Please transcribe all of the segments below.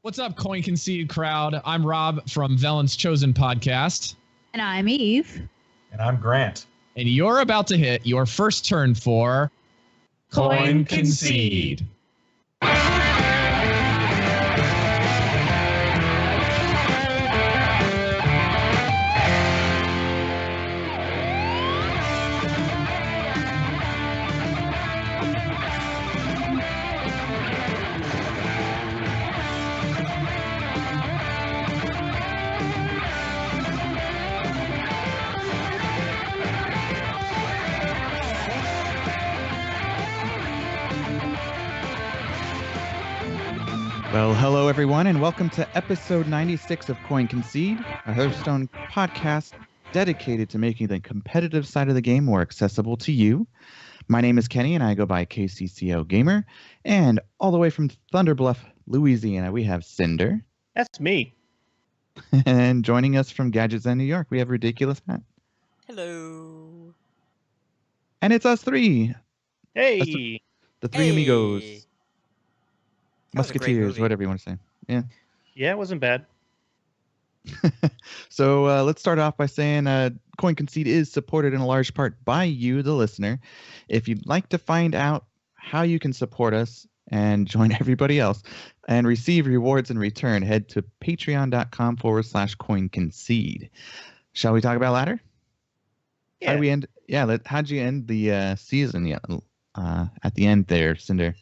What's up, Coin Concede crowd? I'm Rob from Velen's Chosen Podcast. And I'm Eve. And I'm Grant. And you're about to hit your first turn for Coin Concede. Well, hello everyone, and welcome to episode 96 of Coin Concede, a Hearthstone podcast dedicated to making the competitive side of the game more accessible to you. My name is Kenny, and I go by KCCO Gamer. And all the way from Thunder Bluff, Louisiana, we have Cinder. That's me. And joining us from Gadgets in New York, we have Ridiculous Hat. Hello. And it's us three. Hey. The three amigos. That was a great Musketeers, movie. whatever you want to say. Yeah. Yeah, it wasn't bad. So let's start off by saying Coin Concede is supported in a large part by you, the listener. If you'd like to find out how you can support us and join everybody else and receive rewards in return, head to patreon.com/coinconcede. Shall we talk about ladder? Yeah. How'd we end? Yeah, how'd you end the season at the end there, Cinder?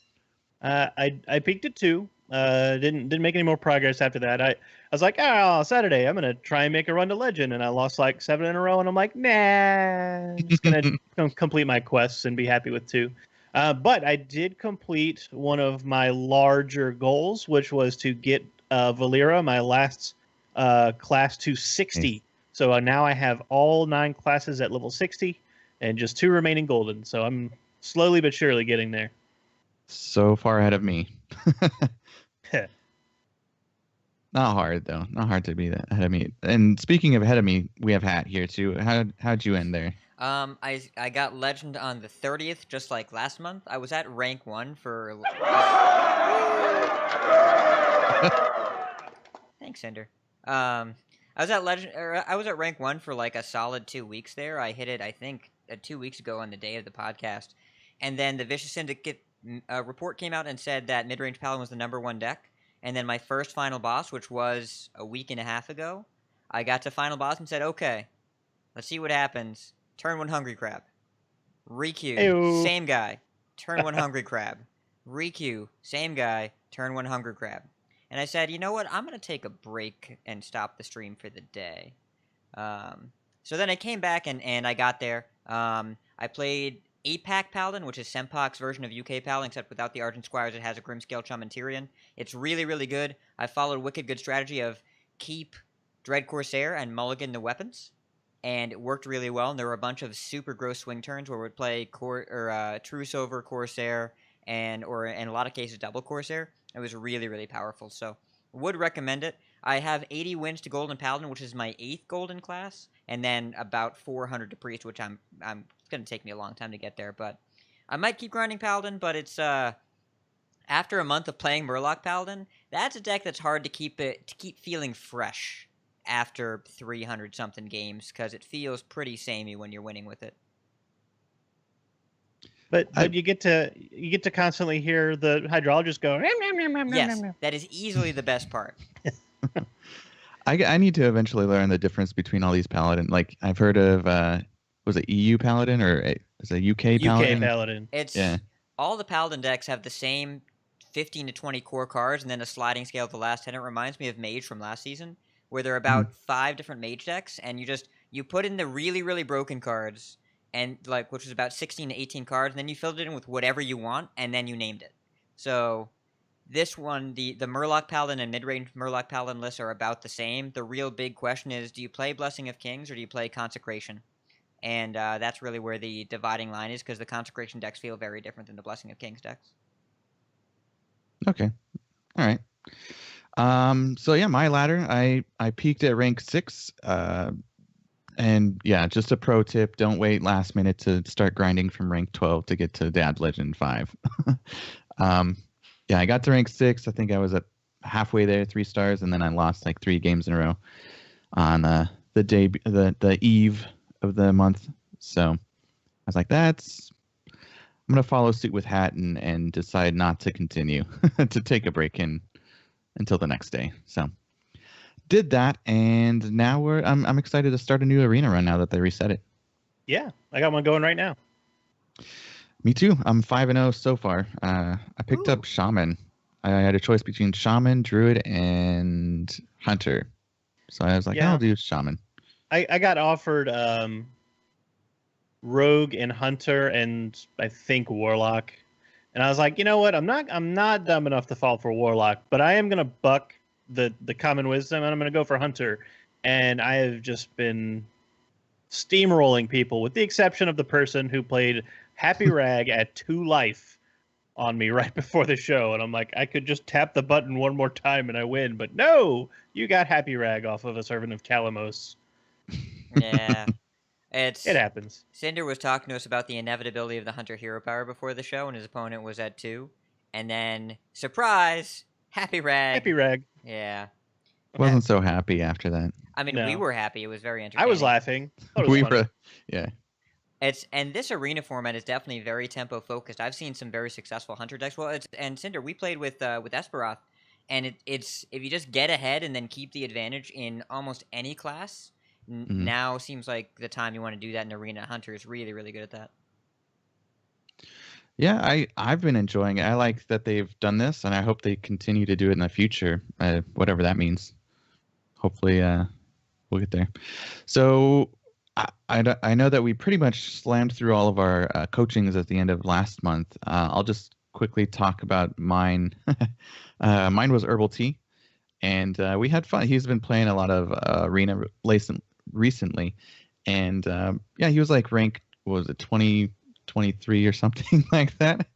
I peaked at 2. Didn't make any more progress after that. I was like, oh, Saturday, I'm gonna try and make a run to Legend, and I lost like 7 in a row, and I'm like, nah, I'm just gonna complete my quests and be happy with 2. But I did complete one of my larger goals, which was to get Valera, my last class, to 60. Nice. So now I have all 9 classes at level 60, and just 2 remaining golden. So I'm slowly but surely getting there. So far ahead of me. Not hard though. Not hard to be that ahead of me. And speaking of ahead of me, we have Hat here too. How'd you end there? I got Legend on the 30th, just like last month. I was at rank 1 for. Thanks, Cinder. I was at rank 1 for like a solid 2 weeks there. I hit it, I think, 2 weeks ago on the day of the podcast, and then the Vicious Syndicate report came out and said that Midrange Paladin was the #1 deck. And then my first final boss, which was a week and a half ago, I got to final boss and said, okay, let's see what happens. Turn 1 Hungry Crab. Requeue, Ayo. same guy. Turn 1 Hungry Crab. Requeue, same guy. Turn 1 Hungry Crab. And I said, you know what? I'm going to take a break and stop the stream for the day. So then I came back and I got there. I played 8-Pack Paladin, which is Sempok's version of UK Paladin, except without the Argent Squires. It has a Grimscale Chum and Tyrion. It's really, really good. I followed a wicked good strategy of keep Dread Corsair and mulligan the weapons, and it worked really well. And there were a bunch of super gross swing turns where we'd play Truce over Corsair or in a lot of cases double Corsair. It was really, really powerful. So would recommend it. I have 80 wins to Golden Paladin, which is my 8th Golden class, and then about 400 to Priest, which it's going to take me a long time to get there, but I might keep grinding Paladin, but it's after a month of playing Murloc Paladin, that's a deck that's hard to keep feeling fresh after 300 something games, because it feels pretty samey when you're winning with it. But you get to constantly hear the hydrologist go. Yes, that is easily the best part. I need to eventually learn the difference between all these paladin. Like I've heard of, was it EU paladin or is it UK paladin? UK paladin. All the paladin decks have the same 15 to 20 core cards and then a sliding scale of the last 10. It reminds me of Mage from last season, where there are about 5 different Mage decks, and you put in the really, really broken cards, and which was about 16 to 18 cards, and then you filled it in with whatever you want, and then you named it. So this one, the Murloc Paladin and mid-range Murloc Paladin lists are about the same. The real big question is, do you play Blessing of Kings or do you play Consecration? And that's really where the dividing line is, because the Consecration decks feel very different than the Blessing of Kings decks. Okay. All right. So yeah, my ladder, I peaked at rank 6. And yeah, just a pro tip, don't wait last minute to start grinding from rank 12 to get to Dad Legend 5. Yeah, I got to rank 6. I think I was at halfway there, 3 stars, and then I lost like 3 games in a row on the eve of the month. So I was like, I'm gonna follow suit with Hat and decide not to continue to take a break until the next day. So did that, and now I'm excited to start a new arena run now that they reset it. Yeah, I got one going right now. Me too. I'm 5-0 so far. I picked up Shaman. I had a choice between Shaman, Druid, and Hunter. So I was like, I'll do Shaman. I got offered Rogue and Hunter and I think Warlock. And I was like, you know what? I'm not dumb enough to fall for Warlock, but I am gonna buck the common wisdom and I'm gonna go for Hunter. And I have just been steamrolling people, with the exception of the person who played Happy Rag at 2 life on me right before the show. And I'm like, I could just tap the button one more time and I win. But no, you got Happy Rag off of a Servant of Kalamos. Yeah. It happens. Cinder was talking to us about the inevitability of the Hunter hero power before the show, and his opponent was at 2. And then, surprise, Happy Rag. Happy Rag. Yeah. Wasn't so happy after that. I mean, No. we were happy. It was very entertaining. I was laughing. Thought it was We funny. were, yeah. And this arena format is definitely very tempo focused. I've seen some very successful Hunter decks. Well, and Cinder, we played with Esperoth, and it's if you just get ahead and then keep the advantage in almost any class. Now seems like the time you want to do that in arena. Hunter is really, really good at that. Yeah, I've been enjoying it. I like that they've done this, and I hope they continue to do it in the future, whatever that means. Hopefully, we'll get there. So I know that we pretty much slammed through all of our coachings at the end of last month. I'll just quickly talk about mine. Mine was Herbal Tea, and we had fun. He's been playing a lot of arena recently, and he was like ranked, what was it, 23 or something like that.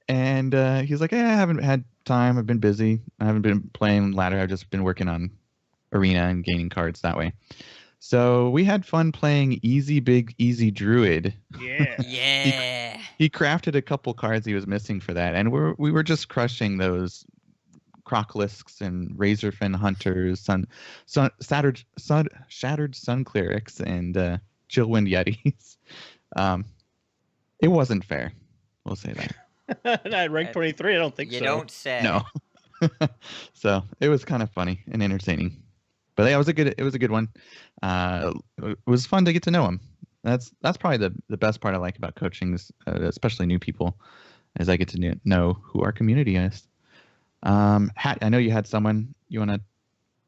And he's like, I haven't had time. I've been busy. I haven't been playing ladder. I've just been working on arena and gaining cards that way. So we had fun playing Easy Big Easy Druid. Yeah. Yeah. He crafted a couple cards he was missing for that, and we were just crushing those Crocolisks and Razorfin Hunters, Shattered Sun Clerics, and Chillwind Yetis. It wasn't fair. We'll say that. Not ranked 23. I don't think so. You don't say. No. So it was kind of funny and entertaining. But yeah, it was a good one. It was fun to get to know him. That's probably the best part I like about coaching, especially new people, is I get to know who our community is. Hat, I know you had someone. You want to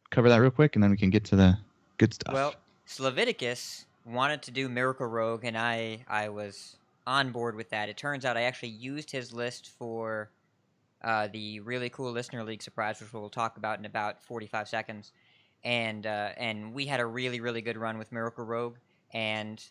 cover that real quick, and then we can get to the good stuff. Well, Slaviticus wanted to do Miracle Rogue, and I was on board with that. It turns out I actually used his list for the really cool Listener League surprise, which we'll talk about in about 45 seconds. And we had a really, really good run with Miracle Rogue, and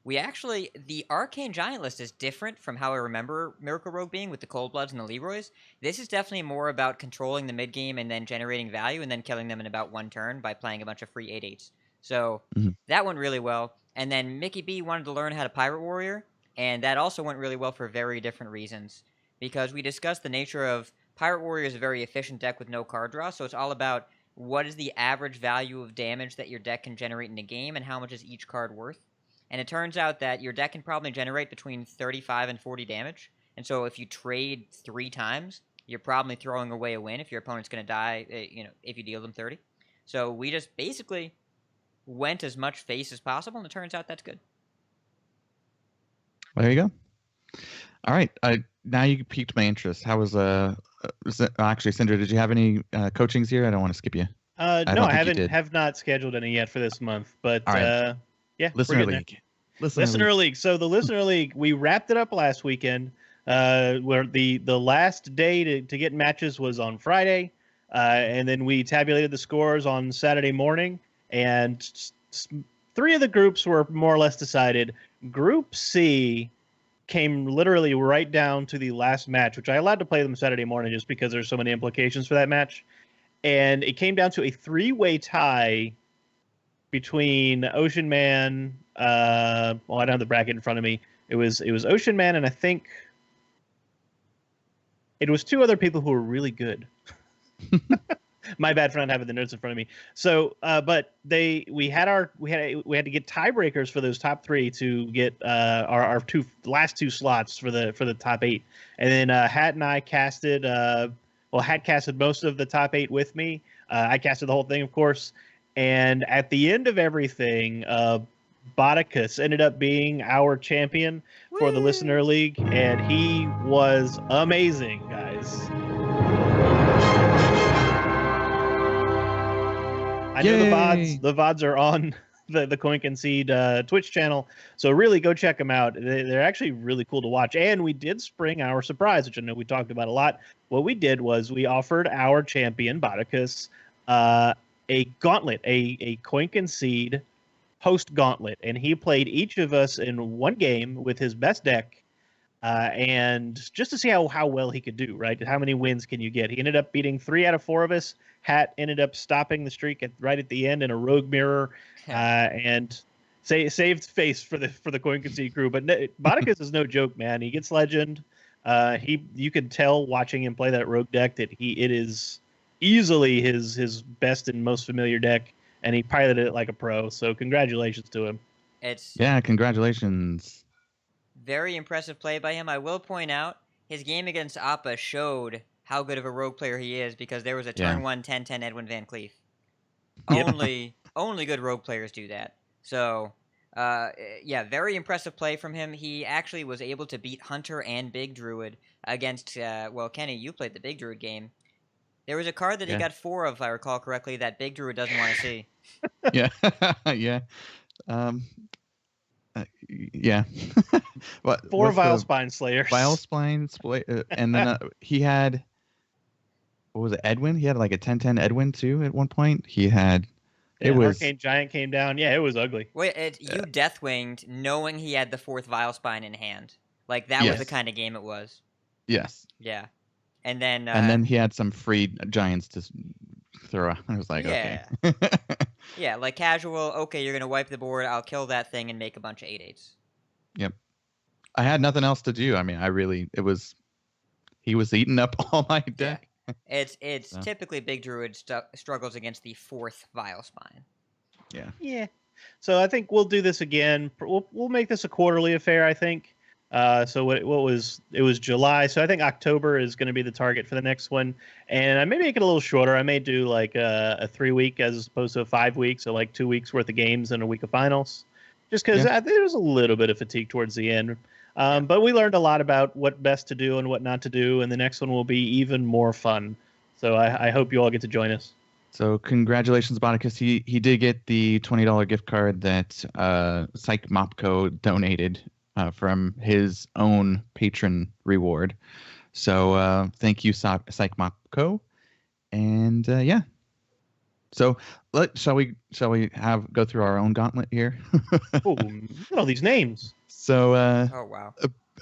the Arcane Giant list is different from how I remember Miracle Rogue being with the Cold Bloods and the Leroys. This is definitely more about controlling the mid game and then generating value and then killing them in about 1 turn by playing a bunch of free 8/8s. So that went really well. And then Mickey B wanted to learn how to Pirate Warrior, and that also went really well for very different reasons. Because we discussed the nature of Pirate Warrior is a very efficient deck with no card draw, so it's all about what is the average value of damage that your deck can generate in a game and how much is each card worth. And it turns out that your deck can probably generate between 35 and 40 damage. And so if you trade 3 times, you're probably throwing away a win if your opponent's going to die, if you deal them 30. So we just basically went as much face as possible, and it turns out that's good. There you go. All right. Now you piqued my interest. How was actually, Cinder, did you have any coachings here? I don't want to skip you. No, I have not scheduled any yet for this month, but right. yeah, Listener League. Listener League. So the Listener League, we wrapped it up last weekend, where the last day to get matches was on Friday, and then we tabulated the scores on Saturday morning, and 3 of the groups were more or less decided. Group C came literally right down to the last match, which I allowed to play them Saturday morning just because there's so many implications for that match. And it came down to a 3-way tie between Ocean Man. I don't have the bracket in front of me. It was Ocean Man, and I think it was 2 other people who were really good. My bad for not having the notes in front of me. So, but we had to get tiebreakers for those top three to get our last two slots for the top eight. And then Hat and I casted. Hat casted most of the top eight with me. I casted the whole thing, of course. And at the end of everything, Bodicus ended up being our champion for the Listener League, and he was amazing, guys. I know the VODs are on the Coin Concede Twitch channel, so really go check them out. They're actually really cool to watch. And we did spring our surprise, which I know we talked about a lot. What we did was we offered our champion, Bodicus, a gauntlet, a Coin Concede host gauntlet, and he played each of us in one game with his best deck, and just to see how well he could do, right? How many wins can you get? He ended up beating 3 out of 4 of us. Hat ended up stopping the streak right at the end in a rogue mirror, and saved face for the Coin Concede crew. But Bodicus is no joke, man. He gets legend. You could tell watching him play that rogue deck that it is easily his best and most familiar deck, and he piloted it like a pro. So congratulations to him. Congratulations. Very impressive play by him. I will point out his game against Appa showed how good of a rogue player he is, because there was a turn 1 10-10 Edwin Van Cleef. Only good rogue players do that. So very impressive play from him. He actually was able to beat Hunter and Big Druid against Kenny, you played the Big Druid game. There was a card that he got 4 of, if I recall correctly, that Big Druid doesn't want to see. Yeah. What, 4 Vilespine Slayers. Vilespine Slayer, and then he had, what was it, Edwin? He had like a 10-10 Edwin too at one point. He had, Hurricane Giant came down. Yeah, it was ugly. Wait, you Deathwinged knowing he had the 4th Vilespine in hand. Like, that was the kind of game it was. Yes. Yeah. And then he had some free giants to throw out. I was like, okay. Yeah, like casual, okay, you're going to wipe the board, I'll kill that thing and make a bunch of 8/8s. Yep. I had nothing else to do. I mean, he was eating up all my deck. Yeah. It's typically Big Druid struggles against the 4th Vilespine. Yeah. Yeah. So I think we'll do this again. We'll make this a quarterly affair, I think. So it was July. So I think October is going to be the target for the next one. And I may make it a little shorter. I may do like a 3-week as opposed to a 5-week. So like 2 weeks worth of games and a week of finals, just because I think there was a little bit of fatigue towards the end. But we learned a lot about what best to do and what not to do. And the next one will be even more fun. So I hope you all get to join us. So congratulations, Bodicus. He did get the $20 gift card that Psych Mopco donated from his own patron reward. So thank you, Psych Mopco. And so shall we go through our own gauntlet here? Oh, look at all these names. So oh wow,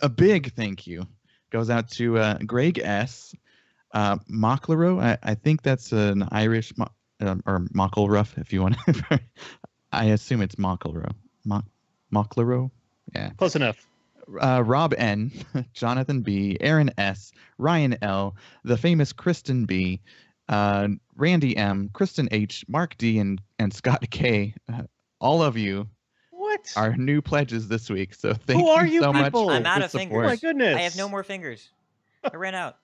a big thank you goes out to Greg S. Mocklero. I think that's an Irish or Mockleruff, if you want to. I assume it's Mocklero. Mocklero. Yeah. Close enough. Rob N, Jonathan B, Aaron S, Ryan L, the famous Kristen B, Randy M, Kristen H, Mark D, and Scott K. All of you are new pledges this week. So thank you so much. I'm out of fingers. Oh my goodness. I have no more fingers. I ran out.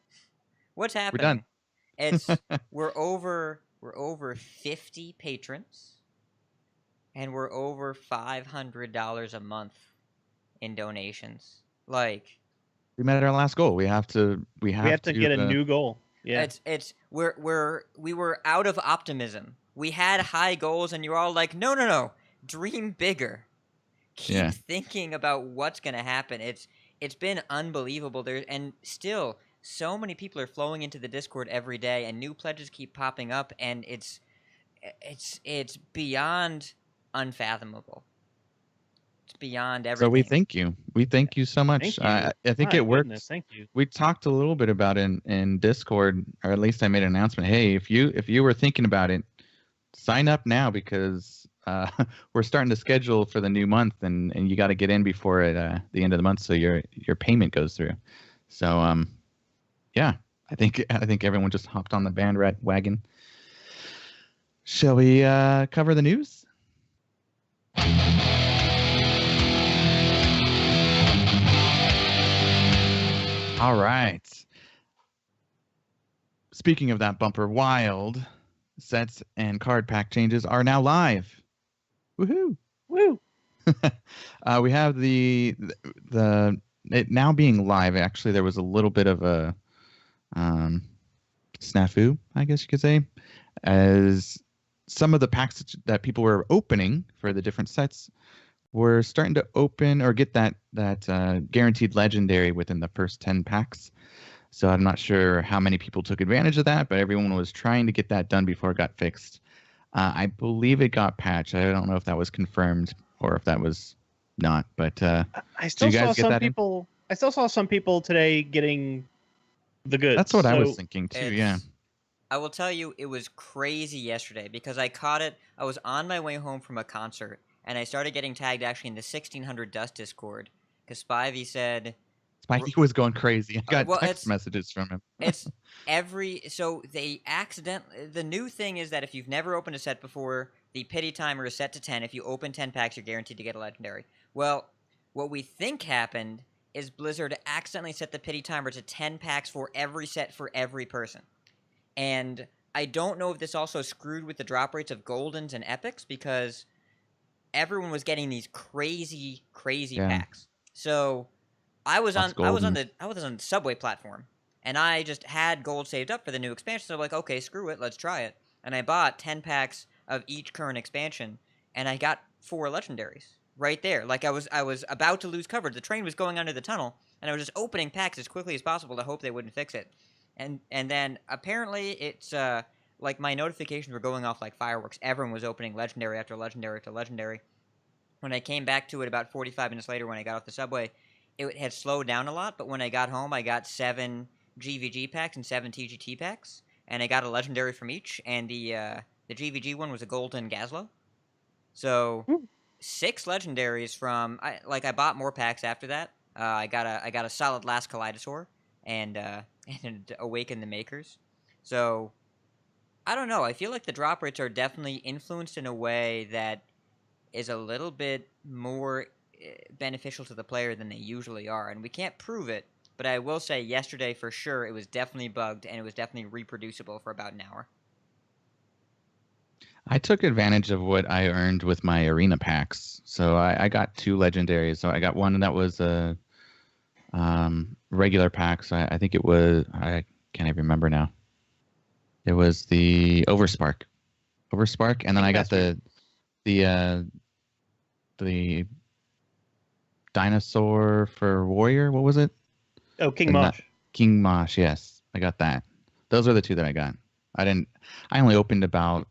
What's happening? We're done. It's we're over 50 patrons, and we're over $500 a month in donations. Like, we met our last goal. We have to get a new goal. Yeah. We were out of optimism. We had high goals, and you're all like, no, dream bigger. Keep thinking about what's gonna happen. It's been unbelievable. And still so many people are flowing into the Discord every day, and new pledges keep popping up, and it's beyond unfathomable. It's beyond everything. So we thank you. We thank you so much. I think it worked. Thank you. We talked a little bit about it in Discord, or at least I made an announcement. Hey, if you were thinking about it, sign up now, because we're starting to schedule for the new month, and you got to get in before the end of the month, so your payment goes through. So yeah, I think everyone just hopped on the bandwagon. Shall we cover the news? All right. Speaking of that bumper, Wild sets and card pack changes are now live. Woohoo! Woo! We have the it now being live. Actually, there was a little bit of a snafu, I guess you could say, as some of the packs that people were opening for the different sets were starting to open or get that guaranteed legendary within the first 10 packs. So I'm not sure how many people took advantage of that, but everyone was trying to get that done before it got fixed. I believe it got patched. I don't know if that was confirmed or if that was not, but I still you saw guys get some that in? people. I still saw some people today getting the goods. That's what I was So- thinking too. It's- Yeah. I will tell you, it was crazy yesterday because I caught it. I was on my way home from a concert, and I started getting tagged actually in the 1600 Dust Discord because Spivey said Spikey was going crazy. I got well, text it's- messages from him. it's so they accidentally. The new thing is that if you've never opened a set before, the pity timer is set to 10. If you open 10 packs, you're guaranteed to get a legendary. Well, what we think happened is Blizzard accidentally set the pity timer to 10 packs for every set for every person. And I don't know if this also screwed with the drop rates of Goldens and Epics because everyone was getting these crazy Yeah. packs. So I was on Lots of the subway platform, and I just had gold saved up for the new expansion. So I'm like, okay, screw it, let's try it. And I bought 10 packs of each current expansion, and I got 4 legendaries right there. Like I was about to lose coverage. The train was going under the tunnel, and I was just opening packs as quickly as possible to hope they wouldn't fix it. And then apparently it's like my notifications were going off like fireworks. Everyone was opening legendary after legendary after legendary. When I came back to it about 45 minutes later when I got off the subway, it had slowed down a lot, but when I got home I got 7 GVG packs and 7 TGT packs, and I got a legendary from each, and the GVG one was a golden Gazlo. So 6 legendaries from I bought more packs after that. I got a solid last Kaleidosaur and Awaken the Makers. So I don't know. I feel like the drop rates are definitely influenced in a way that is a little bit more beneficial to the player than they usually are, and we can't prove it. But I will say, yesterday for sure, it was definitely bugged and it was definitely reproducible for about an hour. I took advantage of what I earned with my arena packs. So I got 2 legendaries. So I got one that was a regular pack. So I think it was, I can't even remember now. It was the Overspark, and then I got the dinosaur for warrior. What was it? Oh, King And Mosh. King Mosh. Yes, I got that. Those are the 2 that I got. I only opened about,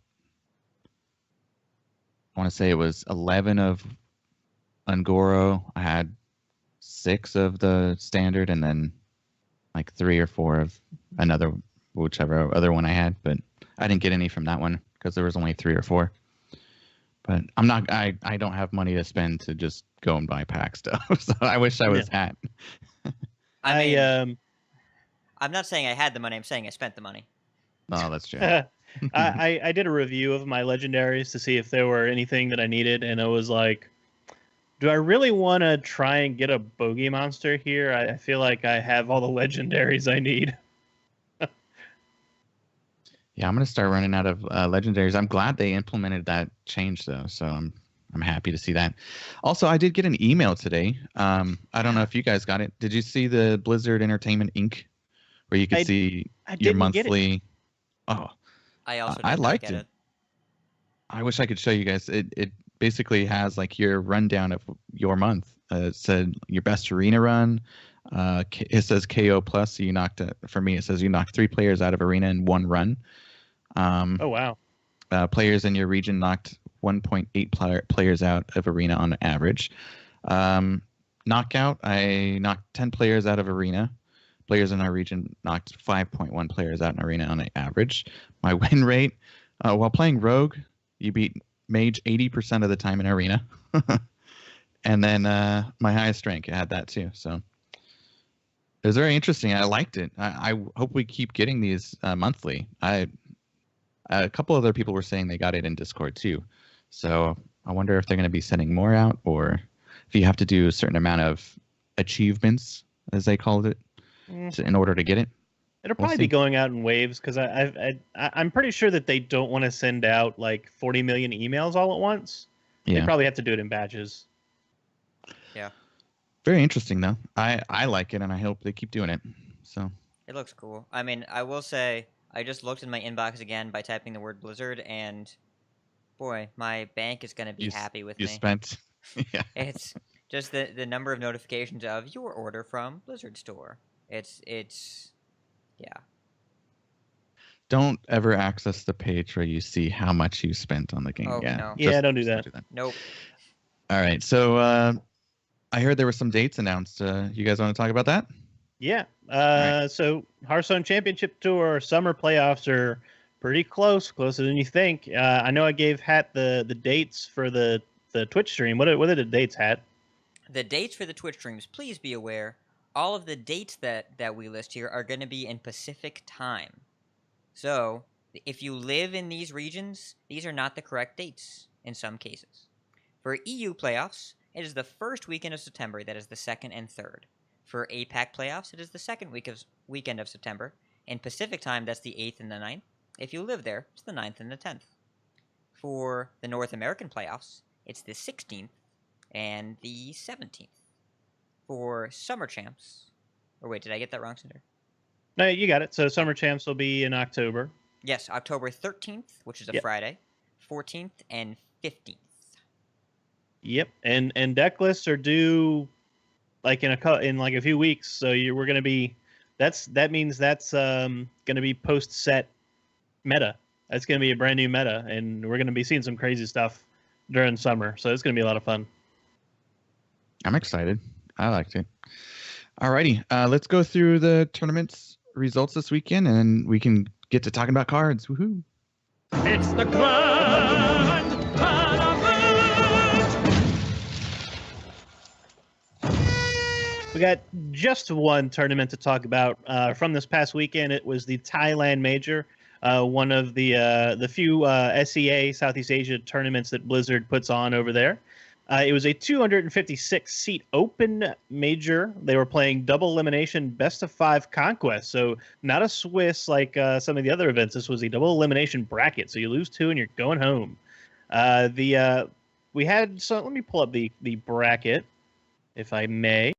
I want to say it was 11 of Ungoro. I had 6 of the standard, and then like 3 or 4 of another, whichever other one I had. But I didn't get any from that one because there was only 3 or 4. But I'm not. I don't have money to spend to just go and buy pack stuff. So I wish I was hat. I mean, I'm not saying I had the money. I'm saying I spent the money. Oh, that's true. I did a review of my legendaries to see if there were anything that I needed, and I was like, do I really want to try and get a bogey monster here? I feel like I have all the legendaries I need. Yeah, I'm gonna start running out of legendaries. I'm glad they implemented that change though, so I'm happy to see that. Also, I did get an email today. I don't know if you guys got it. Did you see the Blizzard Entertainment Inc. where you could see your didn't get it. monthly? Oh, I also I did not liked get it. it. I wish I could show you guys. It basically has like your rundown of your month. It said your best arena run. It says KO plus. So you knocked for me. It says you knocked 3 players out of arena in 1 run. Oh wow! Players in your region knocked 1.8 players out of arena on average. Knockout, I knocked 10 players out of arena. Players in our region knocked 5.1 players out in arena on an average. My win rate, while playing Rogue, you beat Mage 80% of the time in arena. And then my highest rank, I had that too. So it was very interesting. I liked it. I hope we keep getting these monthly. A couple other people were saying they got it in Discord too. So I wonder if they're going to be sending more out, or if you have to do a certain amount of achievements, as they called it, in order to get it. It'll probably be going out in waves because I'm pretty sure that they don't want to send out like 40 million emails all at once. Yeah. They probably have to do it in batches. Yeah. Very interesting though. I like it, and I hope they keep doing it. So it looks cool. I mean, I will say I just looked in my inbox again by typing the word Blizzard, and boy, my bank is going to be happy with me. You spent. Yeah. It's just the number of notifications of your order from Blizzard Store. It's yeah. Don't ever access the page where you see how much you spent on the game. Oh, yeah. No. Yeah, don't do that. Nope. All right. So I heard there were some dates announced. You guys want to talk about that? Yeah. Right. So Hearthstone Championship Tour summer playoffs are pretty closer than you think. I know I gave Hat the dates for the Twitch stream. What are the dates, Hat? The dates for the Twitch streams, please be aware, all of the dates that we list here are going to be in Pacific time. So if you live in these regions, these are not the correct dates in some cases. For EU playoffs, it is the first weekend of September. That is the 2nd and 3rd. For APAC playoffs, it is the second weekend of September. In Pacific time, that's the 8th and the 9th. If you live there, it's the 9th and the 10th. For the North American playoffs, it's the 16th and the 17th. For Summer Champs... Or wait, did I get that wrong, Cinder? No, you got it. So Summer Champs will be in October. Yes, October 13th, which is a Friday, 14th, and 15th. Yep, and deck lists are due like in a few weeks. So we're going to be that means that's going to be post set meta. That's going to be a brand new meta, and we're going to be seeing some crazy stuff during summer. So it's going to be a lot of fun. I'm excited. I liked it. Alrighty, let's go through the tournament's results this weekend, and we can get to talking about cards. Woohoo! It's the grand We got just one tournament to talk about from this past weekend. It was the Thailand Major, one of the few SEA Southeast Asia tournaments that Blizzard puts on over there. It was a 256-seat open major. They were playing double elimination best-of-5 conquest, so not a Swiss like some of the other events. This was a double elimination bracket, so you lose 2 and you're going home. We had let me pull up the bracket, if I may.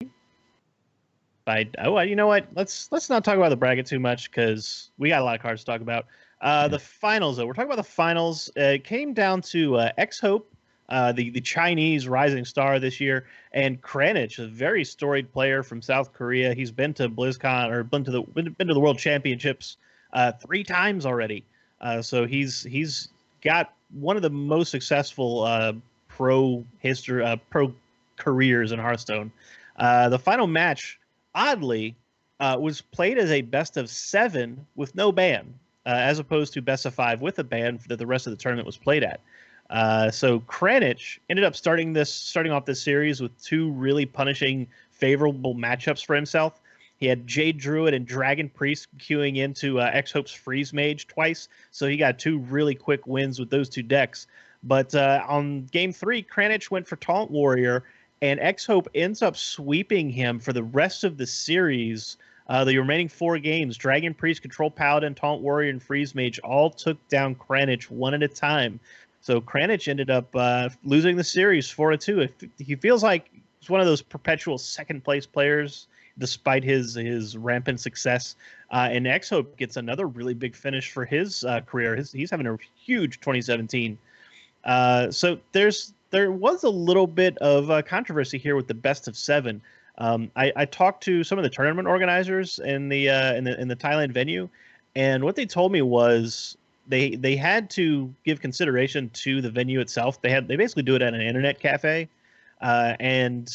You know what? Let's not talk about the bracket too much because we got a lot of cards to talk about. The finals, though, we're talking about the finals. It came down to X-Hope, the Chinese rising star this year, and Kranich, a very storied player from South Korea. He's been to BlizzCon or been to the World Championships 3 times already. So he's got one of the most successful pro careers in Hearthstone. The final match, oddly, was played as a best-of-7 with no ban, as opposed to best-of-5 with a ban that the rest of the tournament was played at. So Kranich ended up starting off this series with 2 really punishing, favorable matchups for himself. He had Jade Druid and Dragon Priest queuing into X-Hope's Freeze Mage twice, so he got 2 really quick wins with those 2 decks. But on Game 3, Kranich went for Taunt Warrior, and X-Hope ends up sweeping him for the rest of the series. The remaining 4 games, Dragon Priest, Control Paladin, Taunt Warrior, and Freeze Mage all took down Kranich one at a time. So Kranich ended up losing the series 4-2. He feels like he's one of those perpetual second-place players, despite his rampant success. And X-Hope gets another really big finish for his career. He's having a huge 2017. So there was a little bit of controversy here with the best-of-7. I talked to some of the tournament organizers in the Thailand venue, and what they told me was they had to give consideration to the venue itself. They basically do it at an internet cafe, and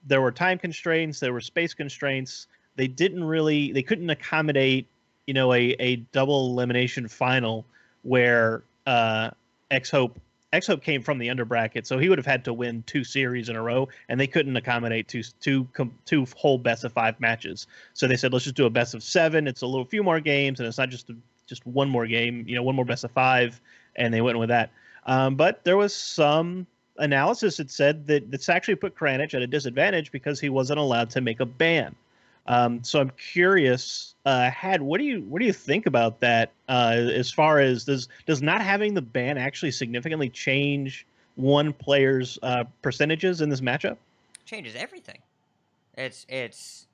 there were time constraints, there were space constraints. They couldn't accommodate, a double elimination final where X-Hope came from the under bracket, so he would have had to win 2 series in a row, and they couldn't accommodate two whole best-of-5 matches. So they said, let's just do a best-of-7. It's a few more games, and it's not just just one more game, one more best of 5, and they went with that. But there was some analysis that said that this actually put Kranich at a disadvantage because he wasn't allowed to make a ban. So I'm curious, what do you think about that? As far as does not having the ban actually significantly change one player's percentages in this matchup? Changes everything. It's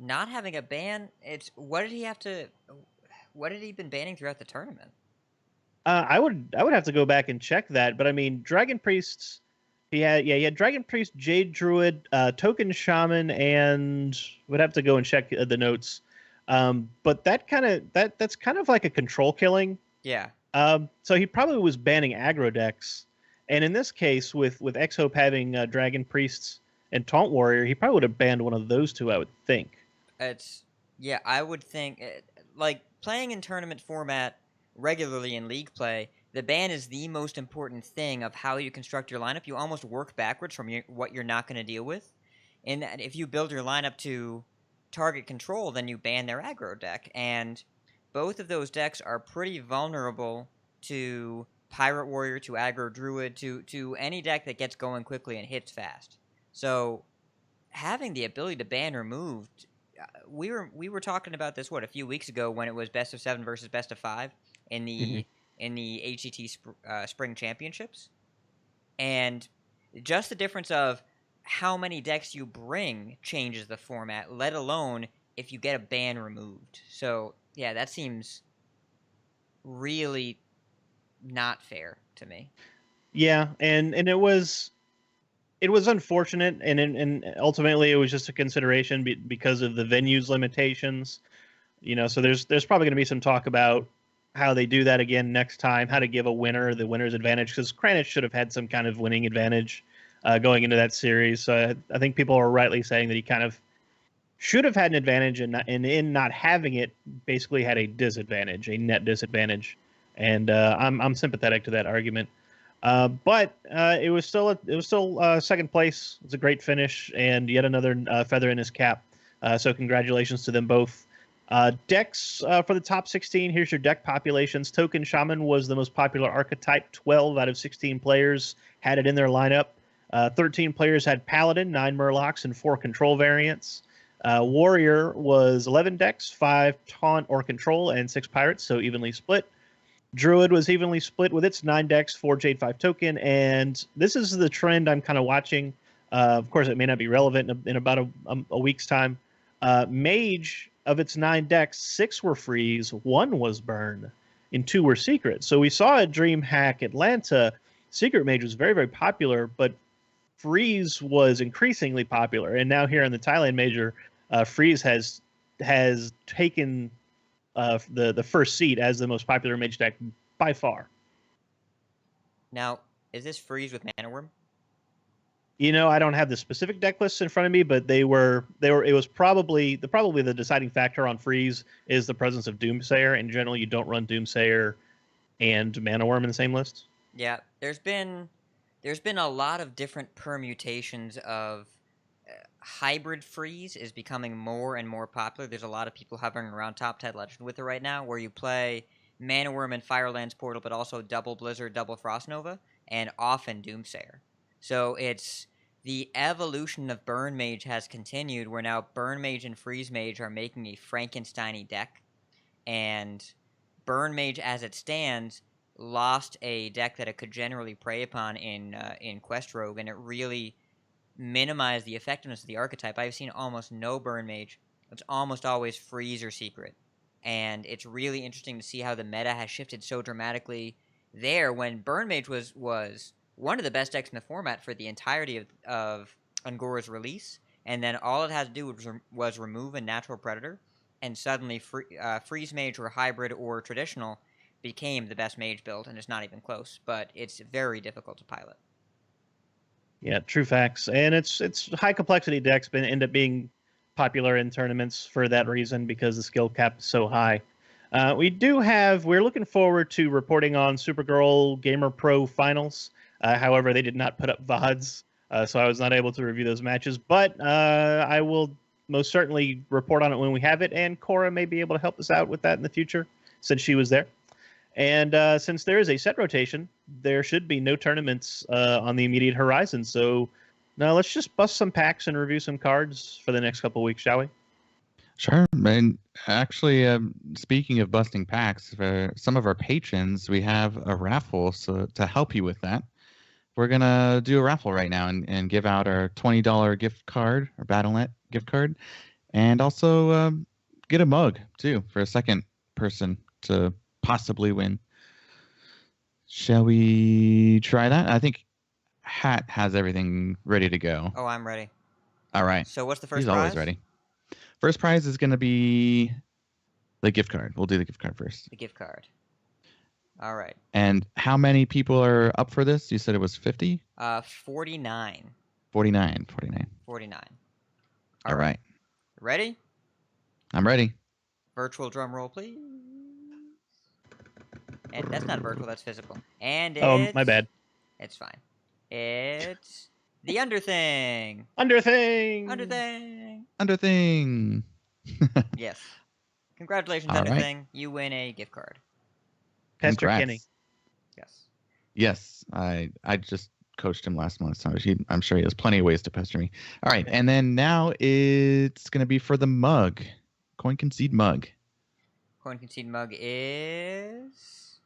not having a ban. It's what did he been banning throughout the tournament? I would have to go back and check that, but I mean, Dragon Priests. He had Dragon Priest, Jade Druid, Token Shaman, and would have to go and check the notes. But that's kind of like a control killing. Yeah. So he probably was banning aggro decks, and in this case, with X-Hope having Dragon Priests and Taunt Warrior, he probably would have banned one of those two, I would think. I would think like playing in tournament format regularly in league play. The ban is the most important thing of how you construct your lineup. You almost work backwards from what you're not going to deal with. And if you build your lineup to target control, then you ban their aggro deck. And both of those decks are pretty vulnerable to Pirate Warrior, to aggro Druid, to any deck that gets going quickly and hits fast. So having the ability to ban removed, we were talking about this, a few weeks ago when it was best of 7 versus best of 5 in the... Mm-hmm. in the HCT Spring Championships, and just the difference of how many decks you bring changes the format, let alone if you get a ban removed. So, yeah, that seems really not fair to me. Yeah, and it was unfortunate, and ultimately it was just a consideration because of the venue's limitations. So there's probably going to be some talk about how they do that again next time, how to give a winner the winner's advantage, because Kranich should have had some kind of winning advantage going into that series. So I think people are rightly saying that he kind of should have had an advantage, and in not having it, basically had a disadvantage, a net disadvantage. And I'm sympathetic to that argument. But it was still second place. It's a great finish, and yet another feather in his cap. So congratulations to them both. Decks for the top 16. Here's your deck populations. Token Shaman was the most popular archetype. 12 out of 16 players had it in their lineup. 13 players had Paladin, 9 Murlocs, and 4 control variants. Warrior was 11 decks, 5 Taunt or Control, and 6 Pirates, so evenly split. Druid was evenly split with its 9 decks, 4 Jade, 5 Token, and this is the trend I'm kind of watching. Of course, it may not be relevant in about a week's time. Mage, of its 9 decks, 6 were freeze, 1 was burn, and 2 were secret. So we saw at DreamHack Atlanta, Secret Mage was very, very popular, but freeze was increasingly popular. And now here in the Thailand Major, freeze has taken the first seat as the most popular mage deck by far. Now, is this freeze with Mana Worm? I don't have the specific deck lists in front of me, but it was probably the deciding factor on freeze is the presence of Doomsayer. In general, you don't run Doomsayer and Mana Worm in the same list. Yeah, there's been a lot of different permutations of hybrid freeze is becoming more and more popular. There's a lot of people hovering around top 10 Legend with it right now, where you play Mana Worm and Firelands Portal, but also double Blizzard, double Frost Nova, and often Doomsayer. So it's the evolution of Burn Mage has continued, where now Burn Mage and Freeze Mage are making a Frankenstein-y deck, and Burn Mage, as it stands, lost a deck that it could generally prey upon in Quest Rogue, and it really minimized the effectiveness of the archetype. I've seen almost no Burn Mage. It's almost always Freeze or Secret, and it's really interesting to see how the meta has shifted so dramatically there, when Burn Mage was one of the best decks in the format for the entirety of Ungora's release, and then all it had to do was remove a natural predator, and suddenly Freeze Mage or Hybrid or Traditional became the best mage build, and it's not even close, but it's very difficult to pilot. Yeah, true facts. And it's high complexity decks end up being popular in tournaments for that reason, because the skill cap is so high. We're looking forward to reporting on Supergirl Gamer Pro Finals. However, they did not put up VODs, so I was not able to review those matches. But I will most certainly report on it when we have it, and Cora may be able to help us out with that in the future. since she was there. And since there is a set rotation, there should be no tournaments on the immediate horizon. So now let's just bust some packs and review some cards for the next couple of weeks, shall we? Sure. And actually, speaking of busting packs, for some of our patrons, we have a raffle. So to help you with that, we're going to do a raffle right now and give out our $20 gift card, our Battle.net gift card, and also get a mug, too, for a second person to possibly win. Shall we try that? I think Hat has everything ready to go. Oh, I'm ready. All right. So what's the first He's prize? always ready. First prize is going to be the gift card. We'll do the gift card first. The gift card. All right. And how many people are up for this? You said it was 50? 49. 49. 49. All right. Ready? I'm ready. Virtual drum roll, please. And that's not virtual, that's physical. And it's... Oh, my bad. It's fine. It's the Underthing. Underthing. Underthing. Yes. Congratulations, All Underthing. right. You win a gift card. Pastor Congrats. Kenny. Yes. Yes, I just coached him last month, so I'm sure he has plenty of ways to pester me. All right, and then now it's going to be for the mug. Coin Concede mug. Coin Concede mug is...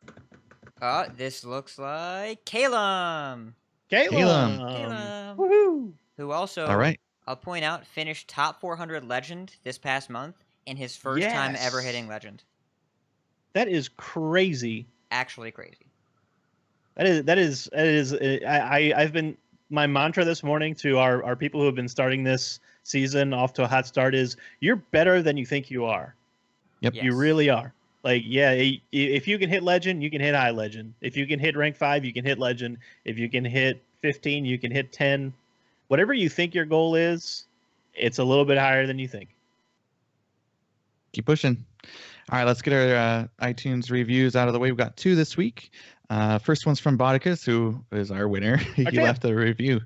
this looks like Calum. Calum. Woohoo. Who also, All right. I'll point out, finished top 400 Legend this past month in his first time ever hitting Legend. That is crazy. Actually crazy. That is. I've been, my mantra this morning to our people who have been starting this season off to a hot start is, you're better than you think you are. Yep. Yes. You really are. Like, yeah, if you can hit Legend, you can hit High Legend. If you can hit Rank 5, you can hit Legend. If you can hit 15, you can hit 10. Whatever you think your goal is, it's a little bit higher than you think. Keep pushing. All right, let's get our iTunes reviews out of the way. We've got 2 this week. First one's from Bodicus, who is our winner. He left a review.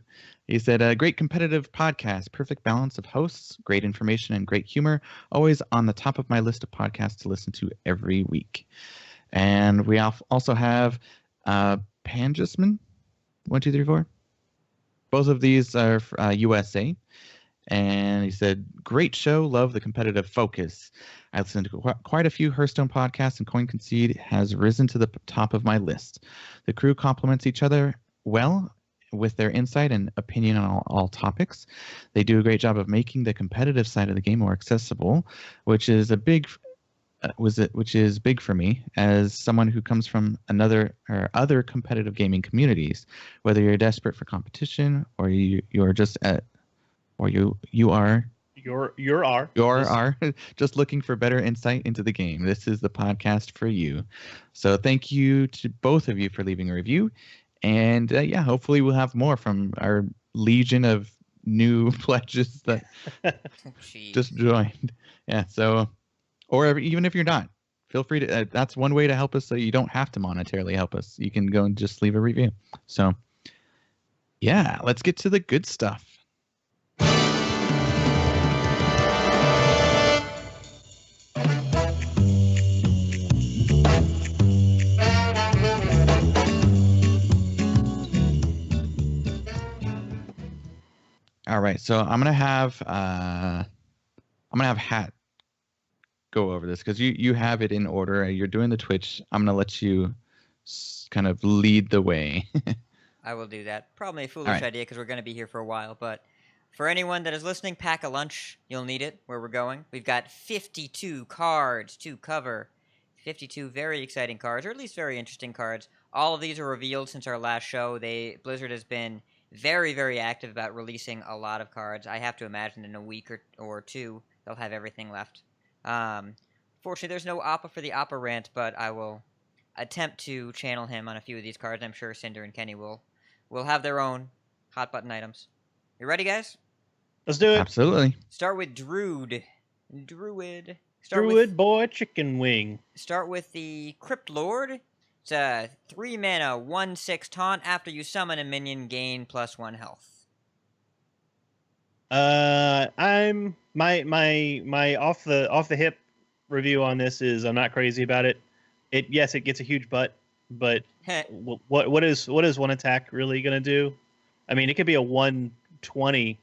He said, great competitive podcast, perfect balance of hosts, great information, and great humor. Always on the top of my list of podcasts to listen to every week. And we also have Panjusman, 1, 2, 3, 4. Both of these are USA. And he said, great show. Love the competitive focus. I listened to quite a few Hearthstone podcasts, and Coin Concede has risen to the top of my list. The crew complements each other well with their insight and opinion on all topics. They do a great job of making the competitive side of the game more accessible, which is big for me as someone who comes from other competitive gaming communities. Whether you're desperate for competition or you're just just looking for better insight into the game, this is the podcast for you. So thank you to both of you for leaving a review. And hopefully we'll have more from our legion of new pledges that just joined. Yeah. So, or even if you're not, feel free to, that's one way to help us. So you don't have to monetarily help us. You can go and just leave a review. So yeah, let's get to the good stuff. All right, so I'm gonna have Hat go over this because you have it in order. You're doing the Twitch. I'm gonna let you kind of lead the way. I will do that. Probably a foolish idea because we're going to be here for a while, but for anyone that is listening, pack a lunch. You'll need it where we're going. We've got 52 cards to cover. 52 very exciting cards, or at least very interesting cards. All of these are revealed since our last show. Blizzard has been very, very active about releasing a lot of cards. I have to imagine in a week or two, they'll have everything left. Fortunately, there's no Appa for the Appa rant, but I will attempt to channel him on a few of these cards. I'm sure Cinder and Kenny will have their own hot button items. You ready, guys? Let's do it. Absolutely. Start with Druid. Druid boy chicken wing. Start with the Crypt Lord. It's a 3 mana 1/6 taunt. After you summon a minion, gain +1 health. I'm my off the hip review on this is I'm not crazy about it. Yes, it gets a huge butt, but what is one attack really going to do? I mean, it could be a 120,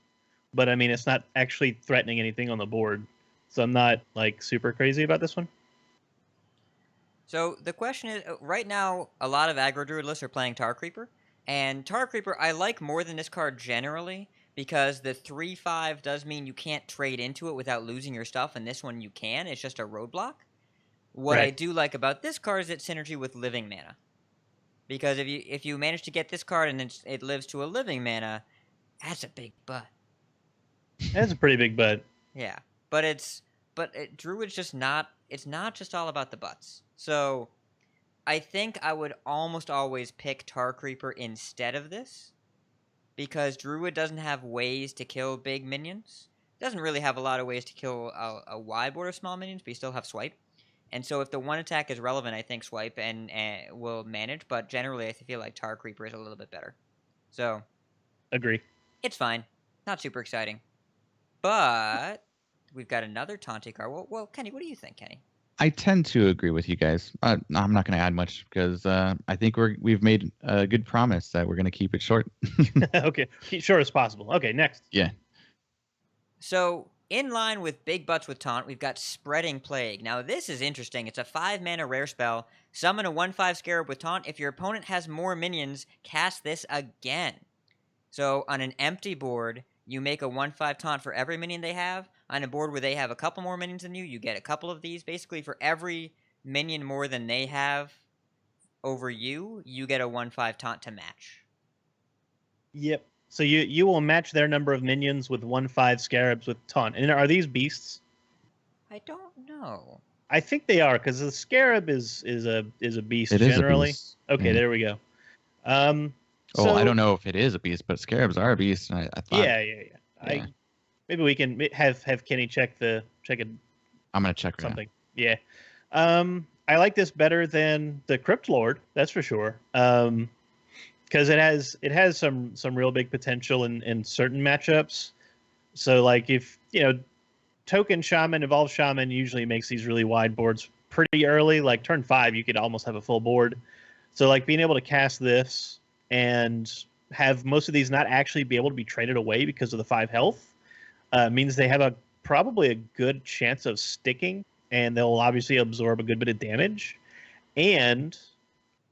but I mean, it's not actually threatening anything on the board. So I'm not like super crazy about this one. So the question is, right now, a lot of aggro druid lists are playing Tar Creeper, and Tar Creeper I like more than this card generally because the 3/5 does mean you can't trade into it without losing your stuff, and this one you can. It's just a roadblock. What I Right. do like about this card is its synergy with living mana, because if you manage to get this card and it lives to a living mana, that's a big butt. That's a pretty big butt. Yeah, Druid's just not. It's not just all about the butts. So I think I would almost always pick Tar Creeper instead of this, because Druid doesn't have ways to kill big minions. Doesn't really have a lot of ways to kill a wide board of small minions, but you still have Swipe. And so if the one attack is relevant, I think Swipe and will manage. But generally, I feel like Tar Creeper is a little bit better. So Agree. it's fine. Not super exciting. But we've got another Taunt card. Well, Kenny, what do you think, Kenny? I tend to agree with you guys. I'm not going to add much because I think we've made a good promise that we're going to keep it short. Okay, keep short as possible. Okay, next. Yeah. So in line with Big Butts with Taunt, we've got Spreading Plague. Now this is interesting. It's a 5-mana rare spell. Summon a 1/5 Scarab with Taunt. If your opponent has more minions, cast this again. So on an empty board, you make a 1/5 Taunt for every minion they have. On a board where they have a couple more minions than you get a couple of these. Basically, for every minion more than they have over you, you get a 1/5 Taunt to match. Yep. So you will match their number of minions with 1/5 scarabs with taunt. And are these beasts? I don't know. I think they are because the scarab is a beast It is a generally. beast. Okay, Yeah. there we go. I don't know if it is a beast, but scarabs are a beast. I thought. Yeah. Yeah. Maybe we can have Kenny check it. I'm gonna check right Something. Yeah. I like this better than the Crypt Lord, that's for sure. Because it has some real big potential in certain matchups. So like if Token Shaman, Evolved Shaman usually makes these really wide boards pretty early. Like turn 5, you could almost have a full board. So like being able to cast this and have most of these not actually be able to be traded away because of the 5 health means they have probably a good chance of sticking, and they'll obviously absorb a good bit of damage. And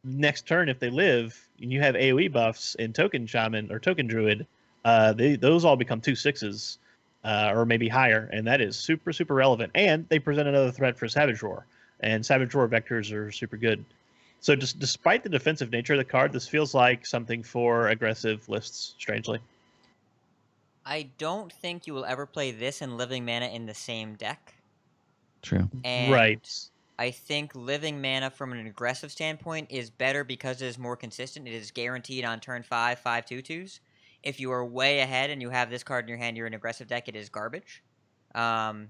next turn, if they live, and you have AoE buffs in Token Shaman or Token Druid, those all become 2/6s or maybe higher, and that is super, super relevant. And they present another threat for Savage Roar, and Savage Roar vectors are super good. So just despite the defensive nature of the card, this feels like something for aggressive lists, strangely. I don't think you will ever play this and Living Mana in the same deck. True. And Right. I think Living Mana from an aggressive standpoint is better because it is more consistent. It is guaranteed on turn 5, 2/2s. If you are way ahead and you have this card in your hand, you're an aggressive deck, it is garbage. Yeah.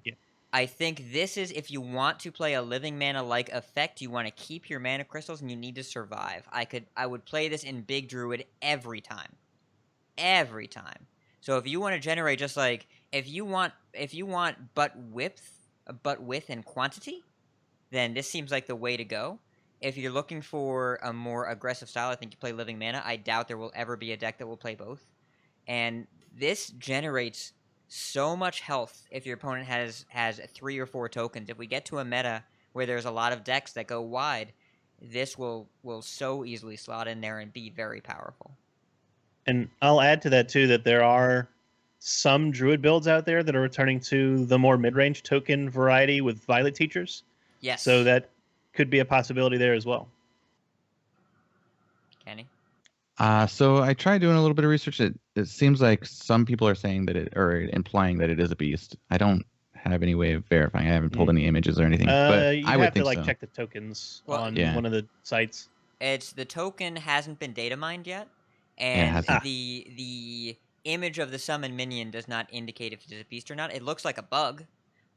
I think this is, if you want to play a Living Mana-like effect, you want to keep your mana crystals and you need to survive. I would play this in Big Druid every time. Every time. So if you want to generate just like, if you want butt width and quantity, then this seems like the way to go. If you're looking for a more aggressive style, I think you play Living Mana. I doubt there will ever be a deck that will play both. And this generates so much health if your opponent has 3 or 4 tokens. If we get to a meta where there's a lot of decks that go wide, this will so easily slot in there and be very powerful. And I'll add to that too that there are some Druid builds out there that are returning to the more mid-range token variety with Violet Teachers. Yes. So that could be a possibility there as well. Kenny? So I tried doing a little bit of research. It seems like some people are saying that implying that it is a beast. I don't have any way of verifying. I haven't pulled any images or anything. But You I would have think to so. check the tokens Well, on yeah. one of the sites. It's the token hasn't been data mined yet, it and hasn't. the image of the summon minion does not indicate if it is a beast or not. It looks like a bug,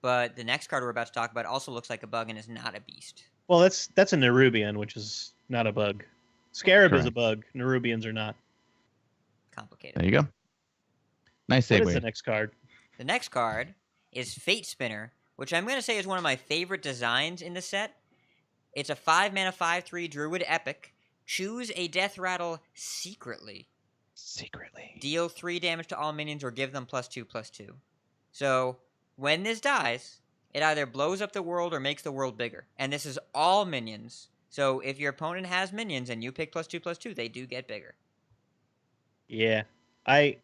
but the next card we're about to talk about also looks like a bug and is not a beast. Well, that's a Nerubian, which is not a bug. Scarab is a Correct. bug. Nerubians are not. Complicated. There you go. Nice What segue. is the next card? The next card is Fate Spinner, which I'm going to say is one of my favorite designs in the set. It's a 5-mana 5/3 Druid Epic. Choose a Death Rattle secretly. Deal 3 damage to all minions or give them +2/+2. So, when this dies, it either blows up the world or makes the world bigger. And this is all minions. So, if your opponent has minions and you pick +2/+2, they do get bigger. Yeah. The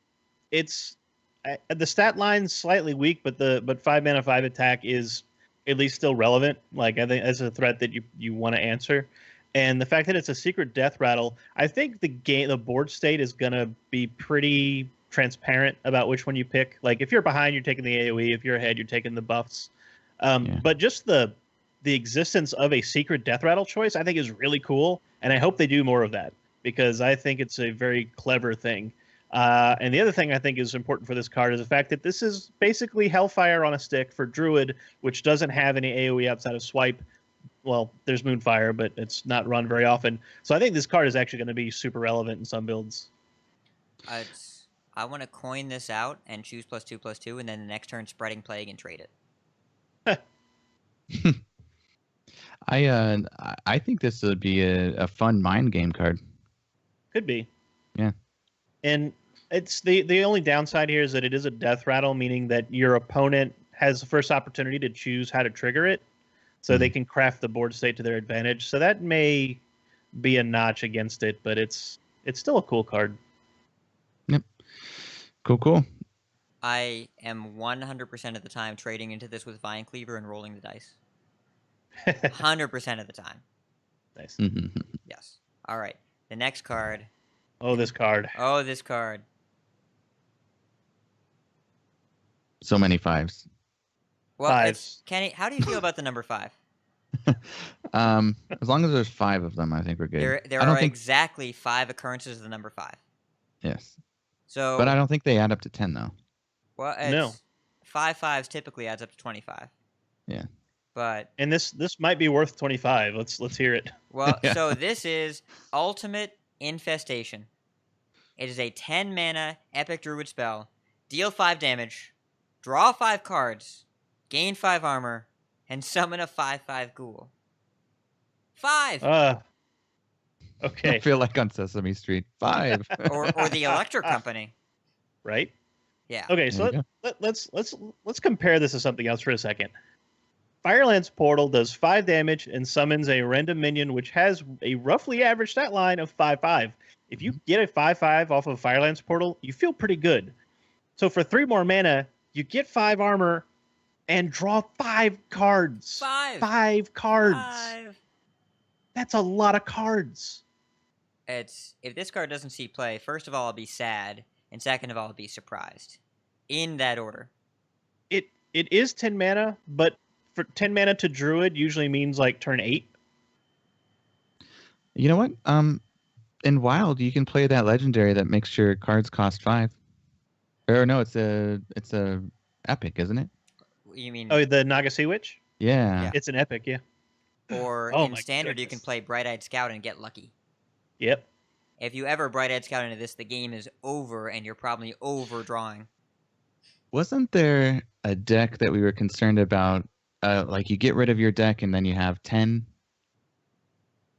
stat line's slightly weak, but 5-mana 5 attack is at least still relevant. Like, I think that's a threat that you want to answer. And the fact that it's a secret death rattle, I think the board state is gonna be pretty transparent about which one you pick. Like, if you're behind, you're taking the AoE. If you're ahead, you're taking the buffs. But just the existence of a secret death rattle choice, I think, is really cool, and I hope they do more of that because I think it's a very clever thing. And the other thing I think is important for this card is the fact that this is basically Hellfire on a stick for Druid, which doesn't have any AoE outside of swipe. Well, there's Moonfire, but it's not run very often. So I think this card is actually going to be super relevant in some builds. I want to coin this out and choose +2/+2, and then the next turn Spreading Plague and trade it. I think this would be a fun mind game card. Could be. Yeah. And it's the only downside here is that it is a death rattle, meaning that your opponent has the first opportunity to choose how to trigger it, so they can craft the board state to their advantage. So that may be a notch against it, but it's still a cool card. Yep. Cool. I am 100% of the time trading into this with Vine Cleaver and rolling the dice. 100% of the time. Nice. Yes. All right. The next card. Oh, this card. So many fives. Well, Fives. Kenny, how do you feel about the number 5? As long as there's 5 of them, I think we're good. There are exactly 5 occurrences of the number 5. Yes. So, but I don't think they add up to 10 though. Well, no. 5 5s typically adds up to 25. Yeah. And this might be worth 25. Let's hear it. Well, so this is Ultimate Infestation. It is a 10-mana epic druid spell. Deal 5 damage, draw 5 cards, gain 5 armor, and summon a 5/5 ghoul. 5. Okay. I feel like on Sesame Street. 5. or the Electric Company. Right? Yeah. Okay, so let's compare this to something else for a second. Firelands Portal does 5 damage and summons a random minion which has a roughly average stat line of 5/5. If you get a 5/5 off of Firelands Portal, you feel pretty good. So for 3 more mana, you get 5 armor and draw 5 cards. 5 cards. 5. That's a lot of cards. If this card doesn't see play, first of all, I'll be sad, and second of all, I'll be surprised. In that order. It is 10 mana, but for 10 mana to Druid usually means like turn 8. You know what? In Wild, you can play that legendary that makes your cards cost 5. Or no, it's a epic, isn't it? You mean? Oh, the Naga Witch? Yeah. It's an epic, yeah. Or in Standard, you can play Bright-Eyed Scout and get lucky. Yep. If you ever Bright-Eyed Scout into this, the game is over, and you're probably overdrawing. Wasn't there a deck that we were concerned about? Like you get rid of your deck and then you have 10.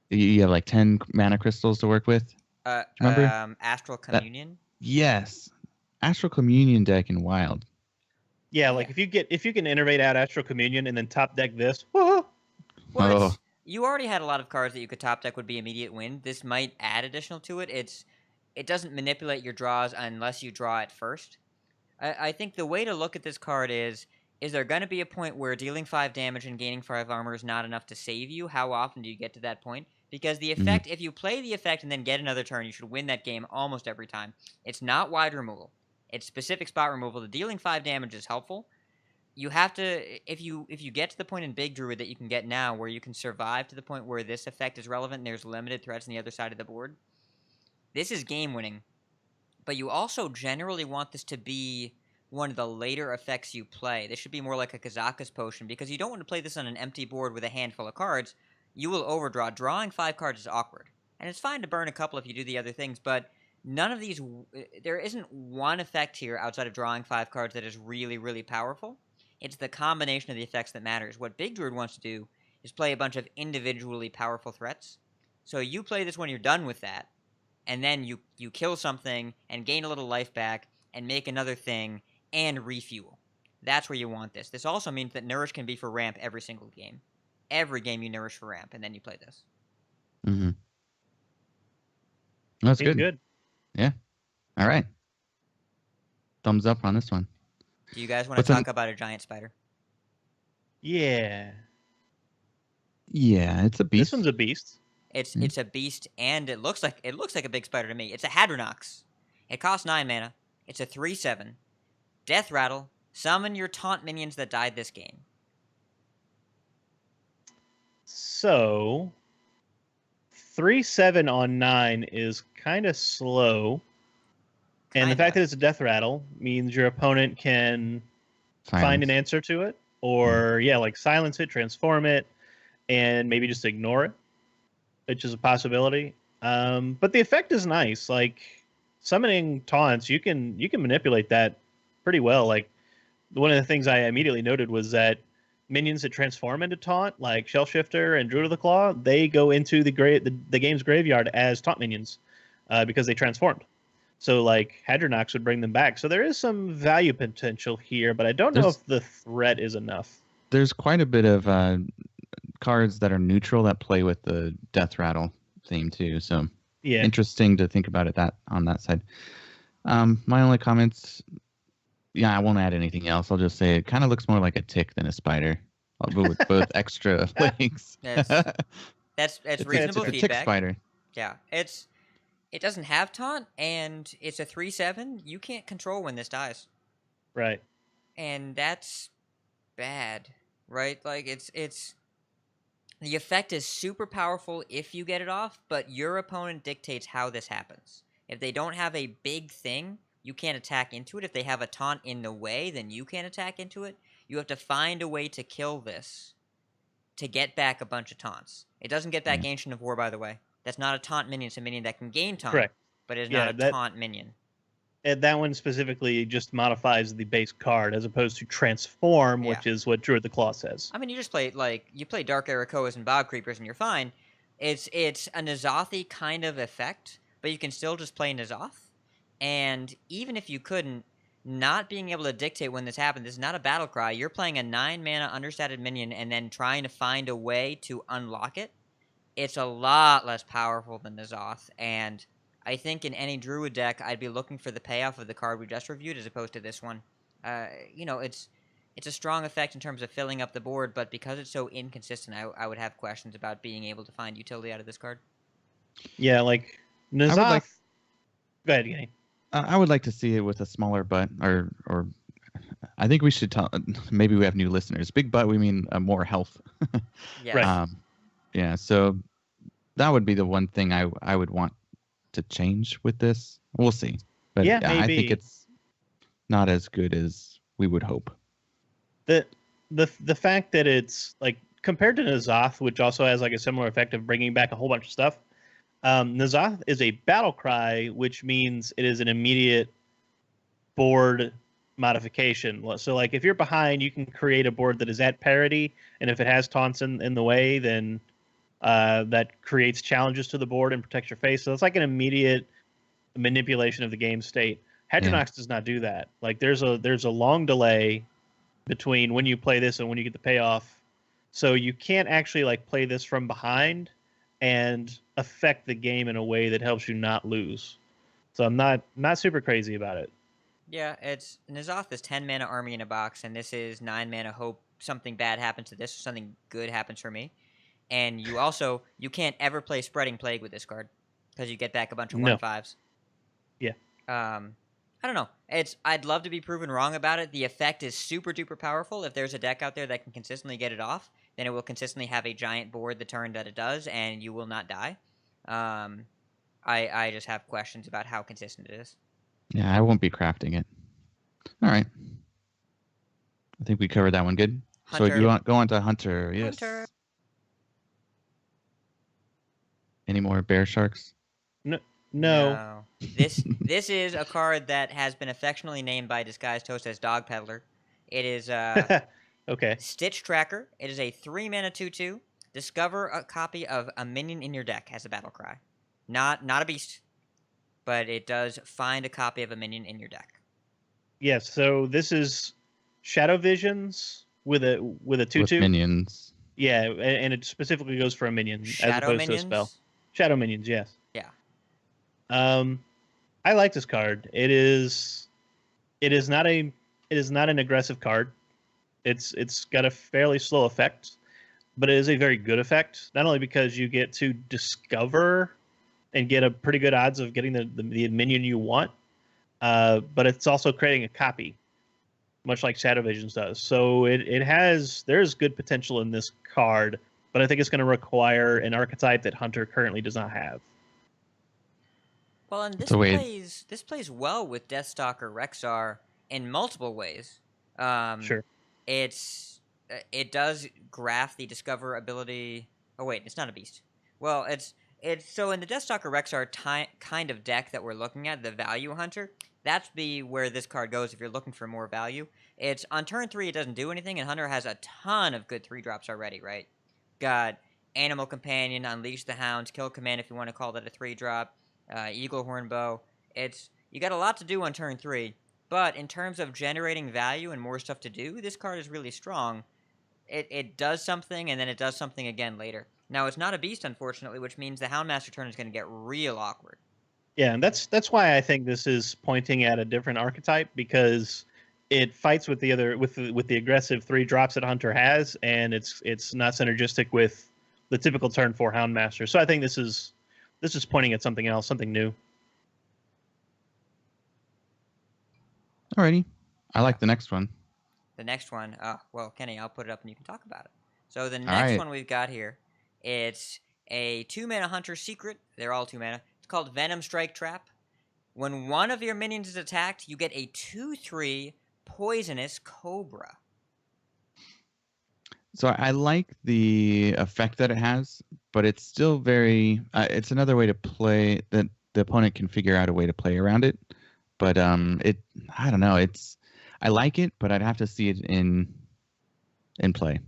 You have like 10 mana crystals to work with. Remember? Astral Communion. Yes, Astral Communion deck in Wild. Yeah, like if you can innervate out Astral Communion and then top deck this. Well, you already had a lot of cards that you could top deck would be immediate win. This might add additional to it. It doesn't manipulate your draws unless you draw it first. I think the way to look at this card is there going to be a point where dealing 5 damage and gaining 5 armor is not enough to save you? How often do you get to that point? Because the effect, if you play the effect and then get another turn, you should win that game almost every time. It's not wide removal. It's specific spot removal. The dealing 5 damage is helpful. You have to, if you get to the point in Big Druid that you can get now where you can survive to the point where this effect is relevant and there's limited threats on the other side of the board, this is game winning. But you also generally want this to be one of the later effects you play. This should be more like a Kazaka's Potion because you don't want to play this on an empty board with a handful of cards. You will overdraw. Drawing 5 cards is awkward. And it's fine to burn a couple if you do the other things, but none of these, there isn't one effect here outside of drawing 5 cards that is really, really powerful. It's the combination of the effects that matters. What Big Druid wants to do is play a bunch of individually powerful threats. So you play this when you're done with that, and then you kill something and gain a little life back and make another thing and refuel. That's where you want this. This also means that Nourish can be for ramp every single game. Every game you Nourish for ramp, and then you play this. Mm-hmm. That's Seems good. good. Yeah. All right. Thumbs up on this one. Do you guys want What's to an- talk about a giant spider? Yeah. Yeah, it's a beast. This one's a beast. It's a beast, and it looks like a big spider to me. It's a Hadronox. It costs 9 mana. It's a 3/7. Death Rattle. Summon your taunt minions that died this game. So 3/7 on 9 is kind of slow. And the fact that it's a death rattle means your opponent can find an answer to it, or like silence it, transform it, and maybe just ignore it, which is a possibility. But the effect is nice. Like summoning taunts, you can manipulate that pretty well. Like one of the things I immediately noted was that minions that transform into taunt, like Shellshifter and Druid of the Claw, they go into the game's graveyard as taunt minions because they transformed. So like Hadronox would bring them back. So there is some value potential here, but I don't know if the threat is enough. There's quite a bit of cards that are neutral that play with the Death Rattle theme too. So Yeah. interesting to think about it on that side. My only comments, I won't add anything else. I'll just say it kind of looks more like a tick than a spider, but with both extra legs. That's It's reasonable a tick feedback. spider. Yeah, it doesn't have taunt, and it's a 3/7. You can't control when this dies, Right. and that's bad, right? Like it's the effect is super powerful if you get it off, but your opponent dictates how this happens. If they don't have a big thing, you can't attack into it. If they have a taunt in the way, then you can't attack into it. You have to find a way to kill this to get back a bunch of taunts. It doesn't get back Ancient of War, by the way. That's not a taunt minion. It's a minion that can gain taunt, Correct. but it is Yeah, not a taunt minion. And that one specifically just modifies the base card as opposed to transform, which is what Druid the Claw says. I mean, you just play Dark Arakoas and Bob Creepers, and you're fine. It's a N'Zoth-y kind of effect, but you can still just play N'Zoth. And even if you couldn't, not being able to dictate when this happens, this is not a battle cry. You're playing a 9-mana understated minion and then trying to find a way to unlock it. It's a lot less powerful than N'Zoth, and I think in any Druid deck, I'd be looking for the payoff of the card we just reviewed as opposed to this one. It's a strong effect in terms of filling up the board, but because it's so inconsistent, I would have questions about being able to find utility out of this card. Yeah, like N'Zoth. Go ahead, Kenny. I would like to see it with a smaller butt, or I think we should tell. Maybe we have new listeners. Big butt, we mean more health. Yeah. Right. Yeah. So that would be the one thing I would want to change with this. We'll see. But Yeah, I maybe. think it's not as good as we would hope. The fact that it's like compared to N'Zoth, which also has like a similar effect of bringing back a whole bunch of stuff. N'Zoth is a battle cry, which means it is an immediate board modification. So like if you're behind, you can create a board that is at parity, and if it has taunts in the way, then that creates challenges to the board and protects your face. So it's like an immediate manipulation of the game state. Hadronox does not do that. Like there's a long delay between when you play this and when you get the payoff. So you can't actually like play this from behind and affect the game in a way that helps you not lose. So I'm not super crazy about it. Yeah, it's N'Zoth is 10 mana army in a box, and this is 9 mana hope something bad happens to this or something good happens for me. And you can't ever play Spreading Plague with this card because you get back a bunch of 1/5s. Yeah. I don't know. I'd love to be proven wrong about it. The effect is super duper powerful. If there's a deck out there that can consistently get it off, then it will consistently have a giant board the turn that it does, and you will not die. I just have questions about how consistent it is. Yeah, I won't be crafting it. All right. I think we covered that one good. Hunter. So you go on to Hunter. Yes. Hunter. Any more bear sharks? No. This is a card that has been affectionately named by Disguised Toast as Dog Peddler. It is Okay. Stitch Tracker. It is a 3-mana 2/2. Discover a copy of a minion in your deck as a battle cry. Not a beast, but it does find a copy of a minion in your deck. Yes, so this is Shadow Visions with a With 2/2. minions. Yeah, and it specifically goes for a minion as Shadow opposed to a minions? spell. Shadow minions, yes. Yeah. I like this card. It is not an aggressive card. It's got a fairly slow effect, but it is a very good effect. Not only because you get to discover and get a pretty good odds of getting the minion you want, but it's also creating a copy, much like Shadow Visions does. So there's good potential in this card, but I think it's going to require an archetype that Hunter currently does not have. Well, and So wait. this plays well with Deathstalker Rexar in multiple ways. Sure. It does graph the discover ability. Oh wait, it's not a beast. Well, it's so in the Deathstalker Rexar kind of deck that we're looking at, the Value Hunter. That's where this card goes if you're looking for more value. It's on turn 3, it doesn't do anything, and Hunter has a ton of good 3-drops already, right? Got Animal Companion, Unleash the Hounds, Kill Command if you want to call that a 3-drop, Eagle Hornbow. You got a lot to do on turn 3, but in terms of generating value and more stuff to do, this card is really strong. It does something, and then it does something again later. Now, it's not a beast, unfortunately, which means the Houndmaster turn is going to get real awkward. Yeah, and that's why I think this is pointing at a different archetype, because it fights with the other with the aggressive 3-drops that Hunter has, and it's not synergistic with the typical turn 4 Houndmaster. So I think this is pointing at something else, something new. Alrighty. I like the next one. The next one, well, Kenny, I'll put it up and you can talk about it. So the next one we've got here, it's a 2-mana Hunter secret. They're all 2 mana. It's called Venom Strike Trap. When one of your minions is attacked, you get a 2/3 Poisonous Cobra. So I like the effect that it has, but it's still very. It's another way to play that the opponent can figure out a way to play around it. But I don't know. I like it, but I'd have to see it in play.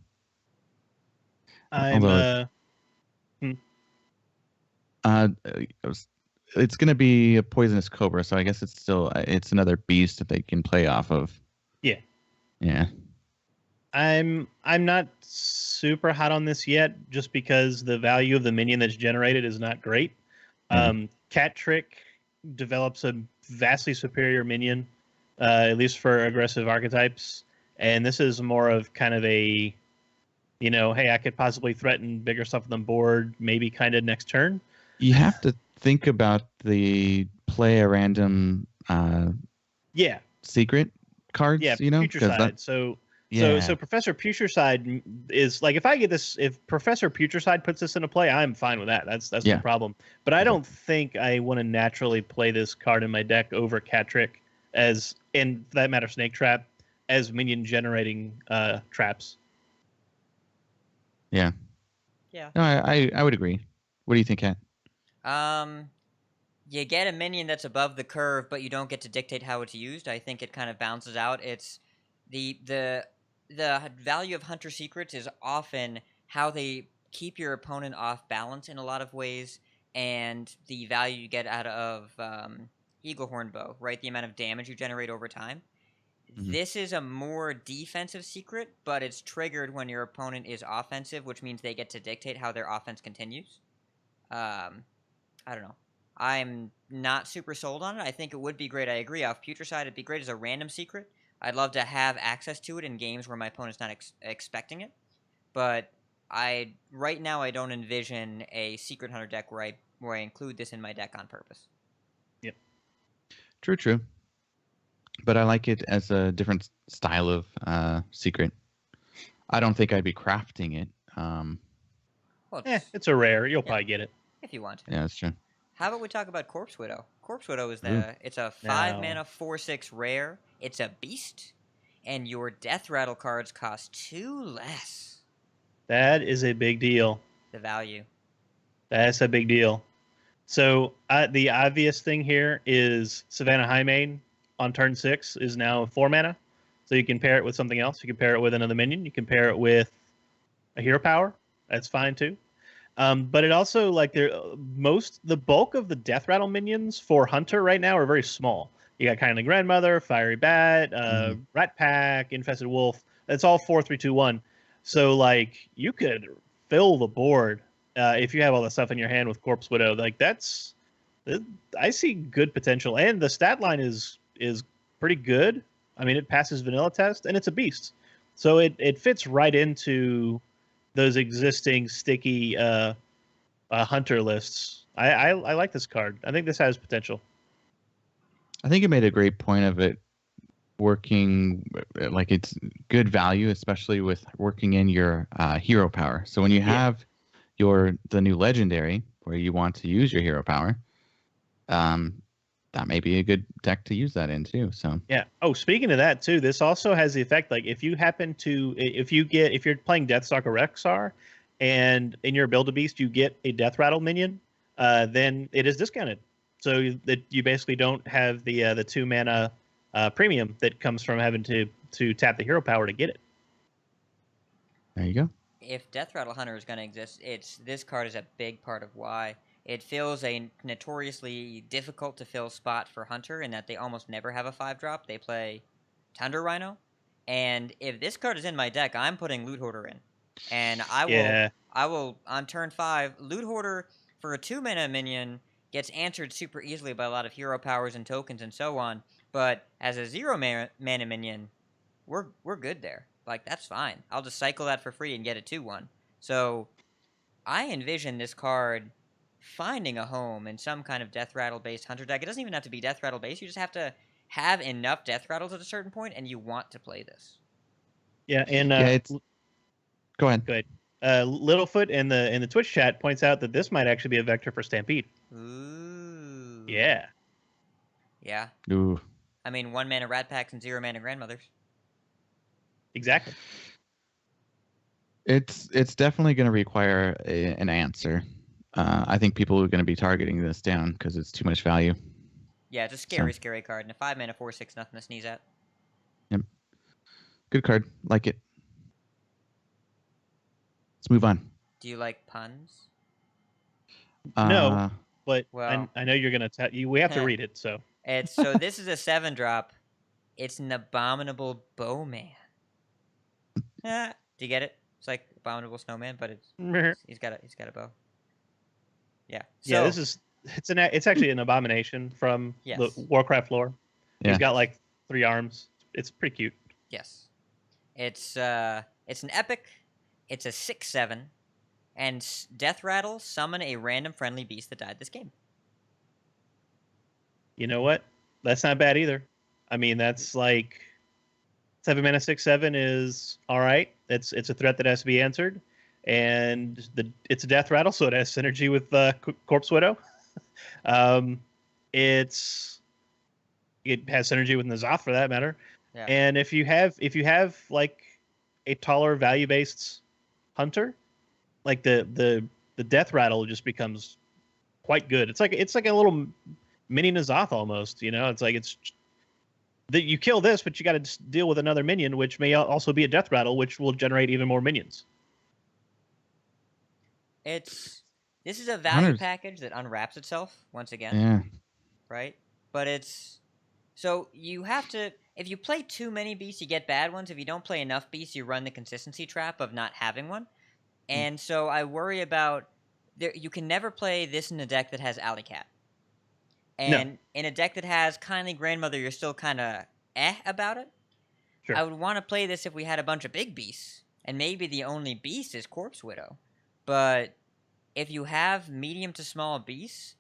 It's going to be a Poisonous Cobra, so I guess it's another beast that they can play off of. Yeah. Yeah. I'm not super hot on this yet, just because the value of the minion that's generated is not great. Cat Trick develops a vastly superior minion, at least for aggressive archetypes, and this is more of kind of a, hey, I could possibly threaten bigger stuff on the board, maybe kind of next turn. You have to think about the play a random secret cards, Putricide. So Professor Putricide is like, if Professor Putricide puts this into play, I'm fine with that. That's no problem. But I don't think I want to naturally play this card in my deck over Cat Trick, as, and for that matter, Snake Trap, as minion generating traps. Yeah. Yeah. No, I would agree. What do you think, Kat? You get a minion that's above the curve, but you don't get to dictate how it's used. I think it kind of balances out. It's the value of Hunter Secrets is often how they keep your opponent off balance in a lot of ways, and the value you get out of Eagle Hornbow, right? The amount of damage you generate over time. Mm-hmm. This is a more defensive secret, but it's triggered when your opponent is offensive, which means they get to dictate how their offense continues. I don't know. I'm not super sold on it. I think it would be great. I agree. Off Putricide, it'd be great as a random secret. I'd love to have access to it in games where my opponent's not expecting it. But right now I don't envision a Secret Hunter deck where I include this in my deck on purpose. Yep. True. But I like it as a different style of secret. I don't think I'd be crafting it. It's a rare. You'll probably get it. If you want to. Yeah, that's true. How about we talk about Corpse Widow? Corpse Widow is it's a 5-mana 4/6 rare. It's a beast, and your Death Rattle cards cost 2 less. That is a big deal. The value. That's a big deal. So the obvious thing here is Savannah Highmane on turn 6 is now 4 mana. So you can pair it with something else. You can pair it with another minion. You can pair it with a hero power. That's fine too. But it also like the bulk of the Death Rattle minions for Hunter right now are very small. You got Kindly Grandmother, Fiery Bat, Rat Pack, Infested Wolf. That's all 4-3-2-1. So like you could fill the board if you have all the stuff in your hand with Corpse Widow. Like I see good potential, and the stat line is pretty good. I mean, it passes vanilla test, and it's a beast, so it fits right into those existing sticky hunter lists. I like this card. I think this has potential. I think you made a great point of it working, like it's good value, especially with working in your hero power. So when you have the new legendary where you want to use your hero power, that may be a good deck to use that in too. So yeah. Oh, speaking of that too, this also has the effect like if you're playing Deathstalker Rexar, and in your Build a Beast you get a Death Rattle minion, then it is discounted. So that you basically don't have the 2 mana premium that comes from having to tap the hero power to get it. There you go. If Death Rattle Hunter is going to exist, this card is a big part of why. It fills a notoriously difficult to fill spot for Hunter in that they almost never have a 5-drop. They play Tundra Rhino, and if this card is in my deck, I'm putting Loot Hoarder in, and I will on turn 5 Loot Hoarder for a 2-mana minion gets answered super easily by a lot of hero powers and tokens and so on. But as a 0-mana minion, we're good there. Like that's fine. I'll just cycle that for free and get a 2/1. So I envision this card finding a home in some kind of Death Rattle based Hunter deck. It doesn't even have to be Death Rattle based. You just have to have enough Death Rattles at a certain point, and you want to play this. Yeah, and go ahead. Go ahead. Littlefoot in the Twitch chat points out that this might actually be a vector for Stampede. Ooh. Yeah. Yeah. Ooh. I mean, 1-mana Rat Packs and 0-mana Grandmothers. Exactly. It's definitely going to require an answer. I think people are going to be targeting this down because it's too much value. Yeah, it's a scary card. And a 5-mana 4/6, nothing to sneeze at. Yep. Good card. Like it. Let's move on. Do you like puns? No, but well, I know you're going to tell you. We have to read it, so. So this is a 7-drop. It's an Abominable Bowman. Do you get it? It's like Abominable Snowman, but he's got a bow. Yeah. So, yeah, it's actually an abomination from the Warcraft lore. Yeah. He's got like 3 arms. It's pretty cute. Yes. It's an epic. It's a 6/7, and Death Rattle summon a random friendly beast that died this game. You know what? That's not bad either. I mean, that's like 7-mana 6/7 is all right. It's a threat that has to be answered, and it's a Death Rattle, so it has synergy with Corpse Widow. It has synergy with N'Zoth for that matter. Yeah. And if you have like a taller value based hunter, like the Death Rattle just becomes quite good. It's like a little mini N'Zoth almost. You know, it's like that you kill this, but you got to deal with another minion, which may also be a Death Rattle, which will generate even more minions. This is a value package that unwraps itself once again. Yeah. Right? But so you have to, if you play too many beasts, you get bad ones. If you don't play enough beasts, you run the consistency trap of not having one. And so I worry about, you can never play this in a deck that has Alley Cat. And in a deck that has Kindly Grandmother, you're still kind of about it. Sure. I would want to play this if we had a bunch of big beasts, and maybe the only beast is Corpse Widow. But if you have medium to small beasts,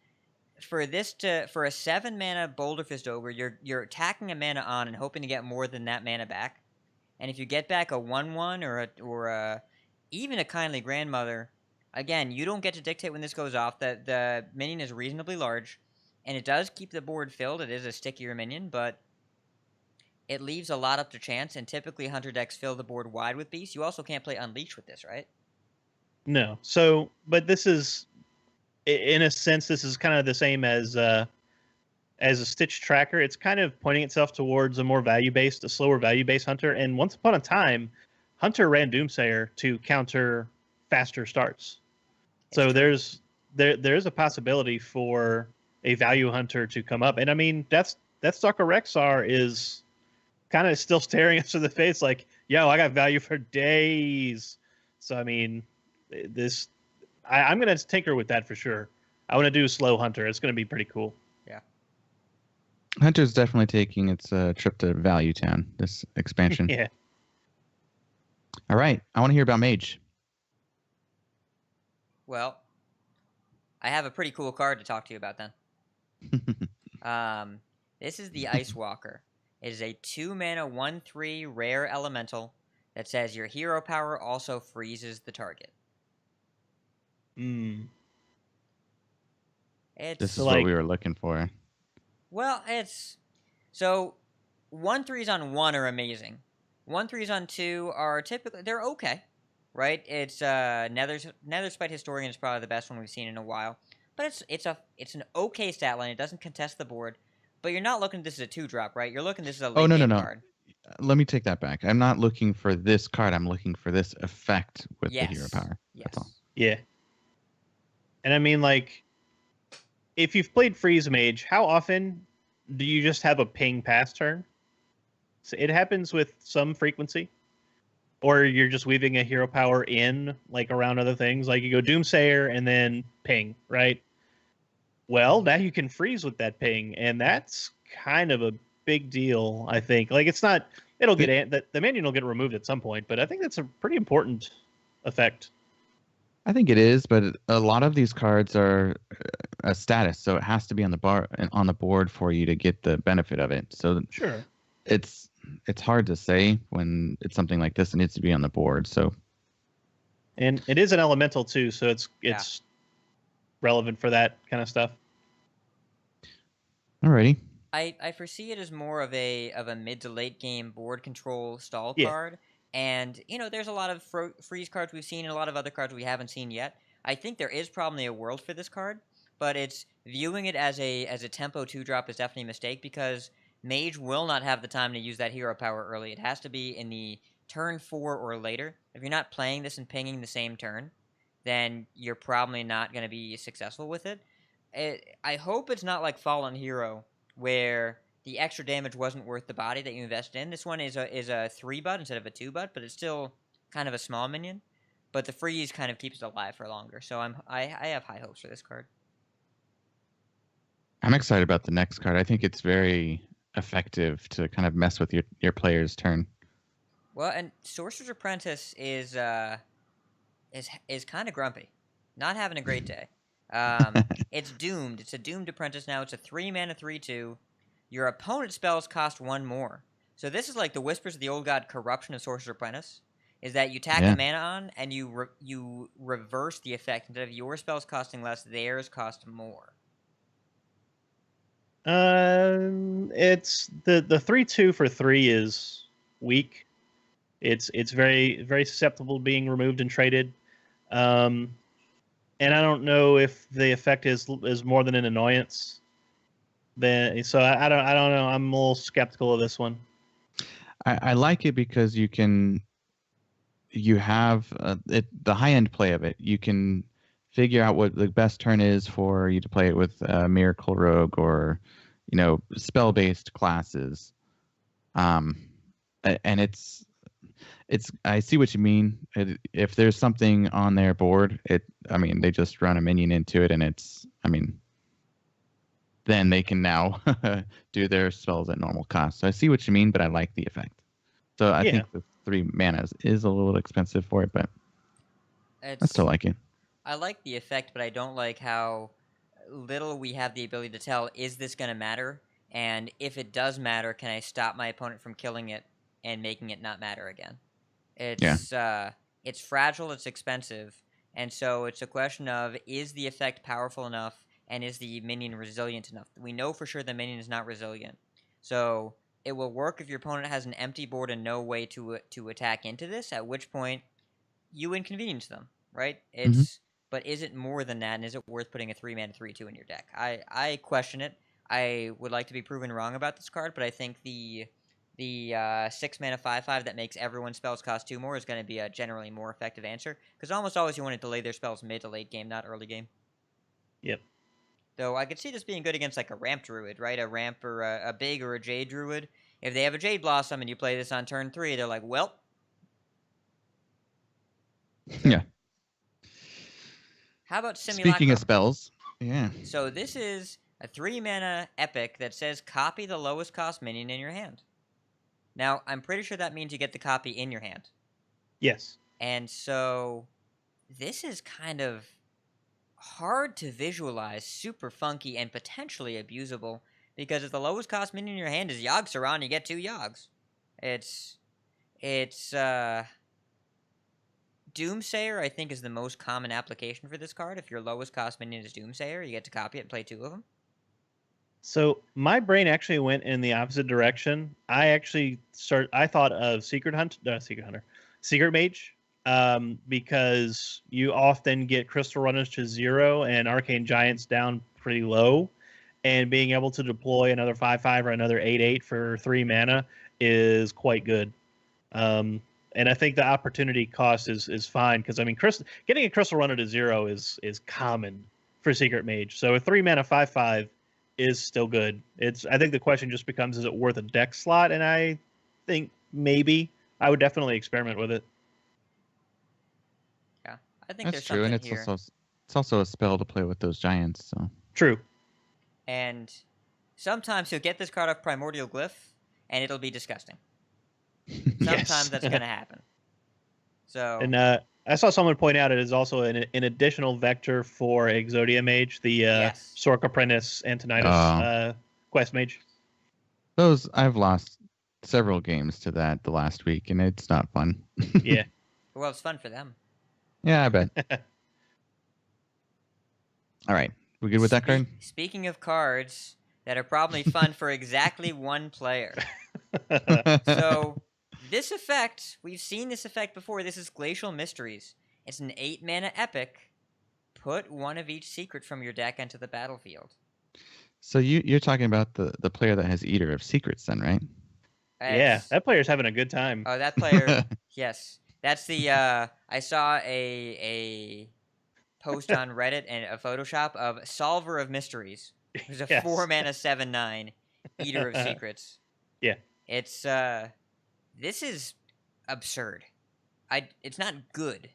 for a 7-mana Boulder Fist Ogre, you're attacking a mana on and hoping to get more than that mana back. And if you get back a 1/1 or even a Kindly Grandmother, again, you don't get to dictate when this goes off. The minion is reasonably large. And it does keep the board filled. It is a stickier minion, but it leaves a lot up to chance, and typically Hunter decks fill the board wide with beasts. You also can't play Unleash with this, right? No. So, but this is, in a sense, this is kind of the same as a Stitch Tracker. It's kind of pointing itself towards a slower value-based Hunter. And once upon a time, Hunter ran Doomsayer to counter faster starts. It's So true. there's a possibility for a value hunter to come up, and I mean that Stalker Rexar is kind of still staring us in the face, like, yo, I got value for days. So I mean, this I'm gonna tinker with that for sure. I want to do Slow Hunter. It's gonna be pretty cool. Yeah. Hunter's definitely taking its trip to Value Town, this expansion. Yeah. All right. I want to hear about Mage. Well, I have a pretty cool card to talk to you about then. This is the Ice Walker. It is a 2-mana 1/3 rare elemental that says your hero power also freezes the target. Mm. It's This is So, what like- we were looking for. well, it's so 1/3s on 1 are amazing. 1/3s on 2 are typically they're okay, right? It's Netherspite Historian is probably the best one we've seen in a while, but it's an okay stat line. It doesn't contest the board, but you're not looking at this as a 2-drop, right? You're looking at this as a late no, game no. card. Let me take that back. I'm not looking for this card. I'm looking for this effect with Yes. the hero power. Yes. That's all. Yeah. And I mean, like, if you've played Freeze Mage, how often do you just have a ping pass turn? So it happens with some frequency. Or you're just weaving a hero power in, like, around other things. Like, you go Doomsayer and then ping, right? Well, now you can freeze with that ping, and that's kind of a big deal, I think. Like, it's not... It'll get... The minion will get removed at some point, but I think that's a pretty important effect. I think it is, but a lot of these cards are a status, so it has to be on the board for you to get the benefit of it. So Sure. it's hard to say when it's something like this. It needs to be on the board. So, And it is an elemental too, so it's relevant for that kind of stuff. alrighty. I foresee it as more of a mid to late game board control stall Yeah. card, and there's a lot of freeze cards we've seen and a lot of other cards we haven't seen yet. I think there is probably a world for this card, but it's viewing it as a tempo 2-drop is definitely a mistake because Mage will not have the time to use that hero power early. It has to be in the turn 4 or later. If you're not playing this and pinging the same turn, then you're probably not going to be successful with it. I hope it's not like Fallen Hero, where the extra damage wasn't worth the body that you invest in. This one is a 3-bud instead of a 2-bud, but it's still kind of a small minion. But the freeze kind of keeps it alive for longer, so I have high hopes for this card. I'm excited about the next card. I think it's very effective to kind of mess with your player's turn. Well, and Sorcerer's Apprentice is kind of grumpy, not having a great day. It's doomed. It's a doomed apprentice now. It's a 3-mana 3/2. Your opponent's spells cost 1 more. So this is like the Whispers of the Old God corruption of Sorcerer's Apprentice. Is that you tack a mana on and you reverse the effect. Instead of your spells costing less, theirs cost more. It's the 3/2 for 3 is weak. It's very very susceptible to being removed and traded. And I don't know if the effect is more than an annoyance. So I don't know. I'm a little skeptical of this one. I like it because you have the high end play of it. You can figure out what the best turn is for you to play it with Miracle Rogue or spell based classes. And it's I see what you mean. If there's something on their board, they just run a minion into it, and then they can now do their spells at normal cost. So I see what you mean, but I like the effect. So I think the 3 mana is a little expensive for it, but I still like it. I like the effect, but I don't like how little we have the ability to tell, is this going to matter? And if it does matter, can I stop my opponent from killing it and making it not matter again? It's fragile, it's expensive, and so it's a question of, is the effect powerful enough, and is the minion resilient enough? We know for sure the minion is not resilient, so it will work if your opponent has an empty board and no way to attack into this, at which point you inconvenience them, right? But is it more than that, and is it worth putting a 3-mana 3/2 in your deck? I question it. I would like to be proven wrong about this card, but I think the the 6 mana 5/5 that makes everyone's spells cost 2 more is going to be a generally more effective answer. Because almost always you want to delay their spells mid to late game, not early game. Yep. Though I could see this being good against like a ramp druid, right? A ramp or a big or a jade druid. If they have a jade blossom and you play this on turn 3, they're like, well. Yeah. How about Simulacrum? Speaking of spells, yeah. So this is a 3 mana epic that says copy the lowest cost minion in your hand. Now, I'm pretty sure that means you get the copy in your hand. Yes. And so this is kind of hard to visualize, super funky, and potentially abusable, because if the lowest cost minion in your hand is Yogg-Saron, you get 2 Yogs. It's Doomsayer, I think, is the most common application for this card. If your lowest cost minion is Doomsayer, you get to copy it and play 2 of them. So my brain actually went in the opposite direction. I thought of Secret Mage, because you often get Crystal Runners to 0 and Arcane Giants down pretty low, and being able to deploy another 5/5 or another 8/8 for 3 mana is quite good. And I think the opportunity cost is fine, because I mean, getting a Crystal Runner to 0 is common for Secret Mage. So a 3 mana 5/5 is still good. I think the question just becomes, is it worth a deck slot? And I think maybe I would definitely experiment with it. Yeah, I think That's there's true, and something it's here. also a spell to play with those giants. So True. And sometimes you'll get this card off Primordial Glyph, and it'll be disgusting. Sometimes that's going to happen. So, And I saw someone point out it is also an additional vector for Exodia Mage, the yes. Sorc Apprentice Antonidas quest mage. those I've lost several games to that the last week, and it's not fun. Yeah. Well, it's fun for them. Yeah, I bet. All right, we good with that card? Speaking of cards that are probably fun for exactly one player. So, this effect, we've seen this effect before. This is Glacial Mysteries. It's an 8 mana epic. Put one of each secret from your deck into the battlefield. So you're talking about the player that has Eater of Secrets, then, right? Yeah, that player's having a good time. Oh, that player, yes. That's the, I saw a post on Reddit and a Photoshop of Solver of Mysteries. There's a 4 mana 7/9 Eater of Secrets. Yeah. It's, this is absurd. It's not good,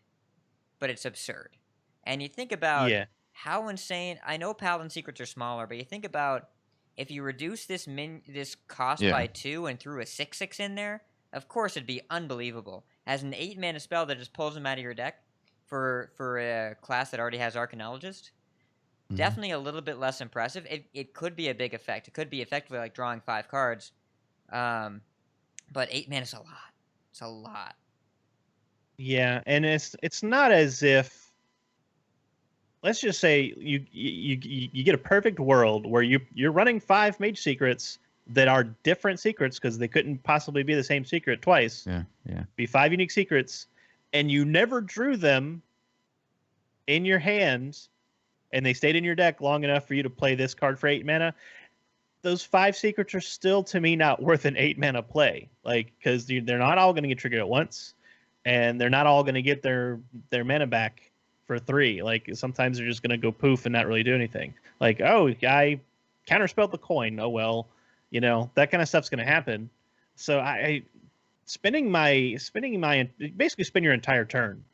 but it's absurd. And you think about how insane, I know Paladin Secrets are smaller, but you think about if you reduce this cost by 2 and threw a 6/6 in there, of course it'd be unbelievable. As an 8 mana spell that just pulls them out of your deck for a class that already has Arcanologist, definitely a little bit less impressive. It could be a big effect. It could be effectively like drawing 5 cards. But 8 mana is a lot. It's a lot. Yeah, and it's not as if, let's just say you get a perfect world where you're running 5 mage secrets that are different secrets, because they couldn't possibly be the same secret twice. Yeah. Be 5 unique secrets, and you never drew them in your hands, and they stayed in your deck long enough for you to play this card for 8 mana. Those 5 secrets are still, to me, not worth an 8 mana play. Like, because they're not all going to get triggered at once, and they're not all going to get their mana back for 3. Like, sometimes they're just going to go poof and not really do anything. Like, oh, I counterspelled the coin. Oh well, that kind of stuff's going to happen. So I spending my basically spend your entire turn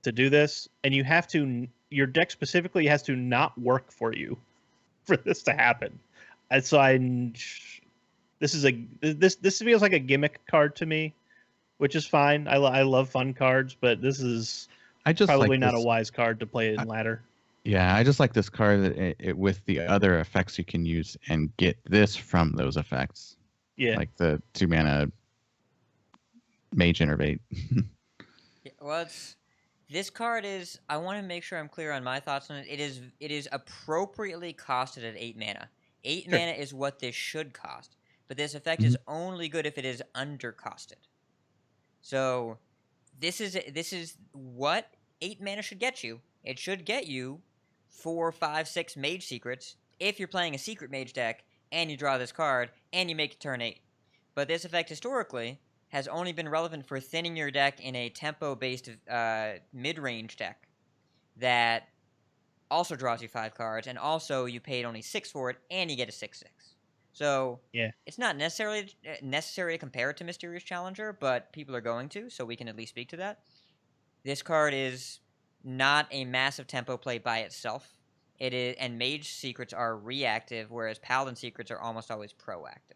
to do this, and your deck specifically has to not work for you for this to happen. And so this feels like a gimmick card to me, which is fine. I love fun cards, but this is probably not a wise card to play in ladder. Yeah, I just like this card that with the other effects you can use and get this from those effects. Yeah, like the 2 mana Mage Innervate. Well, this card is. I want to make sure I'm clear on my thoughts on it. It is appropriately costed at 8 mana. 8 mana is what this should cost, but this effect is only good if it is undercosted. So, this is what 8 mana should get you. It should get you 4, 5, 6 mage secrets if you're playing a secret mage deck and you draw this card and you make it turn 8. But this effect historically has only been relevant for thinning your deck in a tempo-based mid-range deck that also draws you 5 cards, and also you paid only 6 for it, and you get a 6/6. So Yeah. it's not necessarily necessary to compare it to Mysterious Challenger, but people are going to, so we can at least speak to that. This card is not a massive tempo play by itself. It is, and Mage Secrets are reactive, whereas Paladin Secrets are almost always proactive.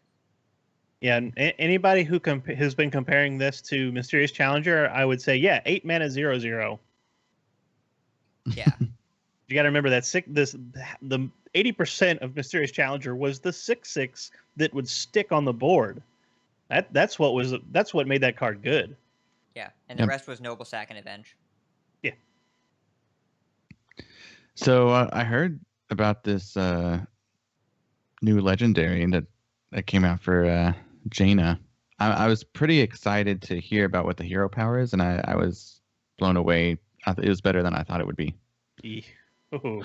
Yeah, and anybody who has been comparing this to Mysterious Challenger, I would say, yeah, 8 mana 0/0. Yeah. You got to remember that the 80% of Mysterious Challenger was the 6/6 that would stick on the board. That's what made that card good. Yeah, and the rest was Noble Sack and Avenge. Yeah. So I heard about this new legendary that came out for Jaina. I was pretty excited to hear about what the hero power is, and I was blown away. It was better than I thought it would be. Oh.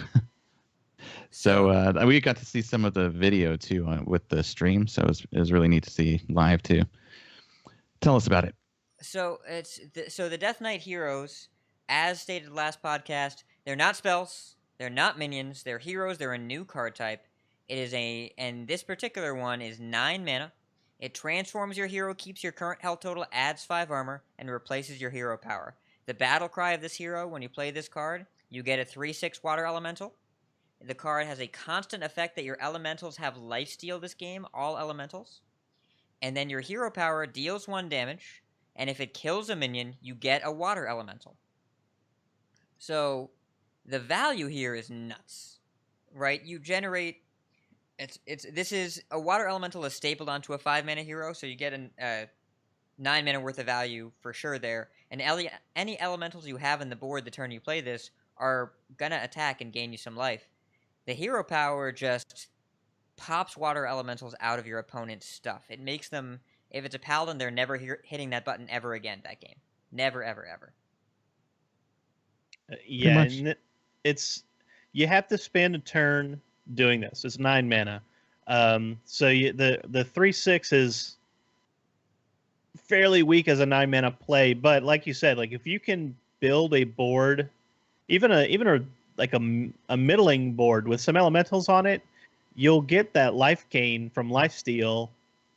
So we got to see some of the video too with the stream, so it was really neat to see live too. Tell us about it. So the Death Knight heroes, as stated last podcast, they're not spells, they're not minions, they're heroes. They're a new card type. And this particular one is 9 mana. It transforms your hero, keeps your current health total, adds 5 armor, and replaces your hero power. The battle cry of this hero, when you play this card, you get a 3/6 water elemental. The card has a constant effect that your elementals have lifesteal this game, all elementals. And then your hero power deals 1 damage, and if it kills a minion, you get a water elemental. So the value here is nuts, right? You generate... This is a water elemental is stapled onto a 5 mana hero, so you get a 9 mana worth of value for sure there. And any elementals you have in the board the turn you play this are gonna attack and gain you some life. The hero power just pops water elementals out of your opponent's stuff. It makes them, if it's a paladin, they're never hitting that button ever again that game. Never, ever, ever. Yeah, and you have to spend a turn doing this. It's 9 mana. So the 3/6 is fairly weak as a 9 mana play, but like you said, like if you can build a board, even a middling board with some elementals on it, you'll get that life gain from lifesteal,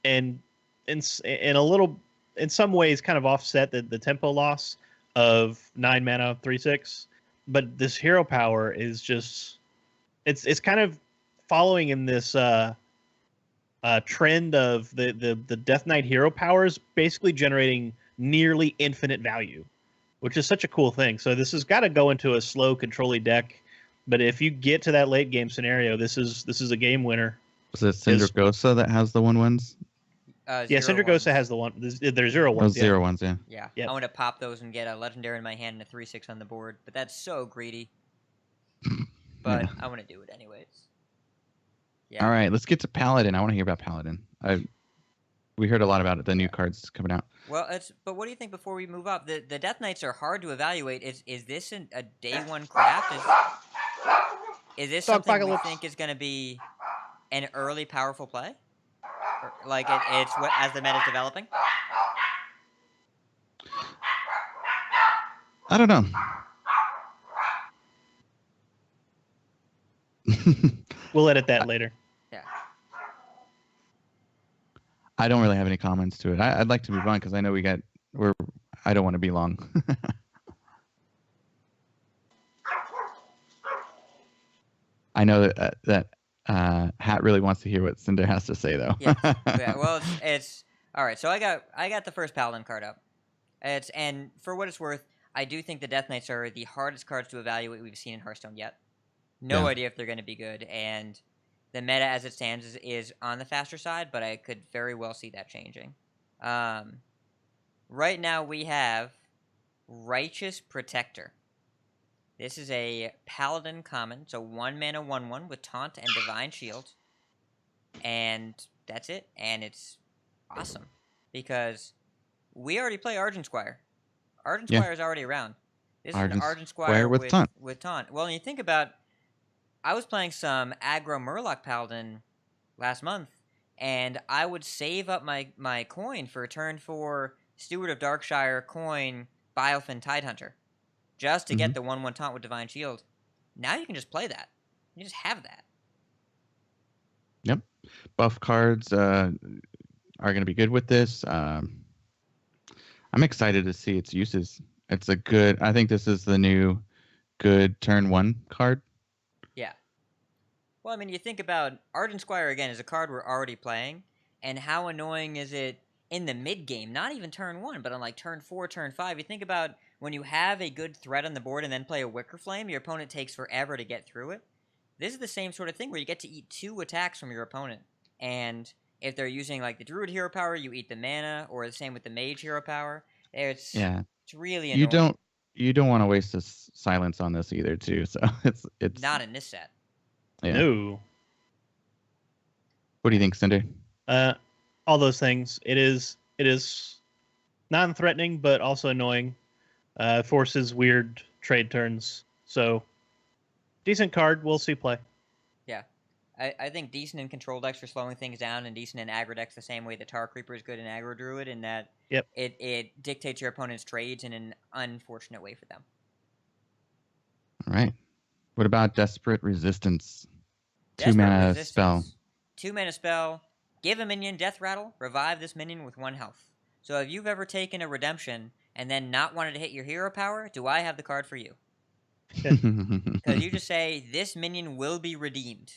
and in some ways kind of offset the tempo loss of 9 mana 3/6. But this hero power is just it's kind of following in this trend of the Death Knight hero powers basically generating nearly infinite value, which is such a cool thing. So this has got to go into a slow control-y deck, but if you get to that late game scenario, this is a game winner. Was it Syndragosa that has the 1/1s? Yeah, Syndragosa has the one. There's 0/1s. Oh, 0/1s, yeah. Yeah, Yep. I want to pop those and get a legendary in my hand and a 3/6 on the board, but that's so greedy. But Yeah. I want to do it anyways. Yeah. All right, let's get to Paladin. I want to hear about Paladin. We heard a lot about it. The new cards coming out. Well, but what do you think before we move up? The Death Knights are hard to evaluate. Is this a day one craft? Is this something we think is going to be an early powerful play? Or, like it's what as the meta's developing? I don't know. We'll edit that later. Yeah. I don't really have any comments to it. I'd like to move on because I know I don't want to be long. I know that Hat really wants to hear what Cinder has to say, though. Yeah. Well, it's all right. So I got the first Paladin card up. And for what it's worth, I do think the Death Knights are the hardest cards to evaluate we've seen in Hearthstone yet. No idea if they're going to be good, and the meta as it stands is on the faster side, but I could very well see that changing. Right now we have Righteous Protector. This is a Paladin common, so 1 mana 1/1 with Taunt and Divine Shield. And that's it, and it's awesome, because we already play Argent Squire. Argent Squire is already around. This is an Argent Squire with Taunt. Well, when you think about, I was playing some aggro Murloc Paladin last month, and I would save up my coin for a turn 4 Steward of Darkshire coin Biofin Tidehunter, just to get the 1/1 taunt with Divine Shield. Now you can just play that. You just have that. Yep. Buff cards are going to be good with this. I'm excited to see its uses. It's a good. I think this is the new good turn 1 card. Yeah. Well, I mean, you think about Ardent Squire again is a card we're already playing, and how annoying is it in the mid game? Not even turn 1, but on like turn 4, turn 5. You think about when you have a good threat on the board and then play a Wicker Flame, your opponent takes forever to get through it. This is the same sort of thing where you get to eat 2 attacks from your opponent, and if they're using like the Druid hero power, you eat the mana, or the same with the Mage hero power. It's really annoying. You don't want to waste this silence on this either, too. So it's not in this set. Yeah. No. What do you think, Cinder? All those things. It is non-threatening, but also annoying. Forces weird trade turns. So decent card. We'll see play. Yeah. I think decent in control decks for slowing things down, and decent in aggro decks the same way the Tar Creeper is good in aggro druid, in that it dictates your opponent's trades in an unfortunate way for them. All right. What about Desperate Resistance? 2-mana spell. 2-mana spell. Give a minion Death Rattle. Revive this minion with 1 health. So if you've ever taken a redemption and then not wanted to hit your hero power, do I have the card for you? Because you just say, this minion will be redeemed.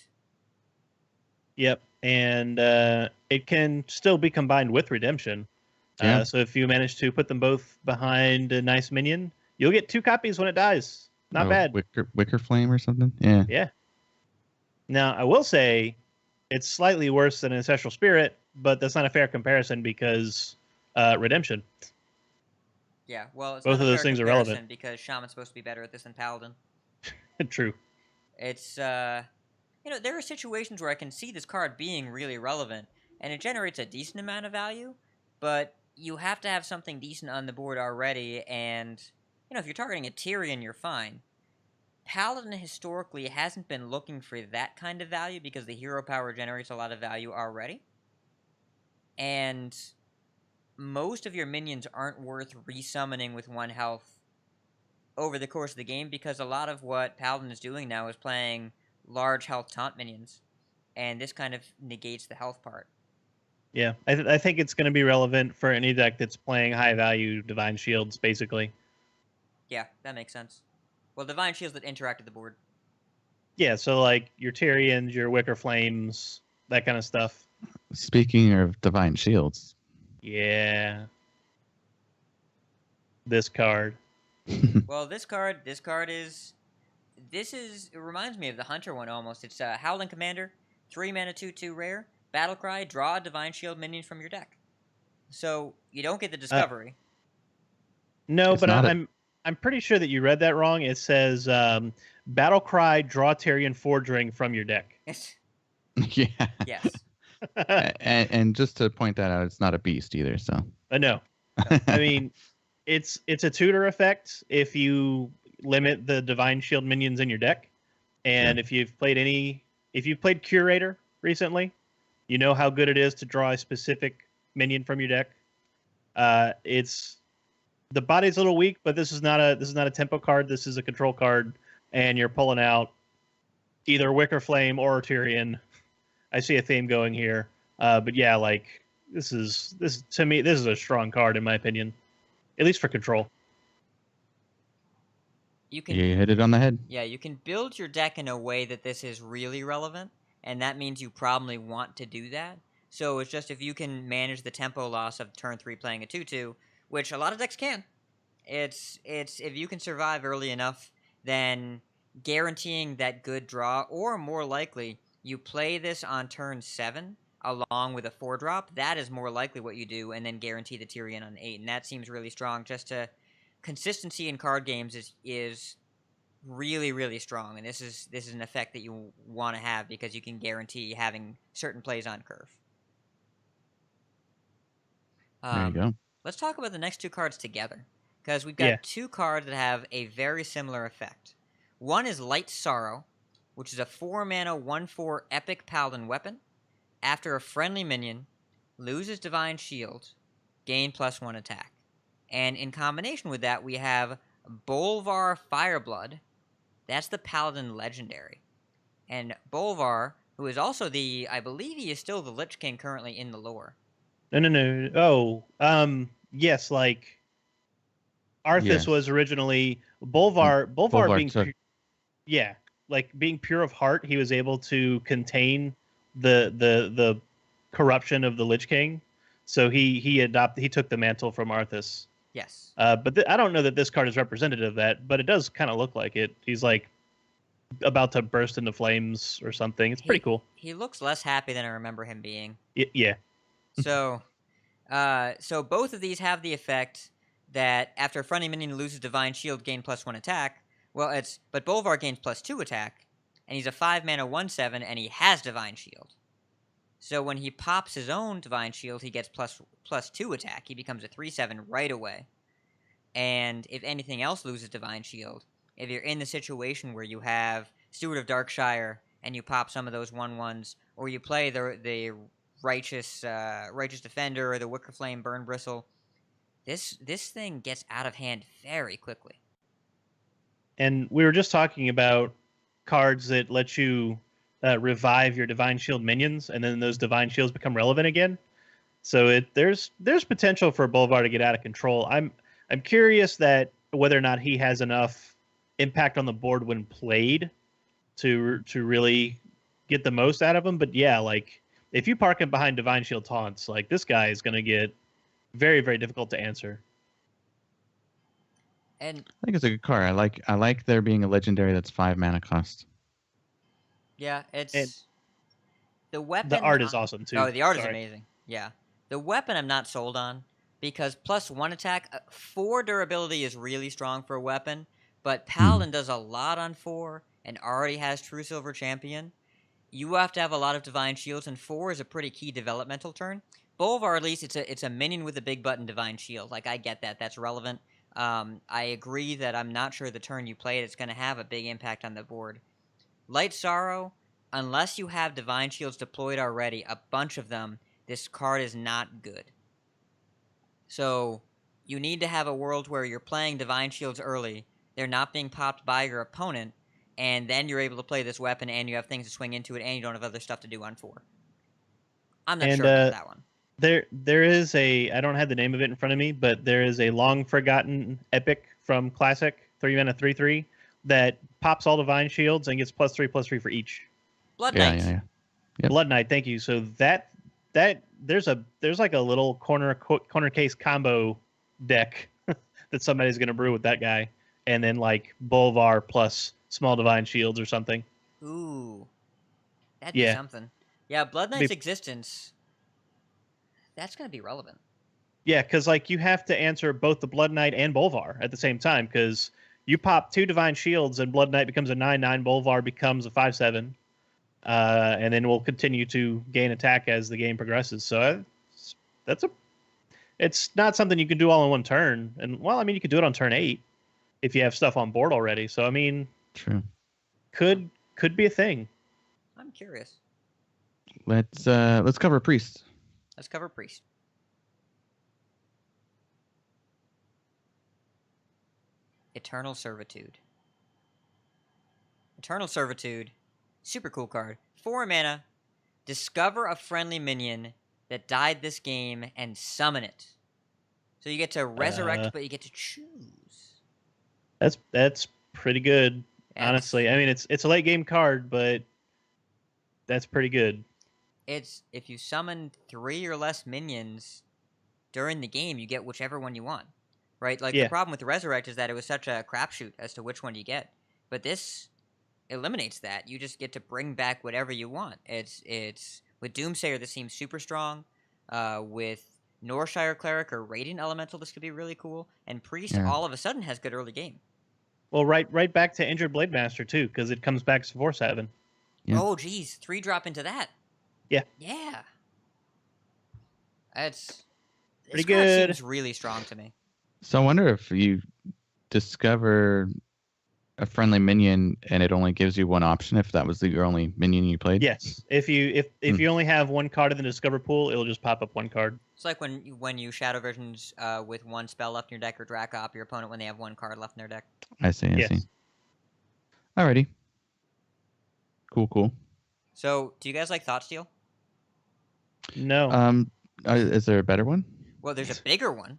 Yep, and it can still be combined with redemption. Yeah. So if you manage to put them both behind a nice minion, you'll get 2 copies when it dies. Not bad. Wicker Flame or something? Yeah. Yeah. Now, I will say it's slightly worse than Ancestral Spirit, but that's not a fair comparison because redemption. Yeah, well, it's both not of a those fair things are comparison relevant. Because Shaman's supposed to be better at this than Paladin. True. It's, there are situations where I can see this card being really relevant, and it generates a decent amount of value, but you have to have something decent on the board already, and, if you're targeting a Tyrion, you're fine. Paladin historically hasn't been looking for that kind of value because the hero power generates a lot of value already. And most of your minions aren't worth resummoning with 1 health over the course of the game, because a lot of what Paladin is doing now is playing large health taunt minions, and this kind of negates the health part. Yeah, I think it's going to be relevant for any deck that's playing high-value Divine Shields, basically. Yeah, that makes sense. Well, Divine Shields that interact with the board. Yeah, so like your Tyrions, your Wicker Flames, that kind of stuff. Speaking of Divine Shields. Yeah. This card. Well, this card is... it reminds me of the Hunter one almost. It's Howling Commander, 3 mana 2/2 rare, Battlecry, draw a Divine Shield minion from your deck. So, you don't get the discovery. No, but I'm pretty sure that you read that wrong. It says Battlecry, draw Tyrion Forge Ring from your deck. Yeah. Yes. and just to point that out, it's not a beast either, so. No. I mean, it's a tutor effect if you limit the Divine Shield minions in your deck. And if you've played Curator recently, you know how good it is to draw a specific minion from your deck. The body's a little weak, but this is not a tempo card. This is a control card, and you're pulling out either Wicker Flame or Tyrion. I see a theme going here, but yeah, like this is to me this is a strong card in my opinion, at least for control. You hit it on the head. Yeah, you can build your deck in a way that this is really relevant, and that means you probably want to do that. So it's just if you can manage the tempo loss of turn 3 playing a 2/2, which a lot of decks can. It's if you can survive early enough, then guaranteeing that good draw, or more likely, you play this on turn 7 along with a 4-drop. That is more likely what you do, and then guarantee the Tyrion on 8, and that seems really strong. Just to consistency in card games is really, really strong, and this is an effect that you want to have because you can guarantee having certain plays on curve. There you go. Let's talk about the next 2 cards together, because we've got 2 cards that have a very similar effect. One is Light Sorrow, which is a 4 mana 1/4 epic paladin weapon. after a friendly minion loses Divine Shield, gain +1 attack. And in combination with that, we have Bolvar Fireblood. That's the Paladin Legendary. And Bolvar, who is also I believe he is still the Lich King currently in the lore. No. Yes, like Arthas Yes. was originally Bolvar being took- like being pure of heart, he was able to contain the corruption of the Lich King. So he took the mantle from Arthas. Yes. But I don't know that this card is representative of that, but it does kind of look like it. He's like about to burst into flames or something. It's pretty cool. He looks less happy than I remember him being. Yeah. So both of these have the effect that after a friendly minion loses Divine Shield, gain +1 attack. But Bolvar gains +2 attack, and he's a 5-mana 1/7, and he has Divine Shield. So when he pops his own Divine Shield, he gets +2 attack. He becomes a 3/7 right away. And if anything else loses Divine Shield, if you're in the situation where you have Steward of Darkshire and you pop some of those 1/1s, or you play the Righteous Defender or the Wicker Flame Burn Bristle, this thing gets out of hand very quickly. And we were just talking about cards that let you revive your Divine Shield minions, and then those Divine Shields become relevant again. So there's potential for Bolvar to get out of control. I'm curious that whether or not he has enough impact on the board when played to really get the most out of him. But yeah, like if you park him behind Divine Shield taunts, like this guy is going to get very, very difficult to answer. And I think it's a good card. I like there being a legendary that's 5 mana cost. yeah, And the weapon. The art is awesome too. Oh, the art is Sorry. amazing. Yeah, the weapon I'm not sold on because +1 attack, 4 durability is really strong for a weapon, but Paladin does a lot on 4 and already has True Silver Champion. You have to have a lot of Divine Shields, and 4 is a pretty key developmental turn. Bolvar, at least, it's a minion with a big button Divine Shield. Like, I get that. That's relevant. I agree that I'm not sure the turn you play it's going to have a big impact on the board. Light Sorrow, unless you have Divine Shields deployed already, a bunch of them, this card is not good. So, you need to have a world where you're playing Divine Shields early, they're not being popped by your opponent, and then you're able to play this weapon, and you have things to swing into it, and you don't have other stuff to do on 4. I'm not sure about that one. There is I don't have the name of it in front of me, but there is a long forgotten epic from Classic, 3 mana 3/3, that pops all Divine Shields and gets +3/+3 for each. Blood Knight. Yeah. Yep. Blood Knight, thank you. So that there's like a little corner case combo deck that somebody's gonna brew with that guy, and then like Bolvar plus small Divine Shields or something. Ooh. That'd be something. Yeah, Blood Knight's existence, that's going to be relevant. Yeah, because like you have to answer both the Blood Knight and Bolvar at the same time, because you pop 2 Divine Shields and Blood Knight becomes a 9/9, Bolvar becomes a 5/7, and then we'll continue to gain attack as the game progresses. So it's not something you can do all in one turn. And well, I mean, you could do it on turn 8 if you have stuff on board already. So I mean, True. Could be a thing. I'm curious. Let's cover Priest. Let's cover Priest. Eternal Servitude. Eternal Servitude. Super cool card. 4 mana. Discover a friendly minion that died this game and summon it. So you get to resurrect, but you get to choose. That's pretty good, Yeah, honestly. I mean, it's a late game card, but that's pretty good. It's if you summon 3 or less minions during the game, you get whichever one you want, right? Like the problem with the Resurrect is that it was such a crapshoot as to which one you get, but this eliminates that. You just get to bring back whatever you want. It's with Doomsayer, this seems super strong. With Norshire Cleric or Radiant Elemental, this could be really cool. And Priest all of a sudden has good early game. Well, right back to Injured Blade Master too, because it comes back to 4/7. Yeah. Oh, geez, 3-drop into that. Yeah. That's pretty card good. seems really strong to me. So I wonder if you discover a friendly minion and it only gives you one option if that was your only minion you played? Yes. If you only have one card in the discover pool, it'll just pop up one card. It's like when you shadow versions with one spell left in your deck or drac op your opponent when they have one card left in their deck. I see. I Yes. see. Alrighty. Cool. So, do you guys like Thoughtsteal? No. Is there a better one? Well, there's a bigger one.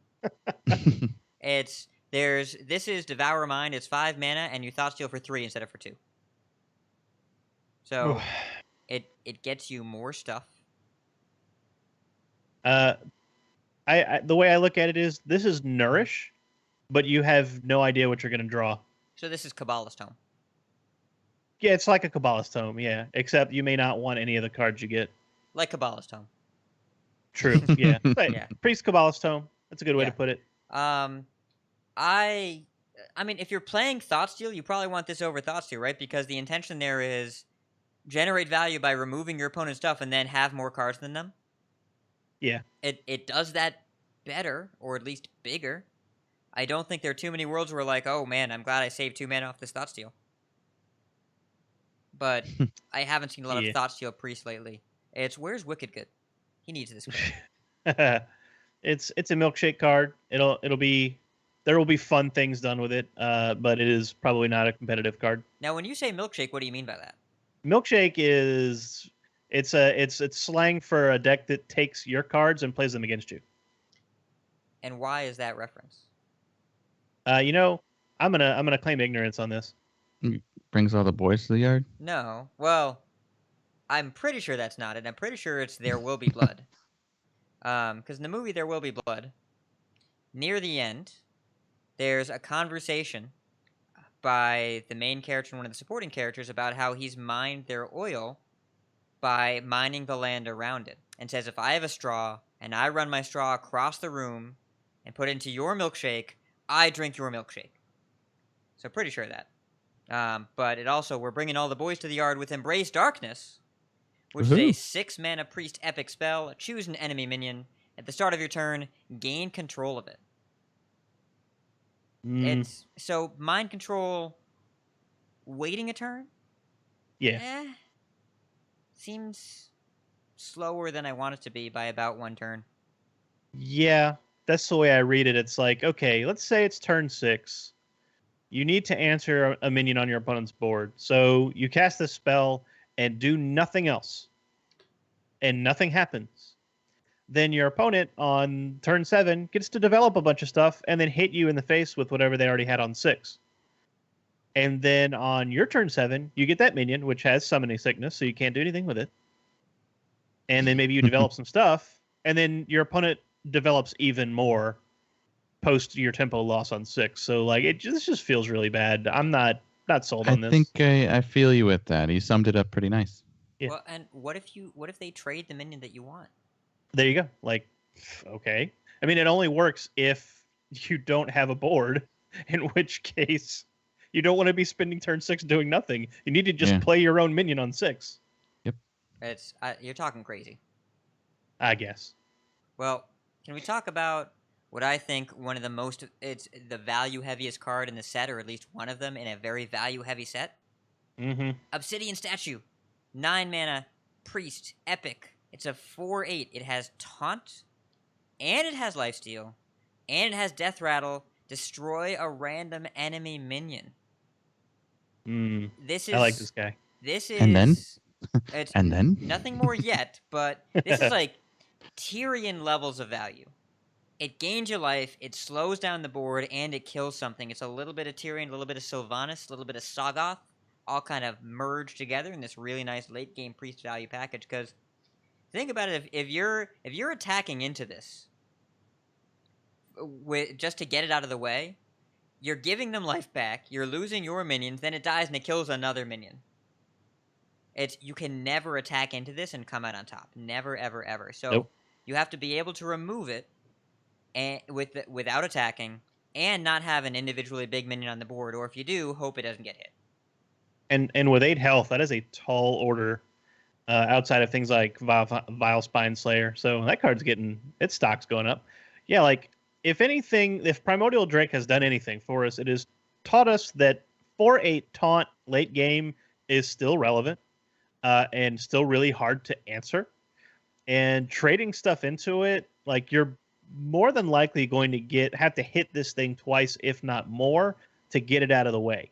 This is Devour Mind. It's 5 mana, and you Thoughtsteal for 3 instead of for 2. So it gets you more stuff. I the way I look at it is this is Nourish, but you have no idea what you're going to draw. So this is Kabbalist Tome. Yeah, it's like a Kabbalist Tome, yeah. Except you may not want any of the cards you get. Like Kabbalist Tome. True, yeah. But Yeah. Priest Kabbalist Tome. That's a good way Yeah. to put it. I mean, if you're playing Thoughtsteal, you probably want this over Thoughtsteal, right? Because the intention there is generate value by removing your opponent's stuff and then have more cards than them. Yeah. It does that better, or at least bigger. I don't think there are too many worlds where like, oh man, I'm glad I saved 2 mana off this Thoughtsteal. But I haven't seen a lot of Thoughtsteal Priest lately. Where's Wicked Good? He needs this card. It's a milkshake card. There will be fun things done with it, but it is probably not a competitive card. Now, when you say milkshake, what do you mean by that? Milkshake is it's slang for a deck that takes your cards and plays them against you. And why is that reference? I'm gonna claim ignorance on this. Brings all the boys to the yard? No. Well, I'm pretty sure that's not it. I'm pretty sure it's There Will Be Blood. Because in the movie There Will Be Blood, near the end, there's a conversation by the main character and one of the supporting characters about how he's mined their oil by mining the land around it. And says, if I have a straw and I run my straw across the room and put it into your milkshake, I drink your milkshake. So pretty sure that. But it also, we're bringing all the boys to the yard with Embrace Darkness, which is a 6 mana priest epic spell. Choose an enemy minion. At the start of your turn, gain control of it. It's so mind control. Waiting a turn. Yeah. Seems slower than I want it to be by about 1 turn. Yeah, that's the way I read it. It's like, okay, let's say it's turn 6. You need to answer a minion on your opponent's board. So you cast this spell and do nothing else. And nothing happens. Then your opponent on turn 7 gets to develop a bunch of stuff and then hit you in the face with whatever they already had on 6. And then on your turn 7, you get that minion, which has summoning sickness, so you can't do anything with it. And then maybe you develop some stuff, and then your opponent develops even more post your tempo loss on 6. So like this just feels really bad. I'm not sold on this. I think I feel you with that. You summed it up pretty nice. Yeah. Well, and what if they trade the minion that you want? There you go. Like, okay. I mean, it only works if you don't have a board, in which case you don't want to be spending turn 6 doing nothing. You need to just play your own minion on 6. Yep. You're talking crazy. I guess. Well, can we talk about what I think one of it's the value heaviest card in the set, or at least one of them in a very value heavy set? Mm-hmm. Obsidian Statue. 9 mana, priest, epic. It's a 4/8. It has Taunt, and it has Lifesteal, and it has Death Rattle. Destroy a random enemy minion. I like this guy. This is... And then? It's And then? nothing more yet, but this is like Tyrion levels of value. It gains your life, it slows down the board, and it kills something. It's a little bit of Tyrion, a little bit of Sylvanas, a little bit of Sagoth, all kind of merged together in this really nice late game priest value package. Because think about it, if you're attacking into this just to get it out of the way, you're giving them life back, you're losing your minions, then it dies and it kills another minion. You can never attack into this and come out on top. Never, ever, ever. So you have to be able to remove it and without attacking and not have an individually big minion on the board, or if you do, hope it doesn't get hit. And with 8 health, that is a tall order outside of things like Vile Spine Slayer. So that card's its stock's going up. Yeah, like, if anything, if Primordial Drake has done anything for us, it has taught us that 4/8 taunt late game is still relevant and still really hard to answer. And trading stuff into it, like you're more than likely going to have to hit this thing twice, if not more, to get it out of the way.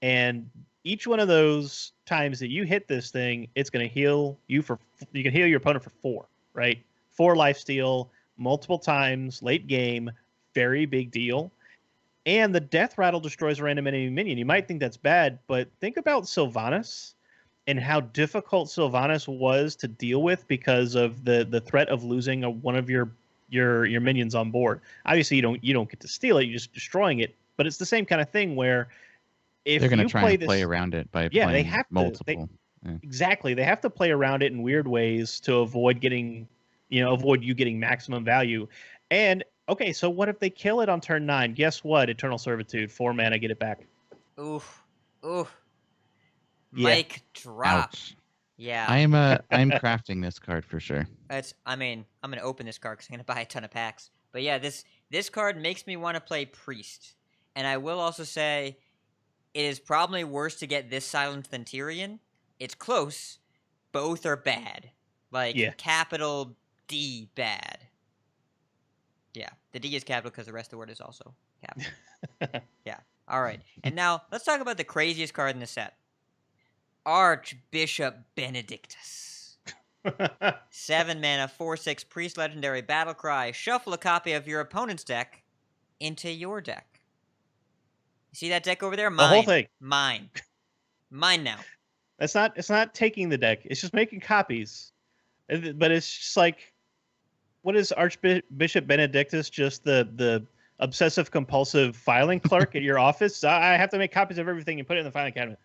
And each one of those times that you hit this thing, it's going to heal you you can heal your opponent for 4, right? 4 lifesteal, multiple times, late game, very big deal. And the death rattle destroys a random enemy minion. You might think that's bad, but think about Sylvanas and how difficult Sylvanas was to deal with because of the threat of losing one of your minions on board. Obviously, you don't get to steal it; you're just destroying it. But it's the same kind of thing where if they're going to you try and play around it by playing they have multiple. Exactly, they have to play around it in weird ways to avoid you getting maximum value. And okay, so what if they kill it on turn 9? Guess what? Eternal Servitude, 4 mana, get it back. Oof. Oof. Yeah. Mic drop. Ouch. Yeah. I'm crafting this card for sure. I'm gonna open this card because I'm gonna buy a ton of packs. But yeah, this card makes me want to play Priest. And I will also say, it is probably worse to get this Silent than Tyrion. It's close. Both are bad. Capital D bad. Yeah, the D is capital because the rest of the word is also capital. Yeah. All right. And now let's talk about the craziest card in the set. Archbishop Benedictus. 7 mana, 4/6 Priest Legendary Battle Cry. Shuffle a copy of your opponent's deck into your deck. You see that deck over there? Mine. The whole thing. Mine. Mine now. It's not taking the deck. It's just making copies. But it's just like, what is Archbishop Benedictus? Just the obsessive compulsive filing clerk at your office? I have to make copies of everything and put it in the filing cabinet.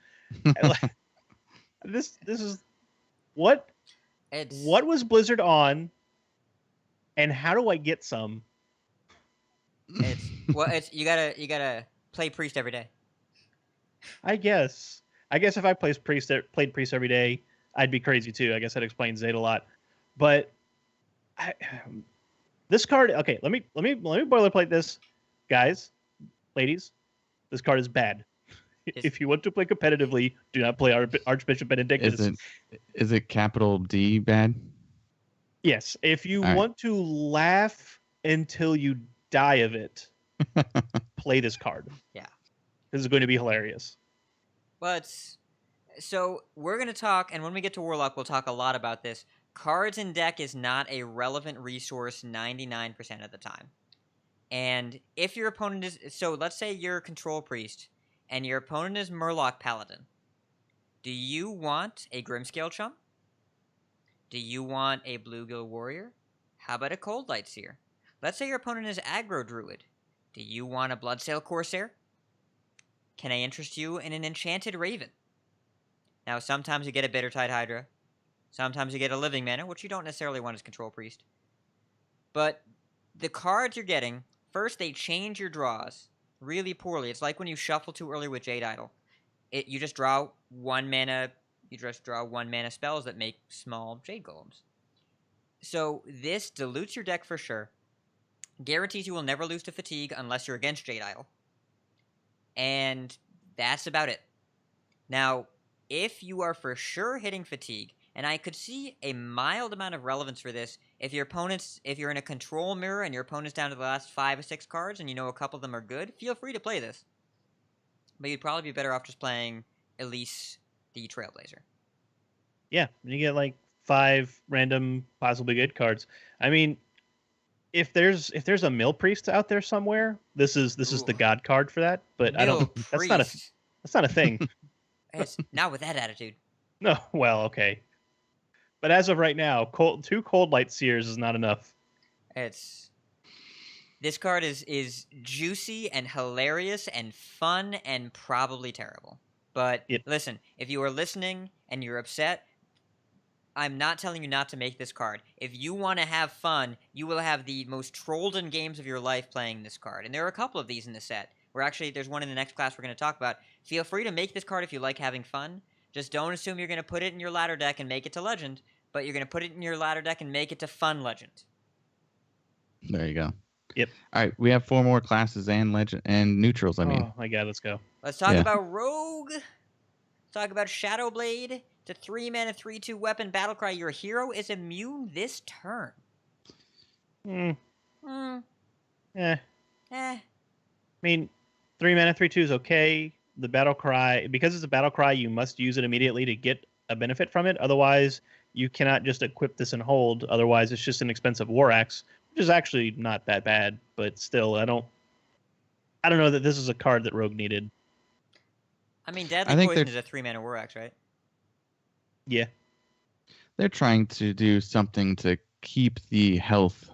This is what was Blizzard on, and how do I get some? It's you gotta play Priest every day. I guess if I played Priest every day, I'd be crazy too. I guess that explains Zeta a lot. But this card, okay, let me boilerplate this, guys, ladies. This card is bad. If you want to play competitively, do not play Archbishop Benedictus. Is it capital D bad? Yes. If you want to laugh until you die of it, play this card. Yeah. This is going to be hilarious. So we're going to talk, and when we get to Warlock, we'll talk a lot about this. Cards in deck is not a relevant resource 99% of the time. And if your opponent is... So let's say you're a Control Priest, and your opponent is Murloc Paladin. Do you want a Grimscale Chum? Do you want a Bluegill Warrior? How about a Cold Light Seer? Let's say your opponent is Aggro Druid. Do you want a Bloodsail Corsair? Can I interest you in an Enchanted Raven? Now, sometimes you get a Bittertide Hydra. Sometimes you get a Living Mana, which you don't necessarily want as Control Priest. But the cards you're getting, first they change your draws really poorly. It's like when you shuffle too early with Jade Idol. You just draw 1 mana. You just draw 1 mana spells that make small Jade Golems. So this dilutes your deck for sure. Guarantees you will never lose to Fatigue unless you're against Jade Idol. And that's about it. Now, if you are for sure hitting Fatigue, and I could see a mild amount of relevance for this, if you're in a control mirror and your opponent's down to the last 5 or 6 cards and you know a couple of them are good, feel free to play this. But you'd probably be better off just playing Elise the Trailblazer. Yeah, you get like 5 random possibly good cards. I mean, if there's a Mill Priest out there somewhere, this is the god card for that. But that's not a thing. It's not with that attitude. No, well, okay. But as of right now, 2 Cold Light Seers is not enough. This card is juicy and hilarious and fun and probably terrible. But listen, if you are listening and you're upset, I'm not telling you not to make this card. If you want to have fun, you will have the most trolled-in games of your life playing this card. And there are a couple of these in the set. There's one in the next class we're going to talk about. Feel free to make this card if you like having fun. Just don't assume you're going to put it in your ladder deck and make it to Legend, but you're going to put it in your ladder deck and make it to Fun Legend. There you go. Yep. All right, we have 4 more classes and Legend and neutrals. Oh my God, let's go. Let's talk Yeah. about Rogue. Let's talk about Shadow Blade. It's a 3-mana 3/2 weapon battlecry. Your hero is immune this turn. Hmm. Eh. I mean, 3 mana 3/2 is okay. The battle cry, because it's a battle cry, you must use it immediately to get a benefit from it. Otherwise, you cannot just equip this and hold. Otherwise, it's just an expensive war axe, which is actually not that bad. But still, I don't know that this is a card that Rogue needed. I mean, I Deadly think Poison they're- is a 3-mana war axe, right? Yeah. They're trying to do something to keep the health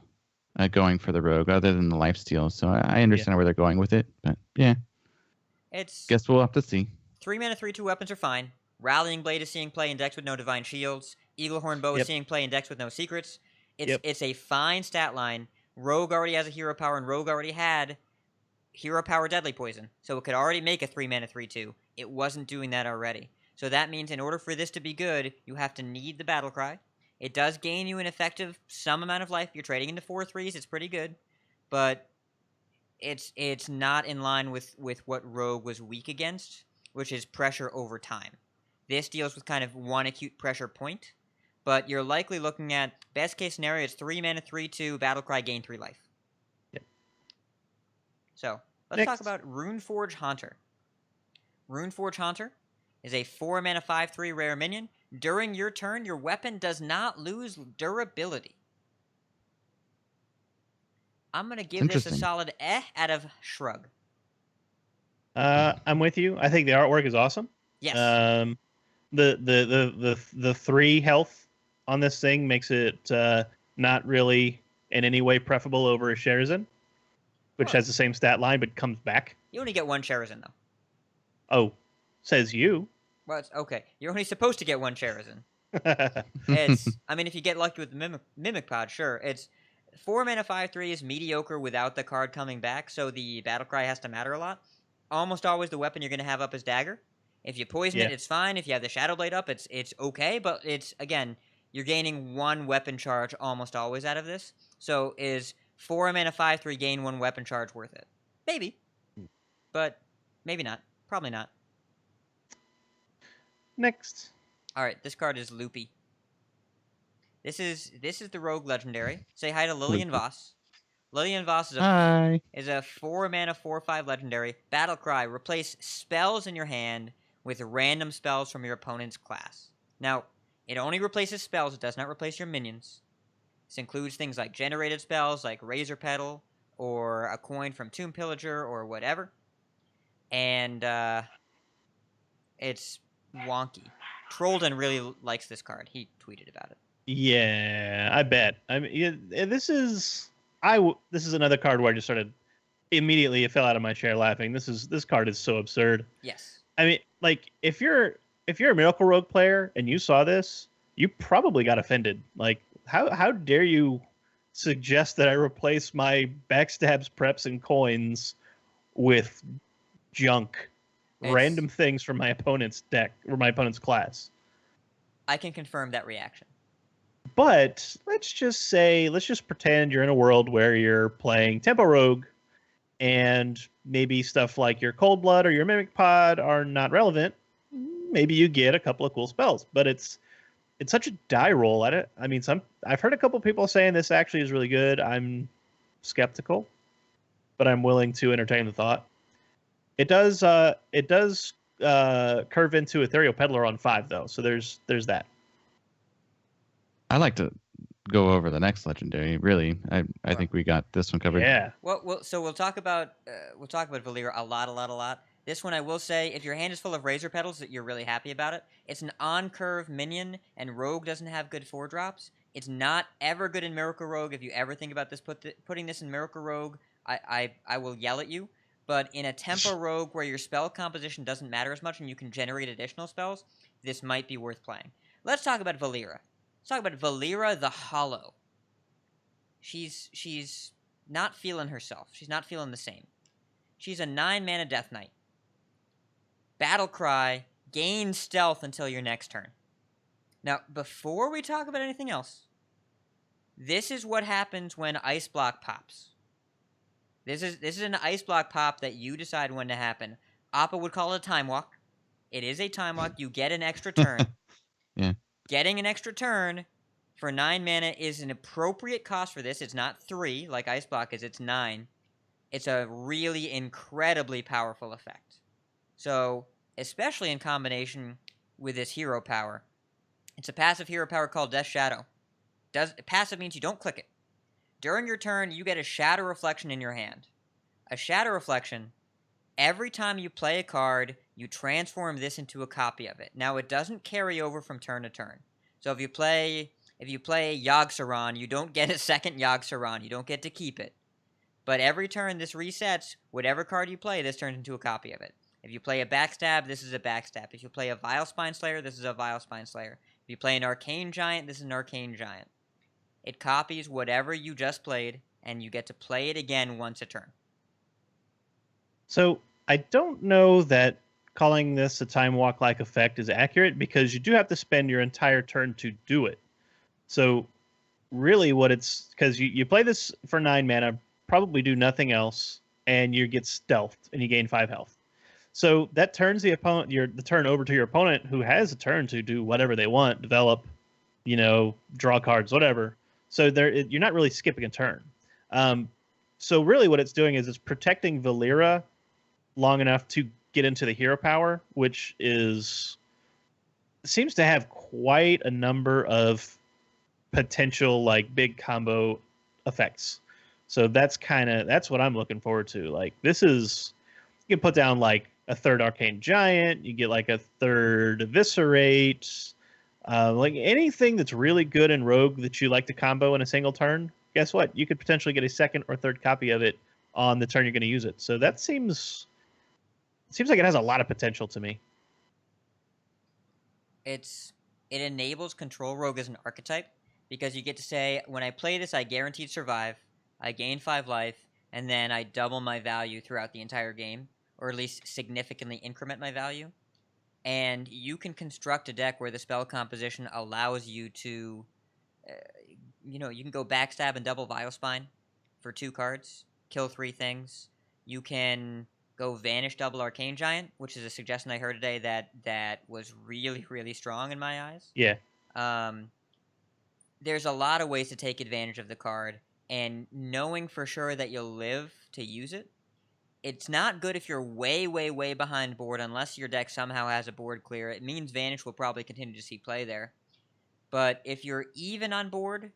going for the rogue, other than the lifesteal. So I understand where they're going with it, but yeah, It's guess we'll have to see. 3-mana 3/2 weapons are fine. Rallying Blade is seeing play in decks with no Divine Shields. Eaglehorn Bow is Yep. seeing play in decks with no secrets. Yep. It's a fine stat line. Rogue already has a hero power, and Rogue already had hero power Deadly Poison, so it could already make a 3-mana 3/2. It wasn't doing that already. So that means in order for this to be good, you have to need the Battle Cry. It does gain you an effective some amount of life. You're trading into 4/3s. It's pretty good, but it's not in line with what Rogue was weak against, which is pressure over time. This deals with kind of one acute pressure point, but you're likely looking at best case scenario. It's 3-mana 3/2 Battlecry, gain 3 life. Yep. So let's Next. talk about Runeforge Haunter. Runeforge Haunter is a 4-mana 5/3 rare minion. During your turn, your weapon does not lose durability. I'm gonna give this a Interesting. solid out of shrug. I'm with you. I think the artwork is awesome. Yes. The 3 health on this thing makes it not really in any way preferable over a Sherazin, which Well- has the same stat line but comes back. You only get one Sherazin though. Oh, says you. Well, it's okay. You're only supposed to get one Sherazin. It's, I mean, if you get lucky with the Mimic Pod, sure. It's 4-mana 5/3 is mediocre without the card coming back, so the Battlecry has to matter a lot. Almost always the weapon you're going to have up is Dagger. If you poison Yeah. it, it's fine. If you have the Shadow Blade up, it's okay, but it's, again, you're gaining one weapon charge almost always out of this. So is 4-mana 5/3 gain one weapon charge worth it? Maybe. But maybe not. Probably not. Next. All right, this card is Loopy. This is the Rogue Legendary. Say hi to Lillian Loopy. Voss. Lillian Voss is a Hi. 4-mana 4/5 Legendary. Battle Cry. Replace spells in your hand with random spells from your opponent's class. Now, it only replaces spells. It does not replace your minions. This includes things like generated spells like Razor Petal or a coin from Tomb Pillager or whatever. And it's wonky. Trollden really likes this card. He tweeted about it. Yeah, I bet. I mean, this is another card where I just started immediately. It fell out of my chair laughing. This card is so absurd. Yes. I mean, like if you're a Miracle Rogue player and you saw this, you probably got offended. Like, how dare you suggest that I replace my backstabs, preps, and coins with junk, random things from my opponent's deck or my opponent's class? I can confirm that reaction. But let's just pretend you're in a world where you're playing Tempo Rogue and maybe stuff like your Cold Blood or your Mimic Pod are not relevant. Maybe you get a couple of cool spells, but it's such a die roll at it. I mean, I've heard a couple people saying this actually is really good. I'm skeptical, but I'm willing to entertain the thought. It does curve into Ethereal Peddler on 5 though, so there's that. I'd like to go over the next legendary. Really, I think we got this one covered. Yeah. Well, we'll talk about Valera a lot. This one, I will say, if your hand is full of Razor Petals, that you're really happy about it. It's an on-curve minion, and Rogue doesn't have good 4-drops. It's not ever good in Miracle Rogue. If you ever think about this, putting this in Miracle Rogue, I will yell at you. But in a Tempo Rogue where your spell composition doesn't matter as much and you can generate additional spells, this might be worth playing. Let's talk about Valera. Let's talk about Valera the Hollow. She's not feeling herself. She's not feeling the same. She's a 9-mana Death Knight. Battle Cry, gain stealth until your next turn. Now, before we talk about anything else, this is what happens when Ice Block pops. This is an Ice Block pop that you decide when to happen. Appa would call it a time walk. It is a time walk. You get an extra turn. Yeah. Getting an extra turn for 9 mana is an appropriate cost for this. It's not 3 like Ice Block is. It's 9. It's a really incredibly powerful effect. So, especially in combination with this hero power. It's a passive hero power called Death Shadow. Passive means you don't click it. During your turn, you get a Shadow Reflection in your hand. A Shadow Reflection, every time you play a card, you transform this into a copy of it. Now, it doesn't carry over from turn to turn. So if you play Yogg-Saron, you don't get a second Yogg-Saron. You don't get to keep it. But every turn this resets, whatever card you play, this turns into a copy of it. If you play a Backstab, this is a Backstab. If you play a Vile Spine Slayer, this is a Vile Spine Slayer. If you play an Arcane Giant, this is an Arcane Giant. It copies whatever you just played, and you get to play it again once a turn. So I don't know that calling this a time walk-like effect is accurate, because you do have to spend your entire turn to do it. So really what it's... Because you play this for 9 mana, probably do nothing else, and you get stealthed, and you gain 5 health. So that turns the turn over to your opponent, who has a turn to do whatever they want, develop, draw cards, whatever. So you're not really skipping a turn. So really what it's doing is it's protecting Valera long enough to get into the hero power, which seems to have quite a number of potential like big combo effects. So that's what I'm looking forward to. Like this is, you can put down like a third Arcane Giant, you get like a third Eviscerate, like anything that's really good in Rogue that you like to combo in a single turn. Guess what? You could potentially get a second or third copy of it on the turn you're going to use it. So that seems like it has a lot of potential to me. It enables Control Rogue as an archetype, because you get to say, when I play this, I guaranteed survive, I gain 5 life, and then I double my value throughout the entire game, or at least significantly increment my value. And you can construct a deck where the spell composition allows you to, you can go Backstab and double Vile Spine for 2 cards, kill 3 things. You can go Vanish double Arcane Giant, which is a suggestion I heard today that was really, really strong in my eyes. Yeah. There's a lot of ways to take advantage of the card, and knowing for sure that you'll live to use it, it's not good if you're way, way, way behind board, unless your deck somehow has a board clear. It means Vanish will probably continue to see play there. But if you're even on board,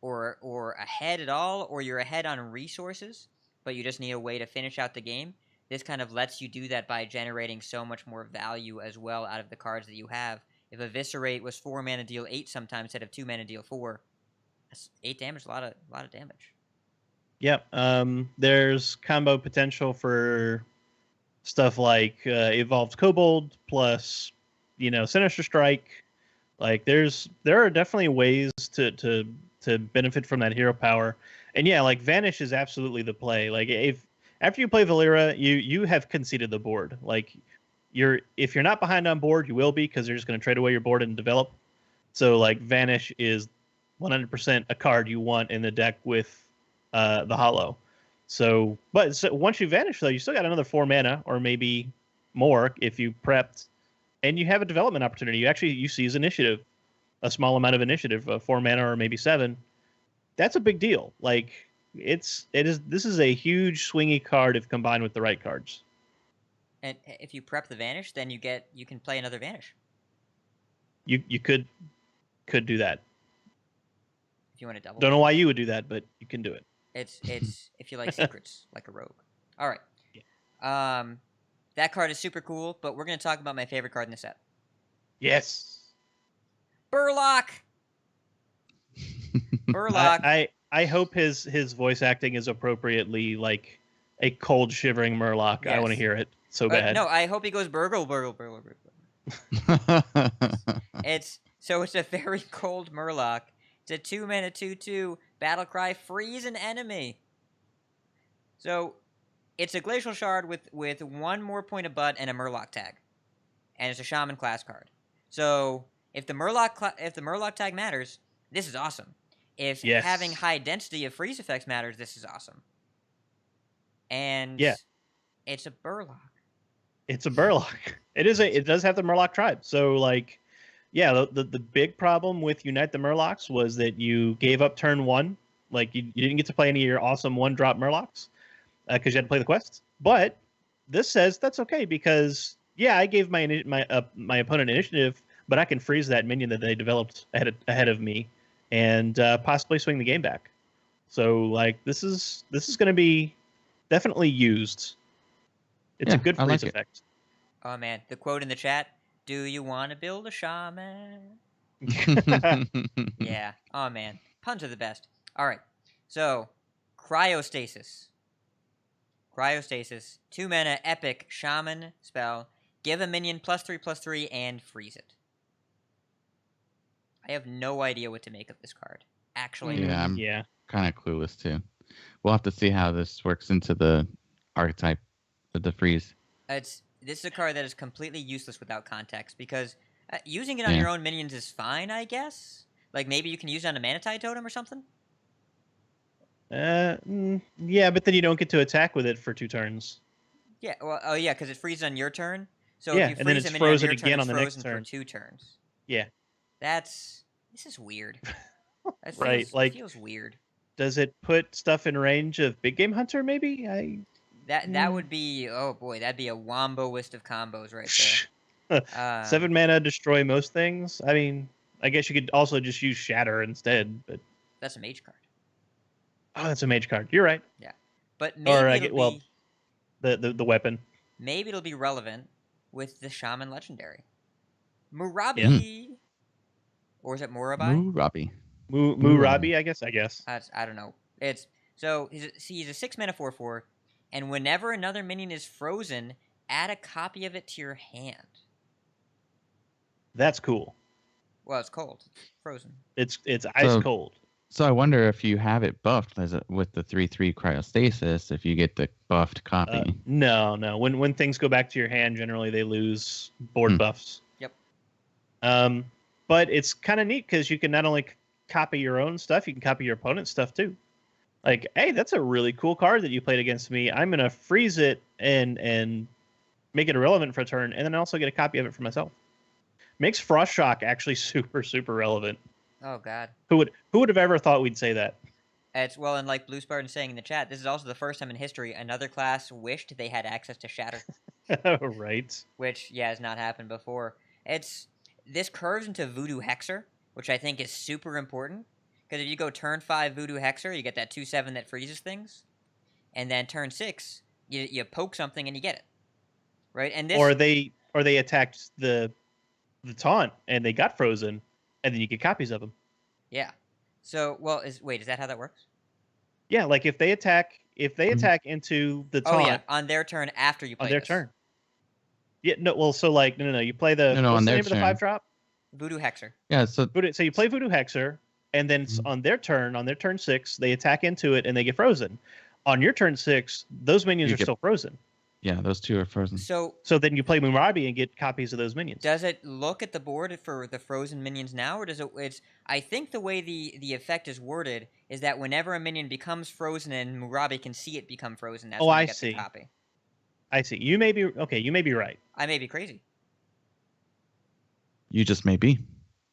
or ahead at all, or you're ahead on resources, but you just need a way to finish out the game, this kind of lets you do that by generating so much more value as well out of the cards that you have. If Eviscerate was 4 mana deal 8 sometimes instead of 2 mana deal 4, that's 8 damage, a lot of damage. Yep. There's combo potential for stuff like Evolved Kobold plus, Sinister Strike. Like there are definitely ways to benefit from that hero power. And yeah, like Vanish is absolutely the play. Like if after you play Valera, you have conceded the board. Like if you're not behind on board, you will be, because they're just going to trade away your board and develop. So like Vanish is 100% a card you want in the deck with the Hollow. So once you Vanish, though, you still got another 4 mana, or maybe more if you prepped, and you have a development opportunity. You use initiative, a small amount of initiative, 4 mana or maybe 7. That's a big deal. Like this is a huge swingy card if combined with the right cards. And if you prep the Vanish, then you can play another Vanish. You could do that. If you want to double. Don't know why you would do that, but you can do it. It's if you like secrets, like a rogue. All right. Yeah. That card is super cool, but we're going to talk about my favorite card in the set. Yes. Burlock. Burlock. I hope his voice acting is appropriately like a cold shivering Murloc. Yes. I want to hear it so bad. No, I hope he goes burgle. It's a very cold Murloc. It's a 2 mana 2/2 battle cry, freeze an enemy. So it's a Glacial Shard with 1 more point of butt and a Murloc tag, and it's a Shaman class card. So if the Murloc tag matters, this is awesome. If having high density of freeze effects matters, this is awesome. And it's a Burlock. It's a Murloc. It does have the Murloc tribe. So like, yeah, the big problem with Unite the Murlocs was that you gave up turn one. Like you didn't get to play any of your awesome 1-drop Murlocs because you had to play the quests. But this says that's okay because yeah, I gave my opponent initiative, but I can freeze that minion that they developed ahead of me, and possibly swing the game back. So like this is going to be definitely used. It's a good I freeze like effect. Oh man, the quote in the chat: "Do you want to build a shaman?" Yeah. Oh man, puns are the best. All right. So, cryostasis. Cryostasis, 2 mana, epic shaman spell. Give a minion +3/+3 and freeze it. I have no idea what to make of this card. Actually, Yeah, I'm Yeah. kind of clueless too. We'll have to see how this works into the archetype of the freeze. this is a card that is completely useless without context because using it on Yeah. your own minions is fine, I guess. Like maybe you can use it on a Manatide Totem or something. Yeah, but then you don't get to attack with it for 2 turns. Yeah. Well, oh yeah, because it freezes on your turn. So Yeah, if you and then freeze it's a minion on frozen your turn, again it's on the next frozen for turn. 2 turns. Yeah. This is weird. It Right, feels, like- it feels weird. Does it put stuff in range of Big Game Hunter? Maybe That would be, oh boy, that'd be a wombo list of combos right there. 7 mana destroy most things. I mean, I guess you could also just use Shatter instead. But That's a mage card. oh, that's a mage card. You're right. But maybe Or I it'll get- well- be The weapon. maybe it'll be relevant with the Shaman Legendary. Murabi. Or is it Murabi? Moo Robbie. Murabi, I guess. I don't know. It's so he's a 6 mana 4/4, and whenever another minion is frozen, add a copy of it to your hand. That's cool. Well, it's cold. It's frozen. It's ice So- cold. So I wonder if you have it buffed with the 3/3 cryostasis, if you get the buffed copy. No. When things go back to your hand, generally they lose board buffs. Yep. But it's kind of neat because you can not only copy your own stuff, you can copy your opponent's stuff too. Like, hey, that's a really cool card that you played against me. I'm gonna freeze it and make it irrelevant for a turn, and then also get a copy of it for myself. Makes Frost Shock actually super relevant. Oh God. Who would have ever thought we'd say that? It's well, and like Blue Spartan saying in the chat, this is also the first time in history another class wished they had access to Shatter, Right. which has not happened before. This curves into Voodoo Hexer, which I think is super important because if you go turn 5 Voodoo Hexer, you get that 2/7 that freezes things, and then turn 6 you poke something and you get it, right? And this Or they attacked the taunt and they got frozen, and then you get copies of them. yeah. So well, is that how that works? Yeah, like if they attack into the taunt Oh yeah, on their turn after you play on their this. turn. Yeah, no. Well, so like no. You play the No, what's on the their name of the turn. 5-drop? Voodoo Hexer. Yeah, so So you play Voodoo Hexer, and then on their turn 6, they attack into it and they get frozen. On your turn 6, those minions You are get- still frozen. yeah, those two are frozen. So So then you play Murabi and get copies of those minions. does it look at the board for the frozen minions now, or does it? I think the way the effect is worded is that whenever a minion becomes frozen and Murabi can see it become frozen, that's Oh, when I it gets see. the copy. I see. You may be right. I may be crazy. You just may be.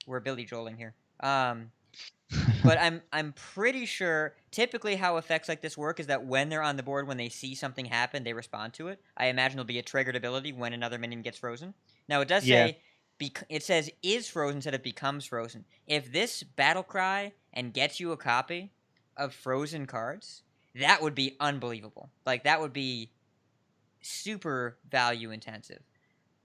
We're Billy Joeling here. But I'm pretty sure typically how effects like this work is that when they're on the board, when they see something happen, they respond to it. I imagine it'll be a triggered ability when another minion gets frozen. Now it does say it says is frozen instead of becomes frozen. If this battle cry and gets you a copy of frozen cards, that would be unbelievable. Like that would be super value intensive.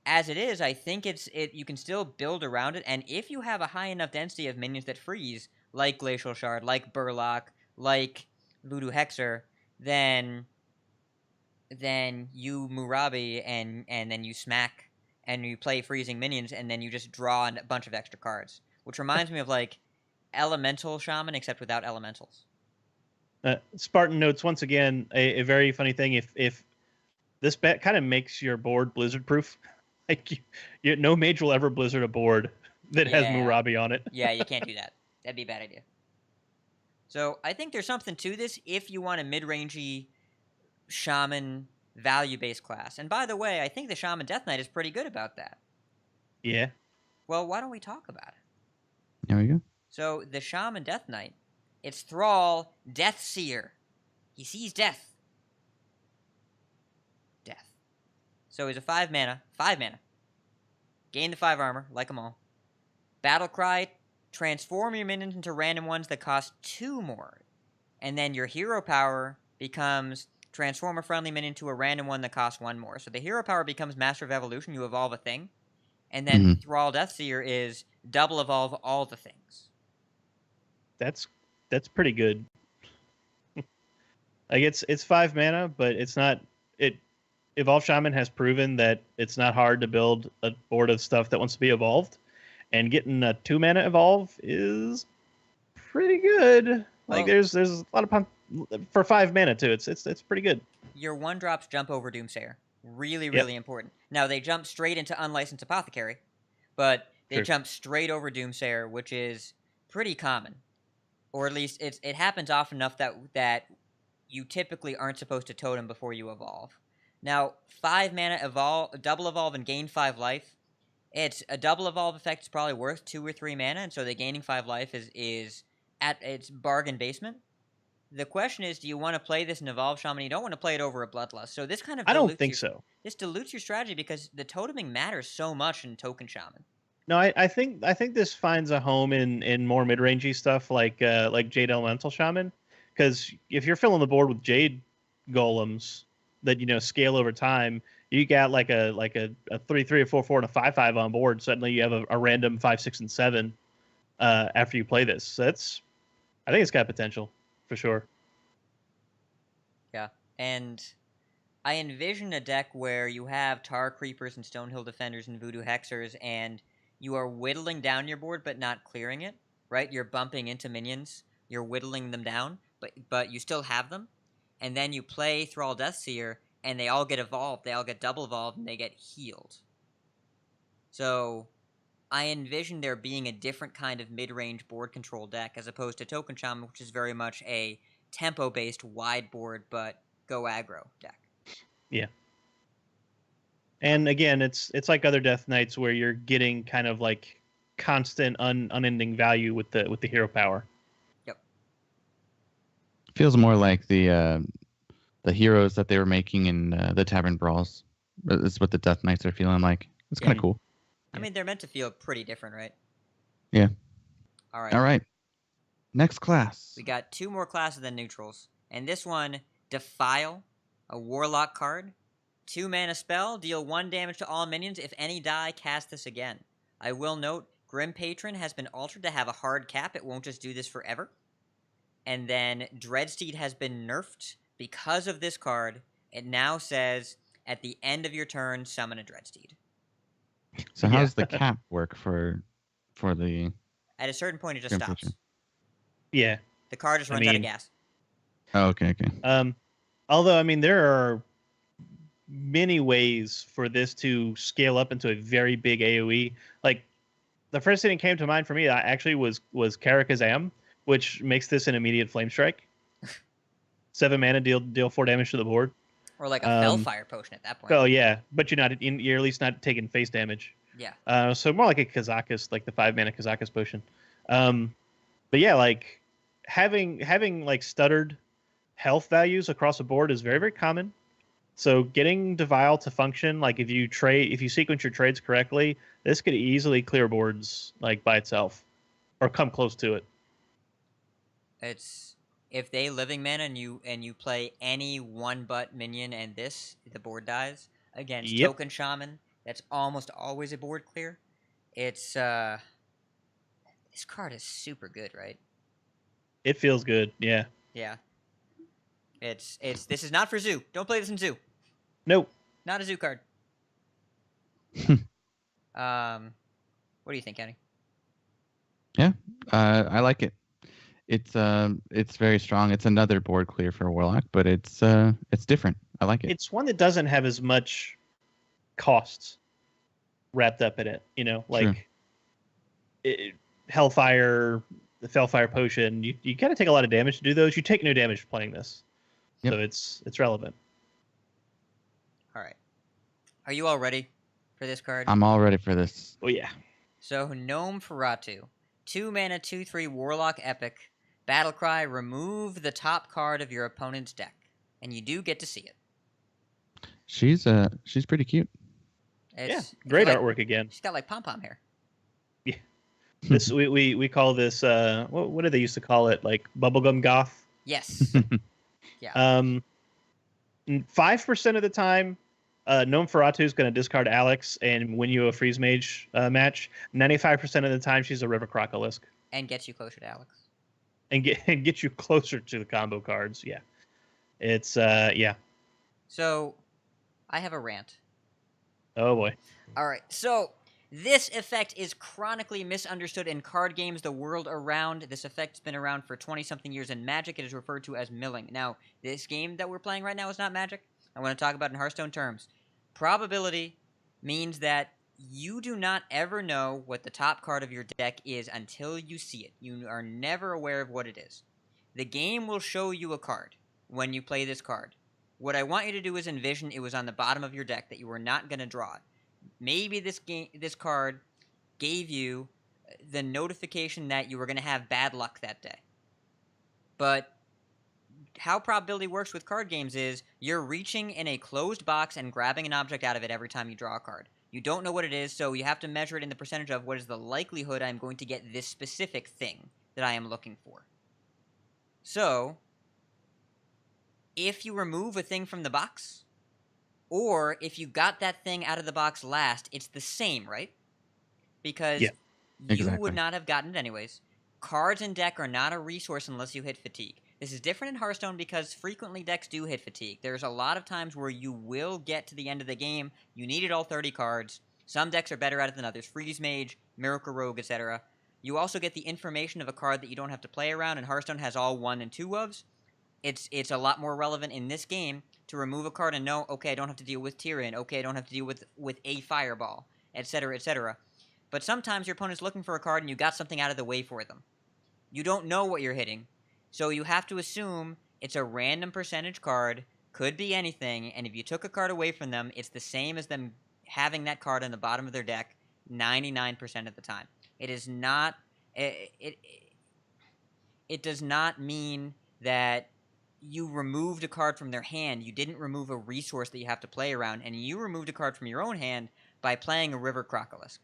As it is, I think you can still build around it, and if you have a high enough density of minions that freeze, like Glacial Shard, like Burlock, like Voodoo Hexer, then you Murabi and then you smack and you play freezing minions, and then you just draw a bunch of extra cards, which reminds me of like Elemental Shaman except without elementals. Spartan notes once again a very funny thing. If this bet kind of makes your board blizzard proof, like no mage will ever blizzard a board that has Yeah. Murabi on it. Yeah, you can't do that. That'd be a bad idea. So I think there's something to this if you want a mid-rangey shaman value-based class. And by the way, I think the Shaman Death Knight is pretty good about that. Yeah. Well, why don't we talk about it? There we go. So the Shaman Death Knight, it's Thrall Death Seer. He sees death. Death. So he's a 5 mana. Gain the 5 armor, like them all. Battle Cry, transform your minions into random ones that cost 2 more. And then your hero power becomes transform a friendly minion to a random one that costs 1 more. So the hero power becomes Master of Evolution, you evolve a thing. And then Thrall Deathseer is double evolve all the things. That's pretty good. Like it's 5 mana, but it's not it. Evolve Shaman has proven that it's not hard to build a board of stuff that wants to be evolved, and getting a 2 mana evolve is pretty good. Like Well, there's a lot of pump for 5 mana too. It's pretty good. your 1-drops jump over Doomsayer. Really important. Now they jump straight into Unlicensed Apothecary, but they jump straight over Doomsayer, which is pretty common. Or at least it happens often enough that you typically aren't supposed to totem before you evolve. Now, 5 mana double evolve and gain 5 life. It's a double evolve effect is probably worth 2 or 3 mana, and so the gaining 5 life is at its bargain basement. The question is, do you want to play this in Evolve Shaman? You don't want to play it over a Bloodlust. So this kind of I don't think so. This dilutes your strategy because the toteming matters so much in Token Shaman. No, I think this finds a home in more mid-rangey stuff like Jade Elemental Shaman, because if you're filling the board with Jade golems that scale over time, you got like a 3/3, a 4/4, and a 5/5 on board. Suddenly you have a random 5, 6, and 7 after you play this. So I think it's got potential for sure. Yeah, and I envision a deck where you have Tar Creepers and Stonehill Defenders and Voodoo Hexers, and you are whittling down your board but not clearing it, right? You're bumping into minions, you're whittling them down, but you still have them, and then you play Thrall Deathseer, and they all get evolved, they all get double evolved, and they get healed. So I envision there being a different kind of mid-range board control deck as opposed to Token Shaman, which is very much a tempo-based wide board but go aggro deck. Yeah. And again, it's like other Death Knights where you're getting kind of like constant unending value with the hero power. Yep. Feels more like the heroes that they were making in the Tavern Brawls. That's what the Death Knights are feeling like. It's kind of cool. I mean, they're meant to feel pretty different, right? Yeah. All right. All right. Next class. We got 2 more classes than neutrals. And this one, Defile, a Warlock card. 2 mana spell, deal 1 damage to all minions. If any die, cast this again. I will note, Grim Patron has been altered to have a hard cap. It won't just do this forever. And then Dreadsteed has been nerfed because of this card. It now says, at the end of your turn, summon a Dreadsteed. So how does the cap work for the... At a certain point, it just stops. Patron? Yeah. The card just runs out of gas. Oh, okay. Although, I mean, there are many ways for this to scale up into a very big AoE. Like, the first thing that came to mind for me actually was Karakazam, which makes this an immediate Flame Strike. 7 mana, deal 4 damage to the board. Or like a Fellfire potion at that point. Oh yeah, but you're at least not taking face damage. Yeah. So more like a Kazakus, like the 5 mana Kazakus potion. But yeah, like having like stuttered health values across the board is very, very common. So getting Defile to function, like if you sequence your trades correctly, this could easily clear boards like by itself, or come close to it. It's if they living mana and you play any 1-but minion and the board dies against Token Shaman. That's almost always a board clear. It's this card is super good, right? It feels good, yeah. Yeah. This is not for Zoo. Don't play this in Zoo. Nope. Not a Zoo card. What do you think, Kenny? Yeah, I like it. It's very strong. It's another board clear for a Warlock, but it's different. I like it. It's one that doesn't have as much costs wrapped up in it. Like Hellfire, the Fellfire potion. You gotta take a lot of damage to do those. You take no damage playing this, so it's relevant. All right. Are you all ready for this card? I'm all ready for this. Oh yeah. So, Gnome Feratu. 2 mana, 2/3 Warlock Epic. Battlecry, remove the top card of your opponent's deck. And you do get to see it. She's pretty cute. It's Great like, artwork again. She's got like pom-pom hair. Yeah. This we call this what do they used to call it? Like bubblegum goth. Yes. Yeah. 5% of the time, Gnome Feratu is going to discard Alex and win you a Freeze Mage match. 95% of the time, she's a River Crocolisk. And gets you closer to Alex. And get you closer to the combo cards. Yeah. It's yeah. So, I have a rant. Oh boy. All right. So, this effect is chronically misunderstood in card games the world around. This effect's been around for 20-something years in Magic. It is referred to as milling. Now, this game that we're playing right now is not Magic. I want to talk about it in Hearthstone terms. Probability means that you do not ever know what the top card of your deck is until you see it. You are never aware of what it is. The game will show you a card when you play this card. What I want you to do is envision it was on the bottom of your deck, that you were not going to draw it. Maybe this card gave you the notification that you were going to have bad luck that day. But how probability works with card games is you're reaching in a closed box and grabbing an object out of it every time you draw a card. You don't know what it is, so you have to measure it in the percentage of what is the likelihood I'm going to get this specific thing that I am looking for. So, if you remove a thing from the box, or if you got that thing out of the box last, it's the same, right? Because you exactly. would not have gotten it anyways. Cards in deck are not a resource unless you hit fatigue. This is different in Hearthstone because frequently decks do hit fatigue. There's a lot of times where you will get to the end of the game, you needed all 30 cards. Some decks are better at it than others. Freeze Mage, Miracle Rogue, etc. You also get the information of a card that you don't have to play around, and Hearthstone has all 1 and 2 ofs. It's a lot more relevant in this game to remove a card and know, okay, I don't have to deal with Tyrion, okay, I don't have to deal with a Fireball, etc., etc. But sometimes your opponent's looking for a card and you got something out of the way for them. You don't know what you're hitting, so you have to assume it's a random percentage card, could be anything, and if you took a card away from them, it's the same as them having that card on the bottom of their deck 99% of the time. It is not... It does not mean that you removed a card from their hand. You didn't remove a resource that you have to play around, and you removed a card from your own hand by playing a River Crocolisk.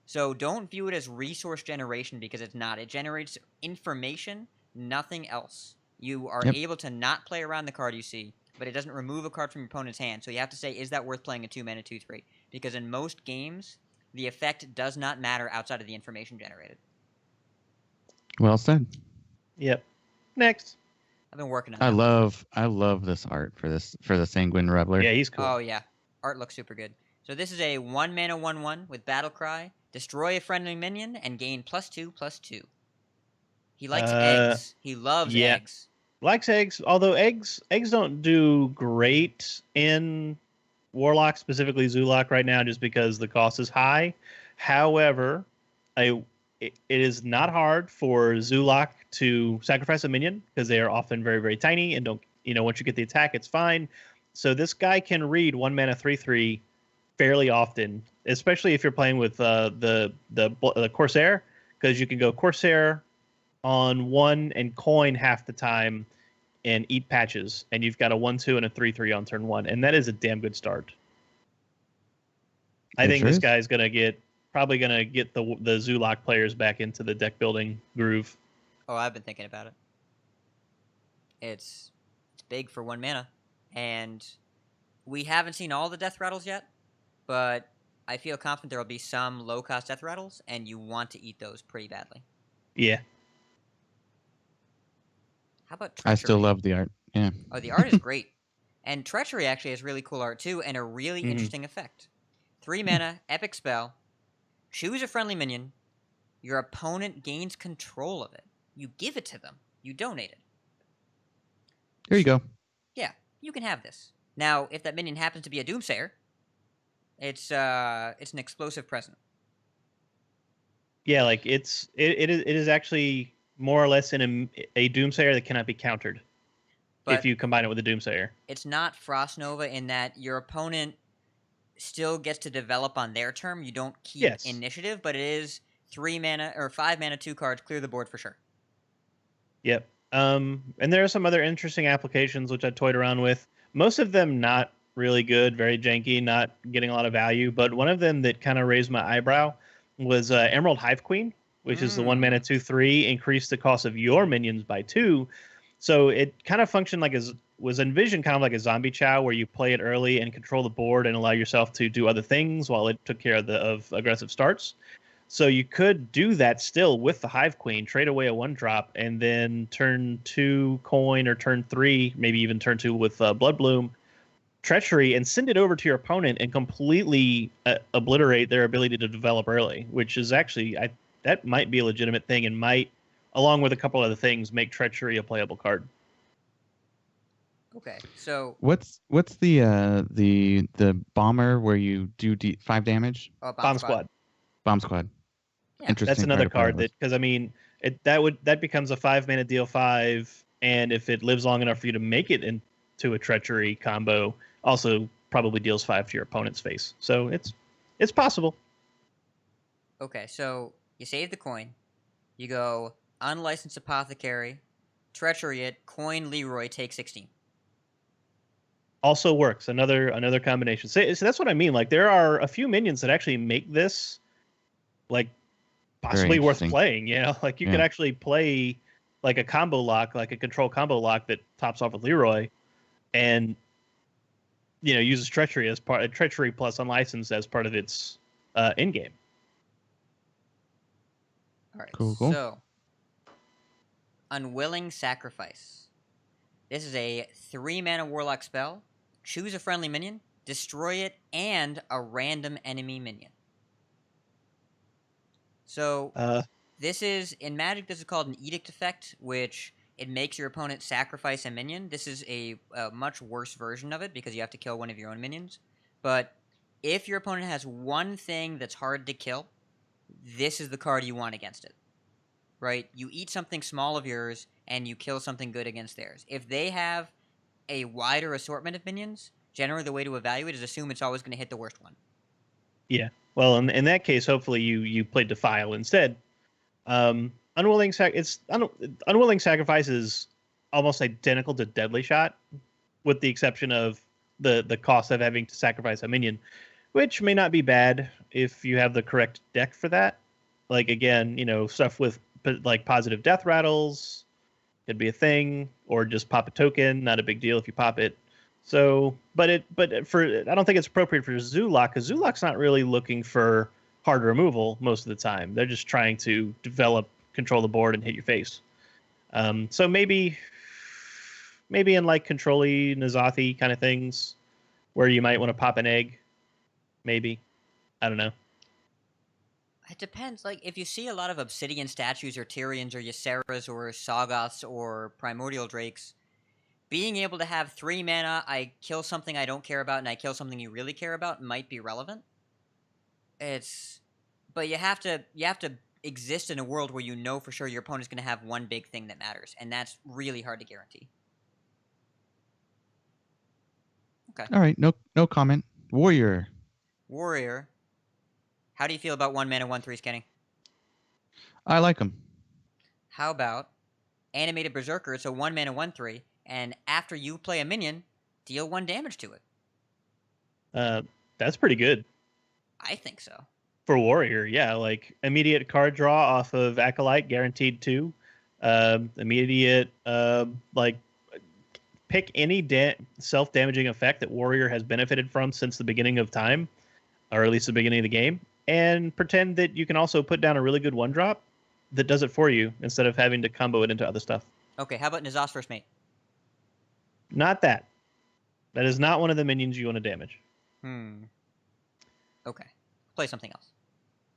So don't view it as resource generation because it's not. It generates information, nothing else. You are able to not play around the card you see, but it doesn't remove a card from your opponent's hand. So you have to say, is that worth playing a 2-mana 2/3? Because in most games, the effect does not matter outside of the information generated. Well said. Yep. Next. I've been working on that. I love this art for the Sanguine Reveler. Yeah, he's cool. Oh, yeah. Art looks super good. So this is a 1-mana 1/1 with Battlecry. Destroy a friendly minion and gain +2/+2. He likes eggs. He loves eggs. Likes eggs, although eggs don't do great in Warlock, specifically Zulok right now, just because the cost is high. However, it is not hard for Zulok to sacrifice a minion because they are often very, very tiny and don't, once you get the attack, it's fine. So this guy can read 1-mana 3/3 fairly often, especially if you're playing with the Corsair, because you can go Corsair on 1 and coin half the time and eat patches, and you've got a 1/2 and a 3/3 on turn 1, and that is a damn good start. I think this guy's probably gonna get the Zulok players back into the deck building groove. Oh, I've been thinking about it. It's big for 1 mana, and we haven't seen all the death rattles yet, but I feel confident there will be some low-cost death rattles, and you want to eat those pretty badly. Yeah. How about Treachery? I still love the art. Yeah. Oh, the art is great. And Treachery actually has really cool art, too, and a really interesting effect. 3 mana, epic spell. Choose a friendly minion. Your opponent gains control of it. You give it to them. You donate it. Here you go. Yeah, you can have this. Now, if that minion happens to be a Doomsayer, it's an explosive present. Yeah, like it is actually more or less in a Doomsayer that cannot be countered. But if you combine it with the Doomsayer. it's not Frost Nova in that your opponent still gets to develop on their turn. You don't keep Yes. initiative, but it is 3 mana or 5 mana, 2 cards, clear the board for sure. Yep. And there are some other interesting applications which I toyed around with. Most of them not really good, very janky, not getting a lot of value. But one of them that kind of raised my eyebrow was Emerald Hive Queen, which is the 1 mana 2/3, increase the cost of your minions by 2. So it kind of functioned like was envisioned kind of like a zombie chow, where you play it early and control the board and allow yourself to do other things while it took care of aggressive starts. So you could do that still with the Hive Queen, trade away a 1-drop, and then turn 2 coin or turn 3, maybe even turn 2 with Blood Bloom, Treachery, and send it over to your opponent and completely obliterate their ability to develop early, which is actually, that might be a legitimate thing and might, along with a couple other things, make Treachery a playable card. Okay, so What's the bomber where you do 5 damage? Bomb Squad. Bomb Squad. Yeah. Interesting. That's another card that because I mean that becomes a 5 mana deal 5, and if it lives long enough for you to make it into a Treachery combo, also probably deals 5 to your opponent's face. So it's possible. Okay, so you save the coin, you go Unlicensed Apothecary, Treachery it, coin Leroy, take 16. Also works. Another combination. So that's what I mean. Like there are a few minions that actually make this like possibly worth playing. You know, like you could actually play like a combo lock, like a control combo lock that tops off with Leroy, and uses Treachery as Treachery plus Unlicensed as part of its end game. All right. Cool. So, Unwilling Sacrifice. This is a 3 mana Warlock spell. Choose a friendly minion, destroy it, and a random enemy minion. So, this is, in Magic, this is called an Edict effect, which it makes your opponent sacrifice a minion. This is a much worse version of it because you have to kill one of your own minions. But if your opponent has one thing that's hard to kill, this is the card you want against it. Right? You eat something small of yours, and you kill something good against theirs. If they have a wider assortment of minions, generally the way to evaluate is assume it's always going to hit the worst one. Yeah. Well, in that case, hopefully you played Defile instead. Unwilling Sacrifice is almost identical to Deadly Shot, with the exception of the cost of having to sacrifice a minion, which may not be bad if you have the correct deck for that. Like again, stuff with like positive death rattles could be a thing, or just pop a token, not a big deal if you pop it. So, I don't think it's appropriate for Zoolock, because Zoolock's not really looking for hard removal most of the time. They're just trying to control the board and hit your face. So maybe in like Control-y, Nazathi kind of things, where you might want to pop an egg, maybe. I don't know. It depends. Like, if you see a lot of Obsidian statues or Tyrians or Ysseras or Sagoths or Primordial Drakes, being able to have 3 mana, I kill something I don't care about and I kill something you really care about might be relevant. But you have to exist in a world where you know for sure your opponent's going to have one big thing that matters, and that's really hard to guarantee. Okay. All right, no comment. Warrior. How do you feel about 1 mana 1/3s, Kenny? I like them. How about Animated Berserker? It's a 1 mana 1/3, and after you play a minion, deal 1 damage to it. That's pretty good. I think so. For Warrior, yeah, like immediate card draw off of Acolyte, guaranteed 2. Immediate, pick any self-damaging effect that Warrior has benefited from since the beginning of time, or at least the beginning of the game, and pretend that you can also put down a really good 1-drop that does it for you instead of having to combo it into other stuff. Okay, how about N'Zoth's First Mate? Not that. That is not one of the minions you want to damage. Okay. Play something else.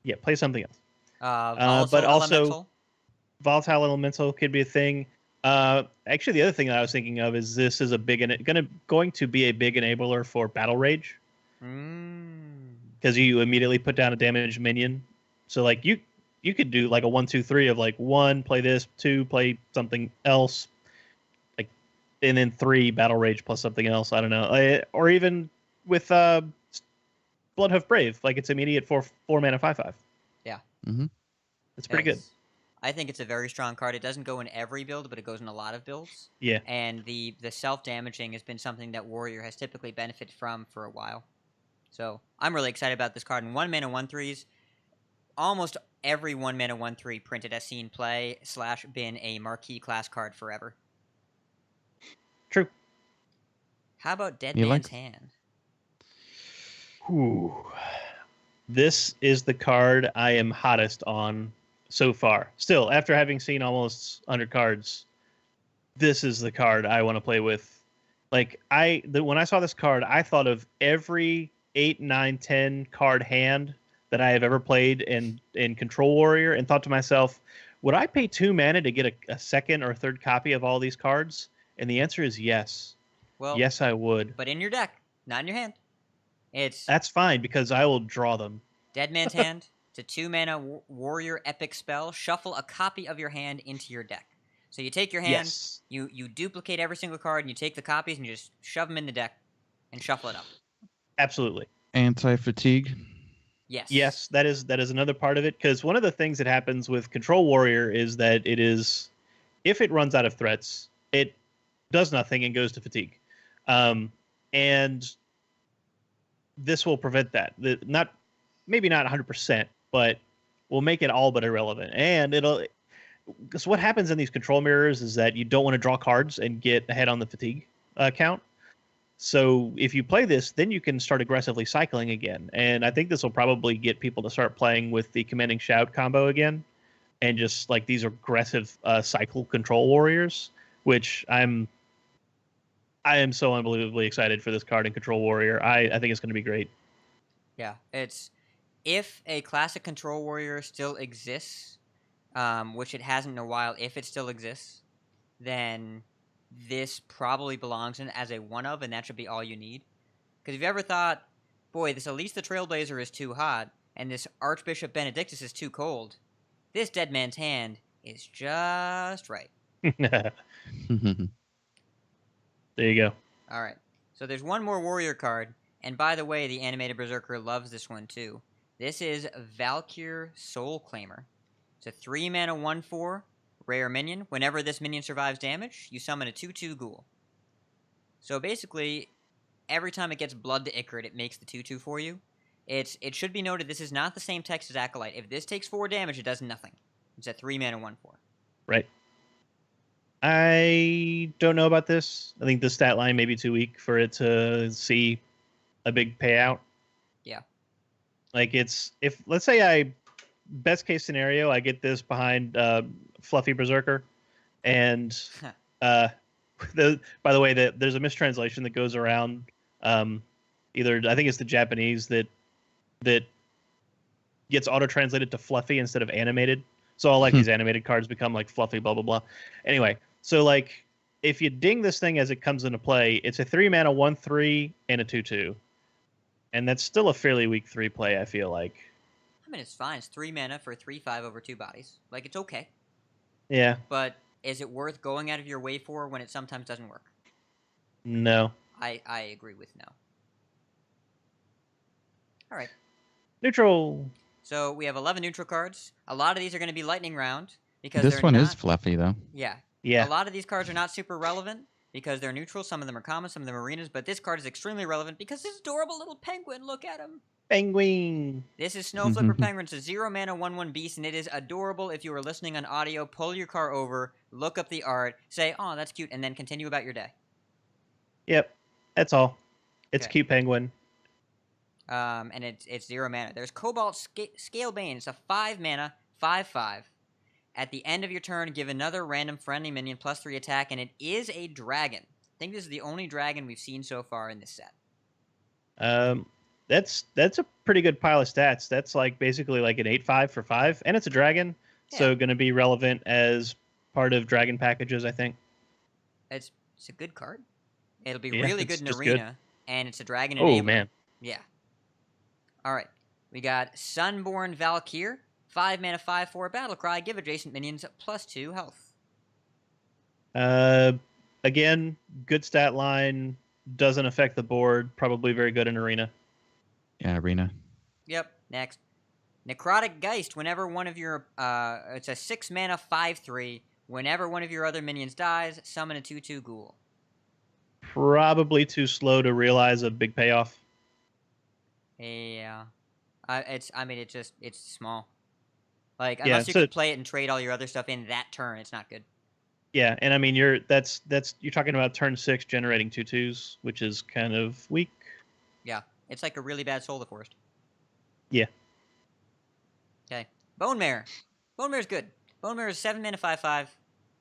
Yeah, play something else. But also Elemental. Volatile Elemental could be a thing. Actually, the other thing that I was thinking of is this is going to be a big enabler for Battle Rage. Because you immediately put down a damaged minion. So like you could do like a 1, 2, 3 of like 1, play this, 2, play something else. Like and then 3 Battle Rage plus something else. I don't know, or even with Bloodhoof Brave, like it's immediate 4 mana 5/5. Yeah. Mm-hmm. It's pretty good. I think it's a very strong card. It doesn't go in every build, but it goes in a lot of builds. Yeah. And the self-damaging has been something that Warrior has typically benefited from for a while. So I'm really excited about this card. And 1 mana 1/3s, almost every 1 mana 1/3 printed has seen play / been a marquee class card forever. True. How about Dead You Man's like- Hand? Ooh. This is the card I am hottest on so far. Still, after having seen almost 100 cards, this is the card I want to play with. Like when I saw this card, I thought of every 8, 9, 10 card hand that I have ever played in Control Warrior, and thought to myself, would I pay 2 mana to get a second or third copy of all these cards? And the answer is yes. Well, Yes, I would. but in your deck, not in your hand. It's That's fine because I will draw them. Dead Man's Hand. It's a 2 mana warrior epic spell. Shuffle a copy of your hand into your deck. So you take your hand, Yes. you duplicate every single card, and you take the copies and you just shove them in the deck and shuffle it up. Absolutely. Anti-fatigue. Yes. Yes, that is another part of it, because one of the things that happens with Control Warrior is that it is, if it runs out of threats, it does nothing and goes to fatigue, and this will prevent that. Maybe not 100%, but will make it all but irrelevant. And because what happens in these control mirrors is that you don't want to draw cards and get ahead on the fatigue count. So if you play this, then you can start aggressively cycling again. And I think this will probably get people to start playing with the Commanding Shout combo again, and just like these aggressive cycle control warriors, which I am so unbelievably excited for this card in Control Warrior. I think it's going to be great. Yeah. It's if a classic Control Warrior still exists, which it hasn't in a while, if it still exists, then this probably belongs in as a one of, and that should be all you need. Because if you ever thought, boy, this Elise the Trailblazer is too hot, and this Archbishop Benedictus is too cold, this Dead Man's Hand is just right. There you go. All right. So there's one more warrior card, and by the way, the animated Berserker loves this one too. This is Valkyr Soul Claimer. It's a 3 mana 1/4 rare minion. Whenever this minion survives damage, you summon a 2/2 ghoul. So basically, every time it gets blood to Ichrid, it makes the 2/2 for you. It should be noted this is not the same text as Acolyte. If this takes 4 damage, it does nothing. It's a 3 mana 1/4. Right. I don't know about this. I think the stat line may be too weak for it to see a big payout. Yeah. Like if let's say best case scenario, I get this behind Fluffy Berserker, and by the way, there's a mistranslation that goes around. Either I think it's the Japanese that gets auto translated to Fluffy instead of animated. So all like these animated cards become like Fluffy, blah blah blah. Anyway, so like if you ding this thing as it comes into play, it's a 3 mana 1/3 and a 2/2, and that's still a fairly weak 3 play. I feel like. I mean, it's fine. It's 3 mana for 3/5 over 2 bodies. Like, it's okay. Yeah. But is it worth going out of your way for when it sometimes doesn't work? No. I agree with no. All right. Neutral. So we have 11 neutral cards. A lot of these are going to be lightning round because This they're one not, is fluffy, though. Yeah. Yeah. A lot of these cards are not super relevant because they're neutral. Some of them are common, some of them are arenas. But this card is extremely relevant because this adorable little penguin. Look at him. Penguin. This is Snow Flipper Penguin. It's a 0 mana 1/1 beast, and it is adorable. If you are listening on audio, pull your car over, look up the art, say, "Oh, that's cute," and then continue about your day. Yep. That's all. It's Okay. cute penguin. And it's 0 mana. There's Cobalt Scalebane. It's a 5 mana 5/5. At the end of your turn, give another random friendly minion +3 attack, and it is a dragon. I think this is the only dragon we've seen so far in this set. That's a pretty good pile of stats. That's like basically like an 8/5 for 5, and it's a dragon, so going to be relevant as part of dragon packages, I think. It's a good card. It'll be Yeah, really it's good in just arena, and it's a dragon Oh enabler. man. Yeah. All right. We got Sunborn Valkyr, 5 mana 5/4 battle cry. Give adjacent minions +2 health. Again, good stat line, doesn't affect the board, probably very good in Arena. Yeah, Arena. Yep. Next. Necrotic Geist. Whenever one of your it's a 6 mana 5/3. Whenever one of your other minions dies, summon a 2/2 ghoul. Probably too slow to realize a big payoff. Yeah. It's small. Like Yeah, unless you so can play it and trade all your other stuff in that turn, it's not good. yeah, and I mean you're talking about turn 6 generating 2/2s, which is kind of weak. Yeah. It's like a really bad Soul of the Forest. Yeah. Okay. Bone Mare. Bone Mare's good. Bone Mare is 7 mana 5/5.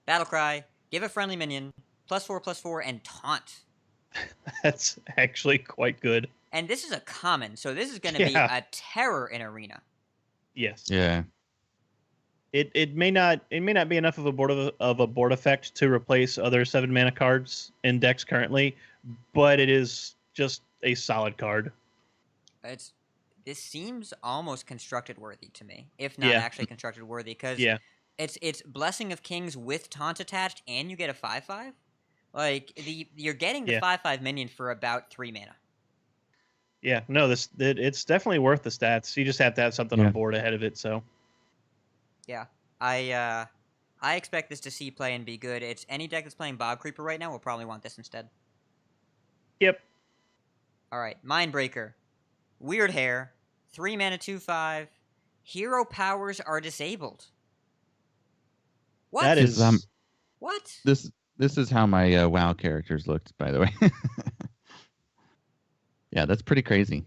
Battle Cry. Give a friendly minion. +4/+4 and taunt. That's actually quite good. And this is a common, so this is going to be Yeah. a terror in Arena. Yes. Yeah. It may not be enough of a board effect to replace other 7 mana cards in decks currently, but it is just a solid card. This seems almost constructed worthy to me, if not Yeah. actually constructed worthy, because Yeah. it's Blessing of Kings with taunt attached, and you get a 5/5. Like you're getting the Yeah. 5/5 minion for about 3 mana. Yeah, no, it's definitely worth the stats. You just have to have something Yeah. on board ahead of it. So Yeah, I expect this to see play and be good. It's any deck that's playing Bog Creeper right now will probably want this instead. yep, All right, Mindbreaker, Weird Hair, 3 mana 2/5. Hero powers are disabled. What? that is What? This is how my WoW characters looked, by the way. Yeah, that's pretty crazy.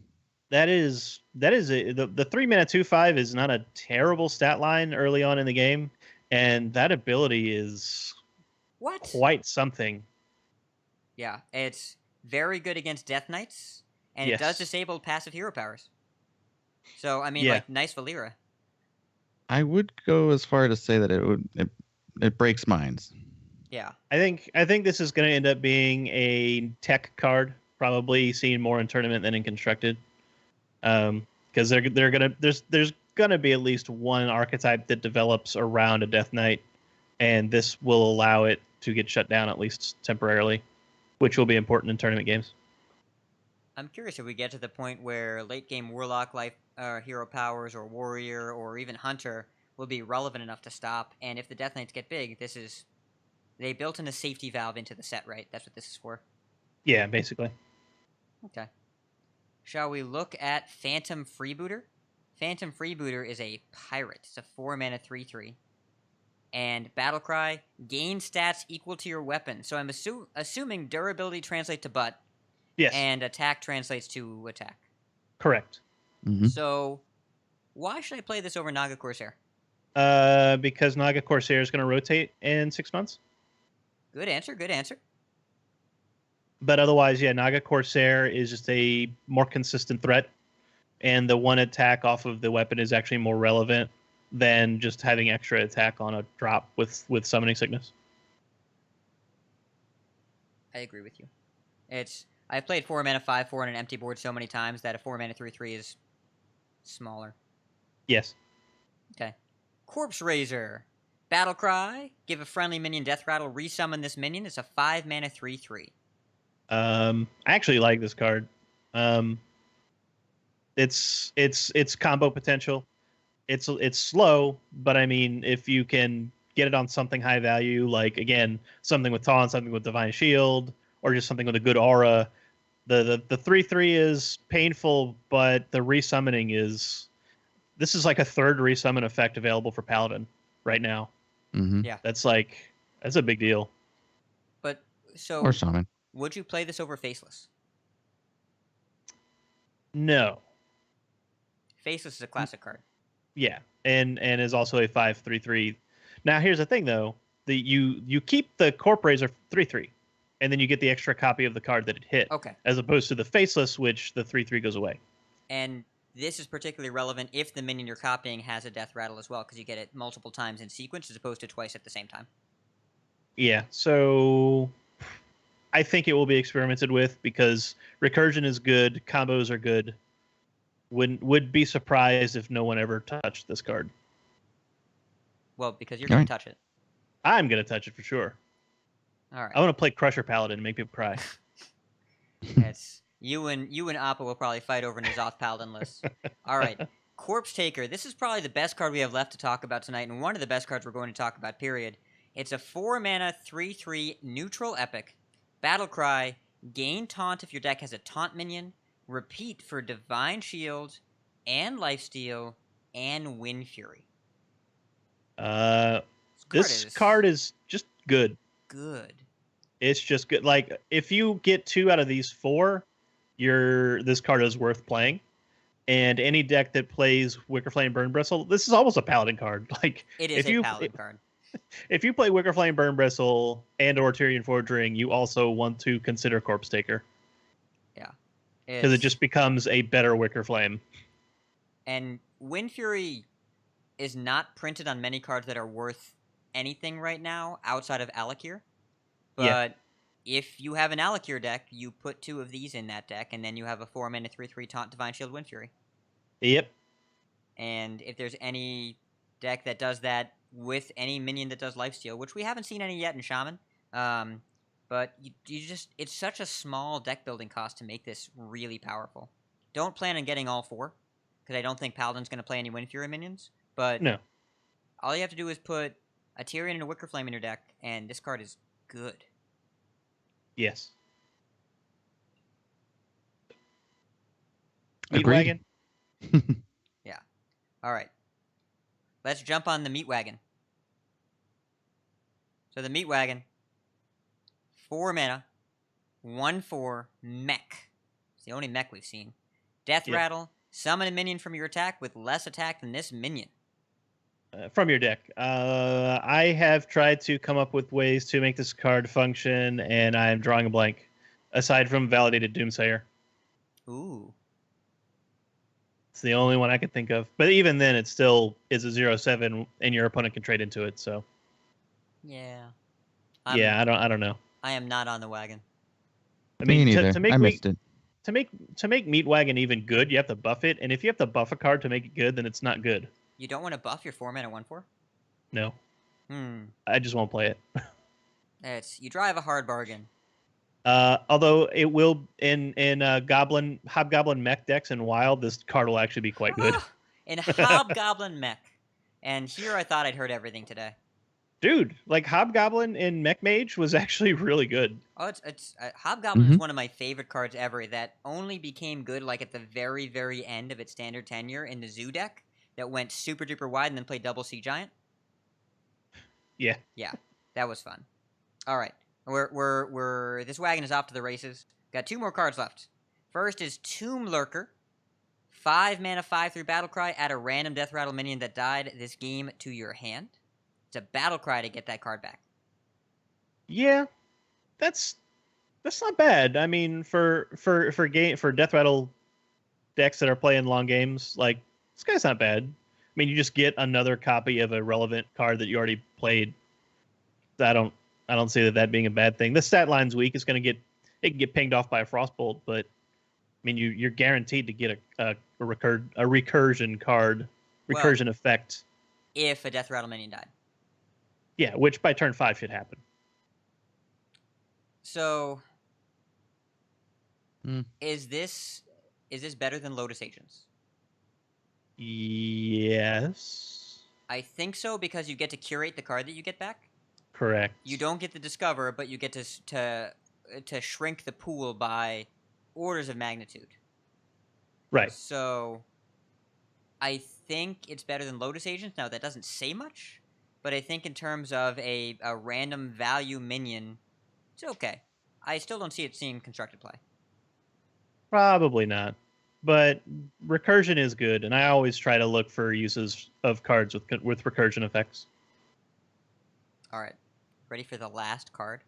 the 3 mana 2/5 is not a terrible stat line early on in the game, and that ability is What? quite something. Yeah, it's very good against Death Knights, and it does Yes. disable passive hero powers. So, I mean, Yeah. like, nice Valera. I would go as far to say that it breaks minds. Yeah. I think this is going to end up being a tech card, probably seen more in tournament than in constructed. Because there's gonna be at least one archetype that develops around a Death Knight, and this will allow it to get shut down at least temporarily, which will be important in tournament games. I'm curious if we get to the point where late game Warlock life hero powers or Warrior or even Hunter will be relevant enough to stop, and if the Death Knights get big, they built in a safety valve into the set, right? That's what this is for. Yeah, basically. Okay. Shall we look at Phantom Freebooter? Phantom Freebooter is a pirate. It's a 4 mana 3/3. And Battlecry, gain stats equal to your weapon. So I'm assuming durability translates to butt, Yes, and attack translates to attack. correct. Mhm. So why should I play this over Naga Corsair? Because Naga Corsair is going to rotate in 6 months. Good answer, good answer. But otherwise, yeah, Naga Corsair is just a more consistent threat, and the one attack off of the weapon is actually more relevant than just having extra attack on a drop with Summoning Sickness. I agree with you. I've played 4 mana 5/4 on an empty board so many times that a 4 mana 3/3 is smaller. Yes. Okay. Corpse Raiser. Battlecry, give a friendly minion death rattle, resummon this minion. It's a 5 mana 3/3. I actually like this card. It's combo potential. It's slow, but I mean, if you can get it on something high value, like again something with taunt, something with divine shield, or just something with a good aura, the 3/3 is painful, but the resummoning is. This is like a third resummon effect available for Paladin right now. Mhm. Yeah. That's a big deal. But, so, Or Shaman. would you play this over Faceless? No. Faceless is a classic card. Yeah, and is also a 5/3/3. Now here's the thing though, you keep the Corp Razor 3/3, and then you get the extra copy of the card that it hit, Okay. as opposed to the Faceless, which the 3/3 goes away. And this is particularly relevant if the minion you're copying has a death rattle as well, because you get it multiple times in sequence as opposed to twice at the same time. Yeah, so I think it will be experimented with because recursion is good, combos are good. Would be surprised if no one ever touched this card. Well, because you're going Alright. to touch it. I'm gonna touch it for sure. All right. I want to play Crusher Paladin and make people cry. That's you and Appa will probably fight over N'Zoth Paladin list. All right. Corpse Taker. This is probably the best card we have left to talk about tonight, and one of the best cards we're going to talk about, period. It's a 4-mana, 3/3 neutral epic. Battle Cry. Gain taunt if your deck has a taunt minion. Repeat for Divine Shield and Lifesteal and Wind Fury. This card is just good. Good. It's just good. Like, if you get 2 out of these 4, this card is worth playing. And any deck that plays Wickerflame Burn Bristle, this is almost a Paladin card. Like, it is a Paladin card. If you play Wickerflame Burn Bristle and or Tyrian Forge Ring, you also want to consider Corpse Taker. Yeah. Because it just becomes a better Wickerflame. And Wind Fury is not printed on many cards that are worth anything right now outside of Alakir. But if you have an Alakir deck, you put 2 of these in that deck, and then you have a 4-mana 3/3 taunt Divine Shield Wind Fury. Yep. And if there's any deck that does that with any minion that does Lifesteal, which we haven't seen any yet in Shaman, but it's such a small deck building cost to make this really powerful. Don't plan on getting all 4, because I don't think Paladin's going to play any Wind Fury minions. But no, all you have to do is put a Tyrian and a Wickerflame in your deck, and this card is good. Yes. Agreed. Meat Wagon. Yeah. All right. Let's jump on the Meat Wagon. So the Meat Wagon, 4 mana, 1/4 mech. It's the only mech we've seen. Death Rattle. Summon a minion from your attack with less attack than this minion. From your deck. I have tried to come up with ways to make this card function, and I'm drawing a blank. Aside from Validated Doomsayer. Ooh. It's the only one I can think of. But even then, it still is a 0/7, and your opponent can trade into it. So. Yeah. I don't know. I am not on the wagon. I mean, Me neither. I missed it. To make Meat Wagon even good, you have to buff it, and if you have to buff a card to make it good, then it's not good. You don't want to buff your 4-mana 1/4? No. I just won't play it. You drive a hard bargain. Although it will in Hobgoblin mech decks in Wild, this card will actually be quite good. In Hobgoblin mech. And here I thought I'd heard everything today. Dude, like Hobgoblin in Mech Mage was actually really good. Oh, it's Hobgoblin is one of my favorite cards ever that only became good like at the very, very end of its standard tenure in the Zoo deck that went super duper wide and then played Double Sea Giant. Yeah. Yeah, that was fun. All right, this wagon is off to the races. Got 2 more cards left. First is Tomb Lurker. 5 mana, 5/3 Battle Cry. Add a random Death Rattle minion that died this game to your hand. It's a Battle Cry to get that card back. Yeah, that's not bad. I mean, for Death Rattle decks that are playing long games, like this guy's not bad. I mean, you just get another copy of a relevant card that you already played. I don't see that being a bad thing. The stat line's weak. It can get pinged off by a Frostbolt, but I mean, you're guaranteed to get a recursion card, recursion effect. If a Death Rattle minion died. Yeah, which by turn 5 should happen. So, is this better than Lotus Agents? Yes. I think so because you get to curate the card that you get back. Correct. You don't get to discover, but you get to shrink the pool by orders of magnitude. Right. So, I think it's better than Lotus Agents. Now, that doesn't say much. But I think in terms of a random value minion, it's okay. I still don't see it seeing constructed play. Probably not. But recursion is good, and I always try to look for uses of cards with recursion effects. All right. Ready for the last card?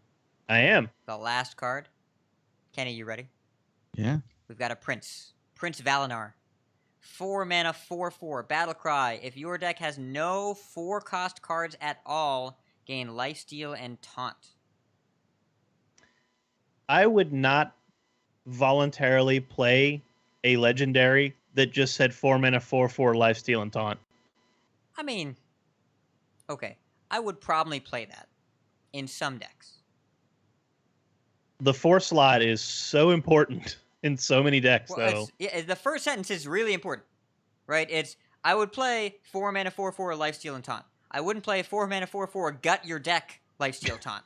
I am. The last card. Kenny, you ready? Yeah. We've got a Prince. Prince Valinar. 4 mana, 4/4 Battle Cry. If your deck has no 4-cost cards at all, gain Lifesteal and Taunt. I would not voluntarily play a legendary that just said 4 mana, 4/4 Lifesteal and Taunt. I mean, okay. I would probably play that in some decks. The 4 slot is so important in so many decks, Well, though. the first sentence is really important, right? It's I would play 4 mana 4/4 Lifesteal and Taunt. I wouldn't play 4 mana 4/4 Gut Your Deck Lifesteal Taunt.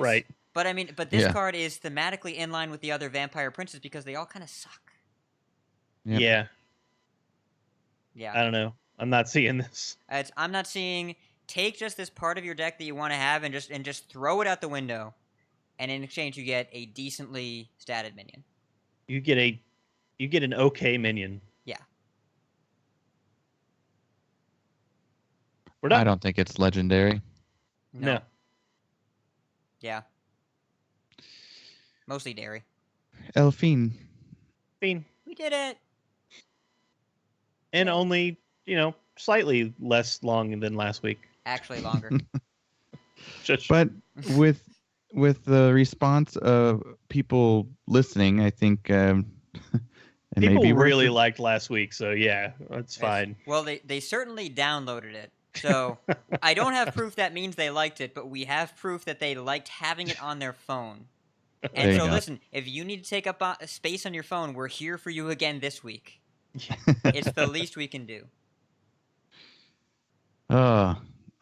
Right. But I mean, this Yeah. card is thematically in line with the other Vampire Princes because they all kind of suck. Yep. Yeah. Yeah. I don't know. I'm not seeing this. I'm not seeing take just this part of your deck that you want to have and just throw it out the window, and in exchange you get a decently statted minion. You get an okay minion. Yeah. We're done. I don't think it's legendary. No. Yeah. Mostly dairy. Elfine. Fiend. We did it. And only, slightly less long than last week. Actually longer. But with the response of people listening, I think it may People be worth really it. liked last week, so yeah, that's fine. Well, they certainly downloaded it. So I don't have proof that means they liked it, but we have proof that they liked having it on their phone. There And you so go. listen, if you need to take up space on your phone, we're here for you again this week. It's the least we can do.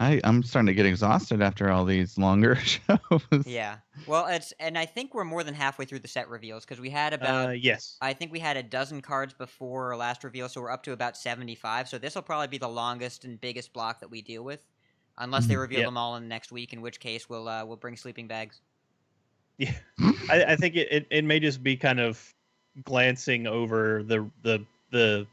I'm starting to get exhausted after all these longer shows. Yeah. Well, and I think we're more than halfway through the set reveals because we had about Yes. I think we had a dozen cards before our last reveal, so we're up to about 75. So this will probably be the longest and biggest block that we deal with, unless they reveal Yep. them all in the next week, in which case we'll bring sleeping bags. Yeah. I think it may just be kind of glancing over the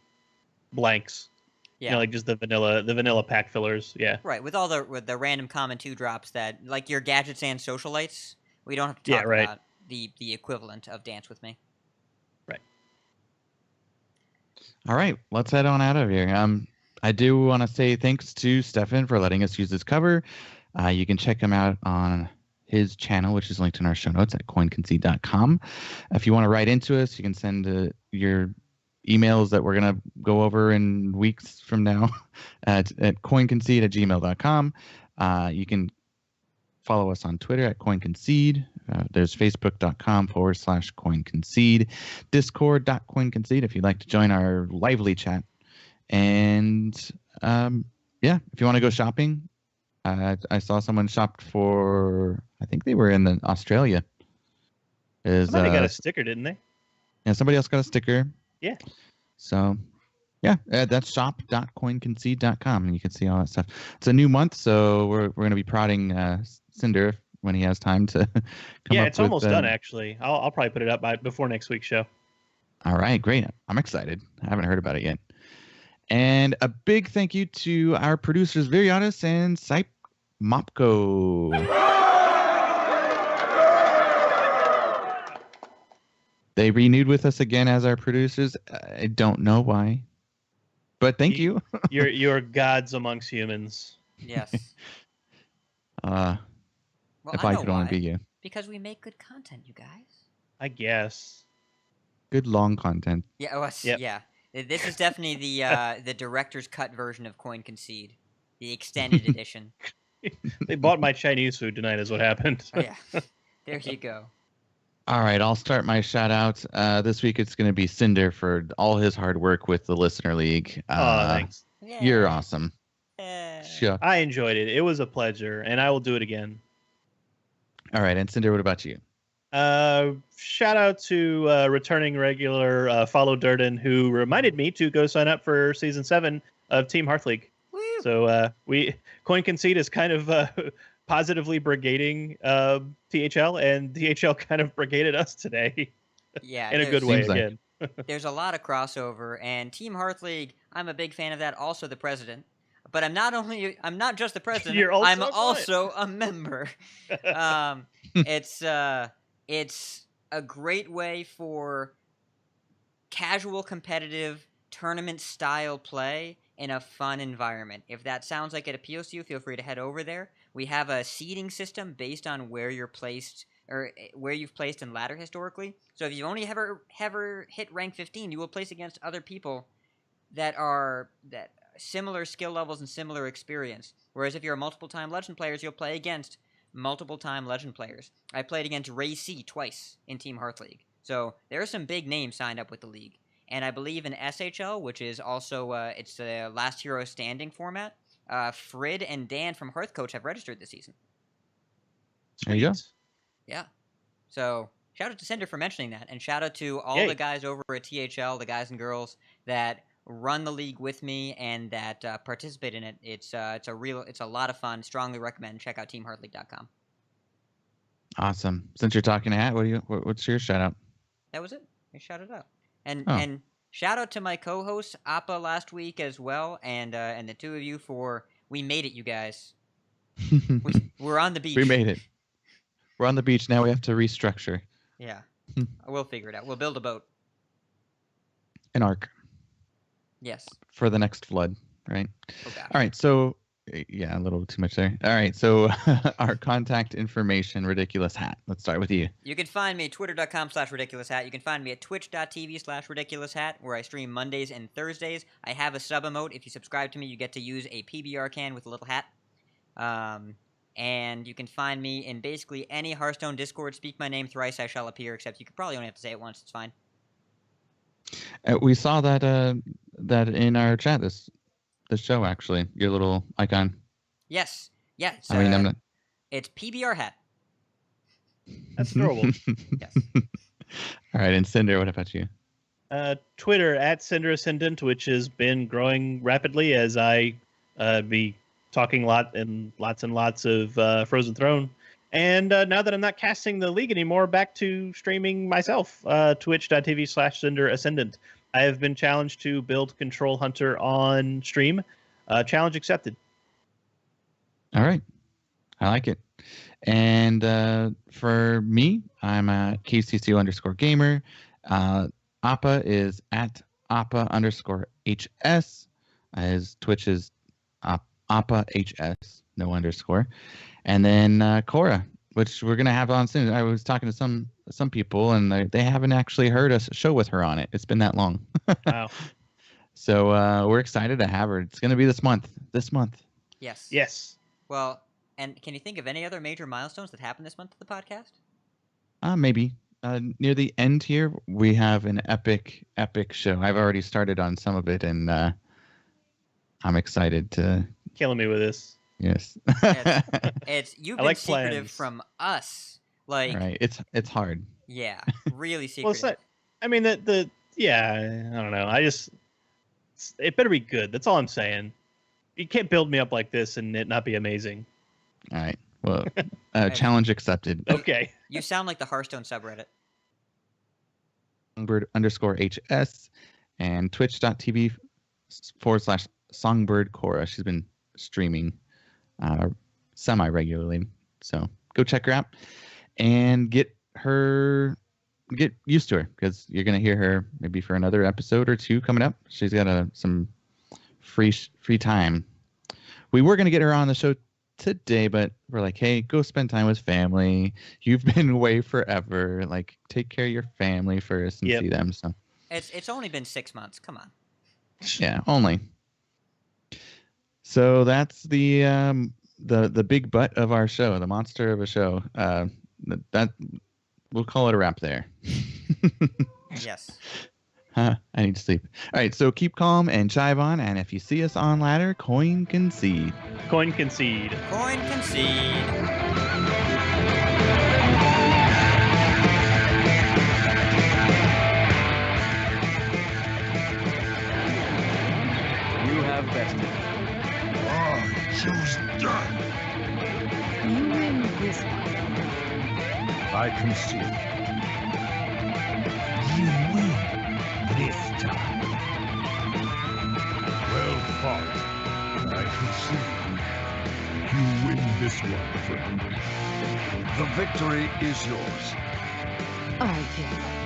blanks. Yeah. Like just the vanilla pack fillers. Yeah. Right, with the random common 2-drops that, like your Gadgets and Socialites, we don't have to Yeah, talk right. about the equivalent of Dance With Me. Right. All right, let's head on out of here. I do want to say thanks to Stefan for letting us use this cover. You can check him out on his channel, which is linked in our show notes at coinconcede.com. If you want to write into us, you can send your emails that we're going to go over in weeks from now at coinconcede@gmail.com. You can follow us on Twitter at coinconcede. There's facebook.com/coinconcede, discord.coinconcede if you'd like to join our lively chat. And if you want to go shopping, I saw someone shopped for, I think they were in Australia. Somebody got a sticker, didn't they? Yeah, somebody else got a sticker. Yeah. So, that's shop.coinconcede.com, and you can see all that stuff. It's a new month, so we're going to be prodding Cinder when he has time to come up It's with, almost done, actually. I'll probably put it up before next week's show. All right, great. I'm excited. I haven't heard about it yet. And a big thank you to our producers, Viriatus and Sipe Mopko. They renewed with us again as our producers. I don't know why, but thank you. You're gods amongst humans. Yes. Well, If I I know could why. only be you. Because we make good content, you guys. I guess. Good long content. Yeah. Well, Yep. Yeah. This is definitely the director's cut version of Coin Concede, the extended edition. They bought my Chinese food tonight is what happened. Oh, yeah. There you go. All right, I'll start my shout outs. This week it's going to be Cinder for all his hard work with the Listener League. Thanks. You're Yeah. awesome. Yeah. Sure. I enjoyed it. It was a pleasure, and I will do it again. All right, and Cinder, what about you? Shout out to returning regular Follow Durden, who reminded me to go sign up for season 7 of Team Hearth League. Woo. So Coin Concede is kind of positively brigading THL, and THL kind of brigaded us today Yeah. in a good way Seems like- again. There's a lot of crossover, and Team Hearth League, I'm a big fan of that. Also, the president. But I'm not just the president. You're also I'm on it. also a member. It's a great way for casual competitive tournament style play in a fun environment. If that sounds like it appeals to you, feel free to head over there. We have a seeding system based on where you're placed or where you've placed in ladder historically. So if you only ever hit rank 15, you will place against other people that similar skill levels and similar experience. Whereas if you're a multiple time legend players, you'll play against multiple-time Legend players. I played against Ray C twice in Team Hearth League. So there are some big names signed up with the league. And I believe in SHL, which is also it's the Last Hero Standing format, Frid and Dan from Hearth Coach have registered this season. There you go. Yeah. So shout out to Cinder for mentioning that, and shout out to all the guys over at THL, the guys and girls that run the league with me and that participate in it. It's a lot of fun. Strongly recommend. Check out teamhearthleague.com. Awesome. Since you're talking to Hat, what's your shout out? That was it. I shouted out. And shout out to my co-host Appa last week as well, and the two of you we made it, you guys. We're on the beach. We made it. We're on the beach now. We have to restructure. Yeah, we'll figure it out. We'll build a boat. An ark. Yes. For the next flood, right? Oh, gosh. All right. So, yeah, a little too much there. All right. So, our contact information, Ridiculous Hat. Let's start with you. You can find me at twitter.com/ridiculoushat. You can find me at twitch.tv/ridiculoushat, where I stream Mondays and Thursdays. I have a sub emote. If you subscribe to me, you get to use a PBR can with a little hat. And you can find me in basically any Hearthstone Discord. Speak my name thrice, I shall appear, except you could probably only have to say it once. It's fine. We saw that in our chat this show, actually. Your little icon. Yes. Yeah. It's, I'm not... It's PBR hat. That's adorable. Yes. All right. And Cinder, what about you? Twitter at Cinder Ascendant, which has been growing rapidly as I be talking lots and lots of Frozen Throne. And now that I'm not casting the league anymore, back to streaming myself, twitch.tv/Cinder Ascendant. I have been challenged to build Control Hunter on stream. Challenge accepted. All right. I like it. And for me, I'm KCC_gamer. Appa is at Appa_HS. His Twitch is Appa HS, no underscore. And then Cora, which we're going to have on soon. I was talking to some people, and they haven't actually heard us show with her on it. It's been that long. Wow. So we're excited to have her. It's going to be this month. Yes. Yes. Well, and can you think of any other major milestones that happened this month of the podcast? Maybe. Near the end here, we have an epic show. I've already started on some of it, and I'm excited to... Killing me with this. Yes. It's you've been secretive plans from us. Like, right. It's hard. Yeah, really secretive. Well, I mean, I don't know. It better be good. That's all I'm saying. You can't build me up like this and it not be amazing. All right. Well, challenge accepted. Okay. You sound like the Hearthstone subreddit. Songbird_HS and twitch.tv/Songbird Cora. She's been streaming semi-regularly, so go check her out and get used to her, because you're going to hear her maybe for another episode or two coming up. She's got some free time. We were going to get her on the show today, but we're like, hey, go spend time with family. You've been away forever. Like, take care of your family first and see them. So it's only been 6 months. Come on. Yeah, only. So that's the big butt of our show, the monster of a show. That we'll call it a wrap there. Yes. I need to sleep. All right, so keep calm and chive on, and if you see us on ladder, coin concede. Coin concede. Coin concede. You have bested. Choose death. You win this one. I concede. You win this time. Well fought. I concede. You win this one, friend. The victory is yours. Oh, yeah.